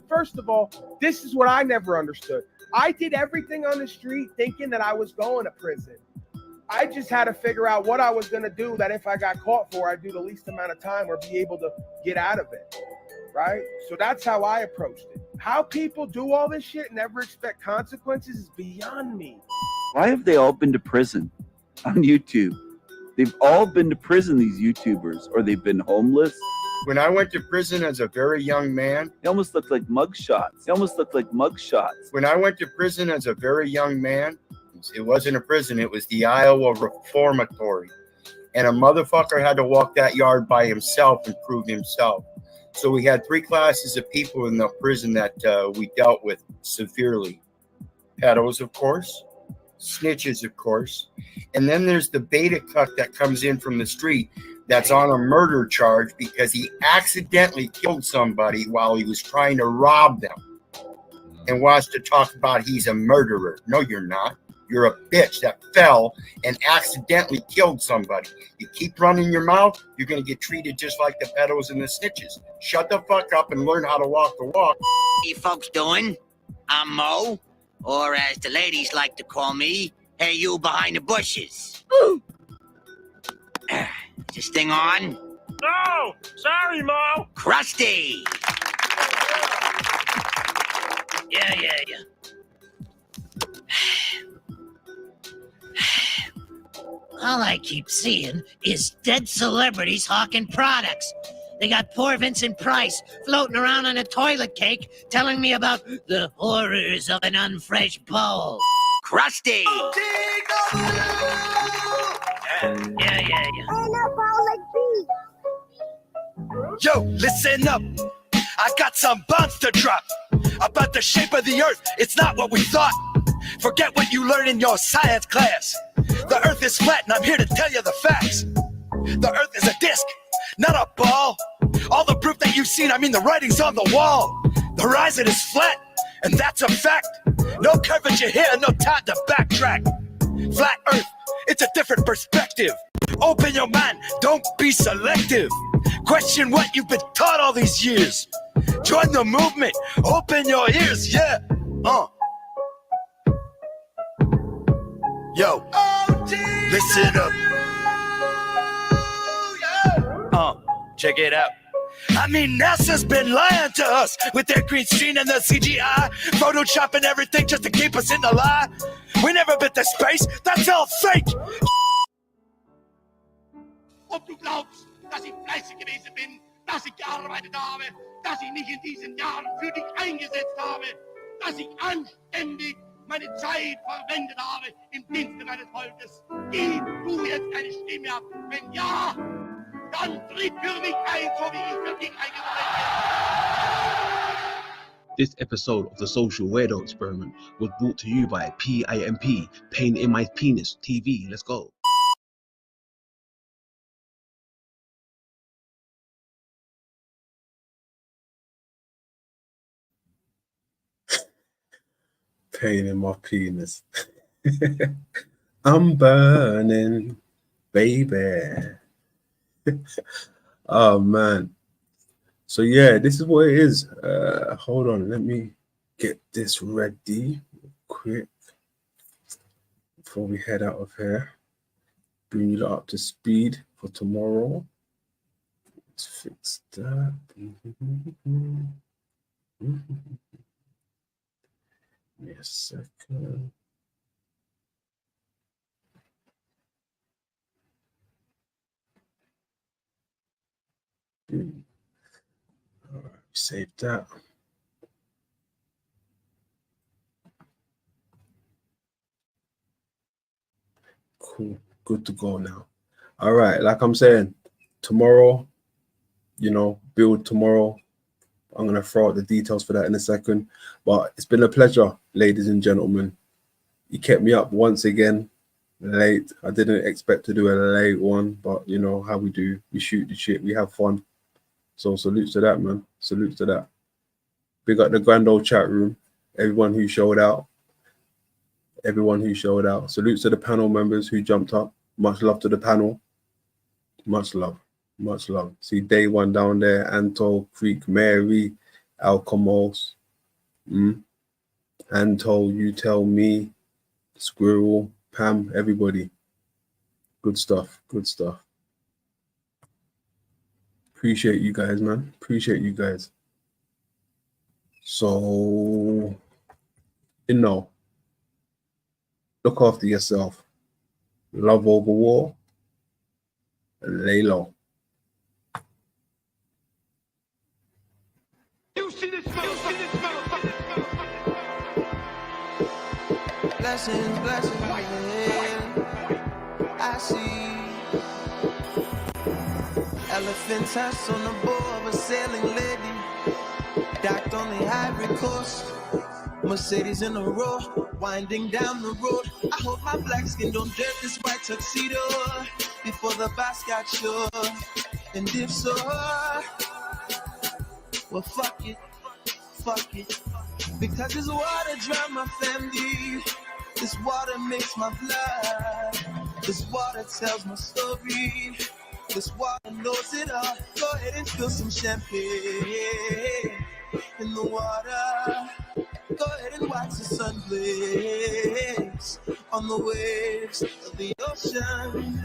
First of all, this is what I never understood. I did everything on the street thinking that I was going to prison. I just had to figure out what I was going to do that if I got caught for, I'd do the least amount of time or be able to get out of it, right? So that's how I approached it. How people do all this shit and never expect consequences is beyond me. Why have they all been to prison on YouTube? They've all been to prison, these YouTubers, or they've been homeless. When I went to prison as a very young man, They almost look like mugshots. They almost look like mugshots. when I went to prison as a very young man, it wasn't a prison, it was the Iowa Reformatory. And a motherfucker had to walk that yard by himself and prove himself. So we had three classes of people in the prison that we dealt with severely. Pedos, of course. Snitches, of course. And then there's the beta cuck that comes in from the street that's on a murder charge because he accidentally killed somebody while he was trying to rob them and wants to talk about he's a murderer. No, you're not. You're a bitch that fell and accidentally killed somebody. You keep running your mouth, you're going to get treated just like the pedos and the snitches. Shut the fuck up and learn how to walk the walk. How you folks doing? I'm Mo, or as the ladies like to call me, hey you behind the bushes. Woo! Is this thing on? No! Sorry, Mo! Krusty! Yeah. All I keep seeing is dead celebrities hawking products. They got poor Vincent Price floating around on a toilet cake telling me about the horrors of an unfresh bowl. Krusty! Yeah. Yo, listen up. I got some bombs to drop about the shape of the earth. It's not what we thought. Forget what you learned in your science class. The earth is flat, and I'm here to tell you the facts. The earth is a disc, not a ball. All the proof that you've seen, I mean the writing's on the wall. The horizon is flat, and that's a fact. No curvature here, no time to backtrack. Flat earth, it's a different perspective. Open your mind, don't be selective. Question what you've been taught all these years. Join the movement, open your ears, yeah. Yo, listen up. Check it out. I mean, NASA's been lying to us with their green screen and the CGI, Photoshop and everything just to keep us in the lie. We never been to space, that's all fake. Ob du glaubst, dass ich fleißig gewesen bin, dass ich gearbeitet habe, dass ich mich in diesen Jahren für dich eingesetzt habe, dass ich anständig meine Zeit verwendet habe im Dienste meines Volkes. Gib du jetzt deine Stimme ab. Wenn ja, dann tritt für mich ein, so wie ich für dich eingetreten bin. This episode of the Social Weirdo Experiment was brought to you by PIMP, Pain in My Penis TV. Let's go. Pain in my penis. I'm burning, baby. Oh man. So yeah, this is what it is. Hold on, let me get this ready quick before we head out of here. Bring you up to speed for tomorrow. Let's fix that. Give me a second. All right, save that. Cool, good to go now. All right, like I'm saying, tomorrow, build tomorrow. I'm going to throw out the details for that in a second. But it's been a pleasure, ladies and gentlemen. You kept me up once again, late. I didn't expect to do a late one, but you know how we do. We shoot the shit. We have fun. So salute to that, man. Salute to that. Big up the grand old chat room. Everyone who showed out. Salute to the panel members who jumped up. Much love to the panel. Much love. Much love. See day one down there, Anto, Creek, Mary, Alcamos, Anto, you tell me, Squirrel, Pam, everybody. Good stuff. Appreciate you guys, man. Appreciate you guys. So, look after yourself. Love over war. And lay low. Blessings, I see elephant tusk on the board of a sailing lady, docked on the Ivory Coast, Mercedes in a row, winding down the road. I hope my black skin don't dirt this white tuxedo before the boss got sure. And if so, well, fuck it, because this water drown my family. This water makes my blood. This water tells my story. This water knows it all. Go ahead and spill some champagne in the water. Go ahead and watch the sun blaze on the waves of the ocean.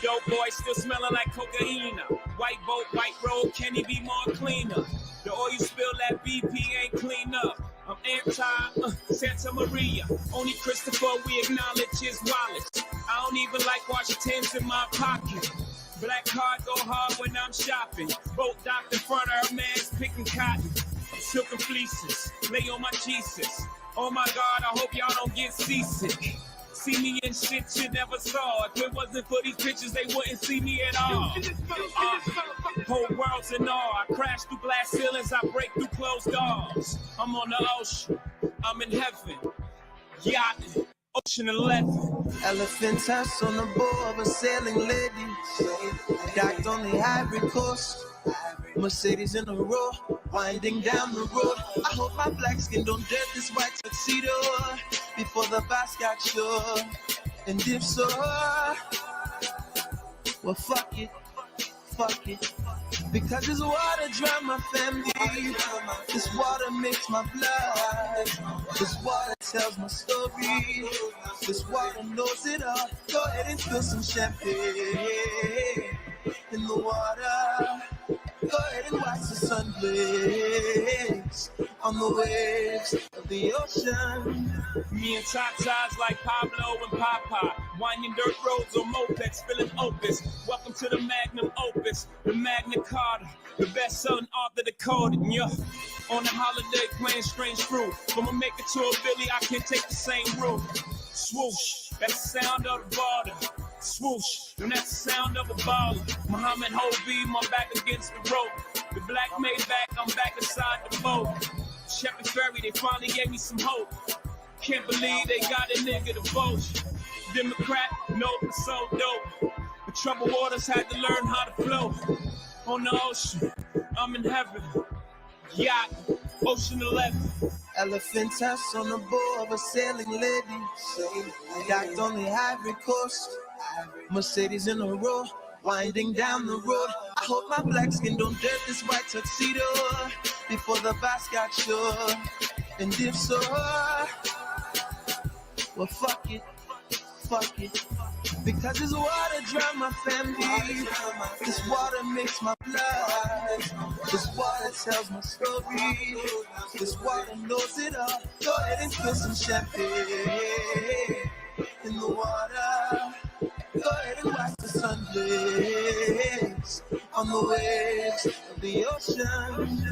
Dope boy still smelling like cocaine. White boat, white road, can he be more cleaner? The oil spill that BP ain't clean up. I'm anti-Santa Maria. Only Christopher we acknowledge his wallet. I don't even like Washington's in my pocket. Black card go hard when I'm shopping. Boat docked in front of her man's picking cotton. Silken fleeces, lay on my Jesus. Oh my God, I hope y'all don't get seasick. see me in shit you never saw. If it wasn't for these bitches, they wouldn't see me at all. Whole world's in awe. I crash through glass ceilings, I break through closed doors. I'm on the ocean, I'm in heaven. Yacht, Ocean 11. Elephant tusk on the bow of a sailing lady. Docked on the Ivory Coast. Mercedes in a row, winding down the road. I hope my black skin don't dirt this white tuxedo before the boss got sure. And if so, well, fuck it. Because this water drown my family. This water makes my blood. This water tells my story. This water knows it all. Go ahead and spill some champagne in the water. Go ahead and watch the sun blaze on the waves of the ocean. Me and Tatas like Pablo and Papa, winding dirt roads on mopeds, filling opus. Welcome to the magnum opus, the Magna Carta, the best-selling author decoded. Yeah, on a holiday playing strange fruit. I'ma make it to a Billy, I can take the same route. Swoosh, that's the sound of the border. Swoosh, and that's the sound of a baller. Muhammad Hobi, my back against the rope. The black made back, I'm back inside the boat. Shepherd's Ferry, they finally gave me some hope. Can't believe they got a nigga to vote. Democrat, no, but so dope. The troubled waters had to learn how to float. On the ocean, I'm in heaven. Yacht, Ocean 11. Elephant tusk on the bow of a sailing lady. Docked on the Ivory Coast. Mercedes in a row, winding down the road. I hope my black skin don't dirt this white tuxedo before the boss got sure. And if so, well, fuck it. Because this water drown my family. This water makes my blood. This water tells my story. This water knows it all. Go ahead and spill some champagne in the water. Go ahead and watch the sun blaze on the waves of the ocean.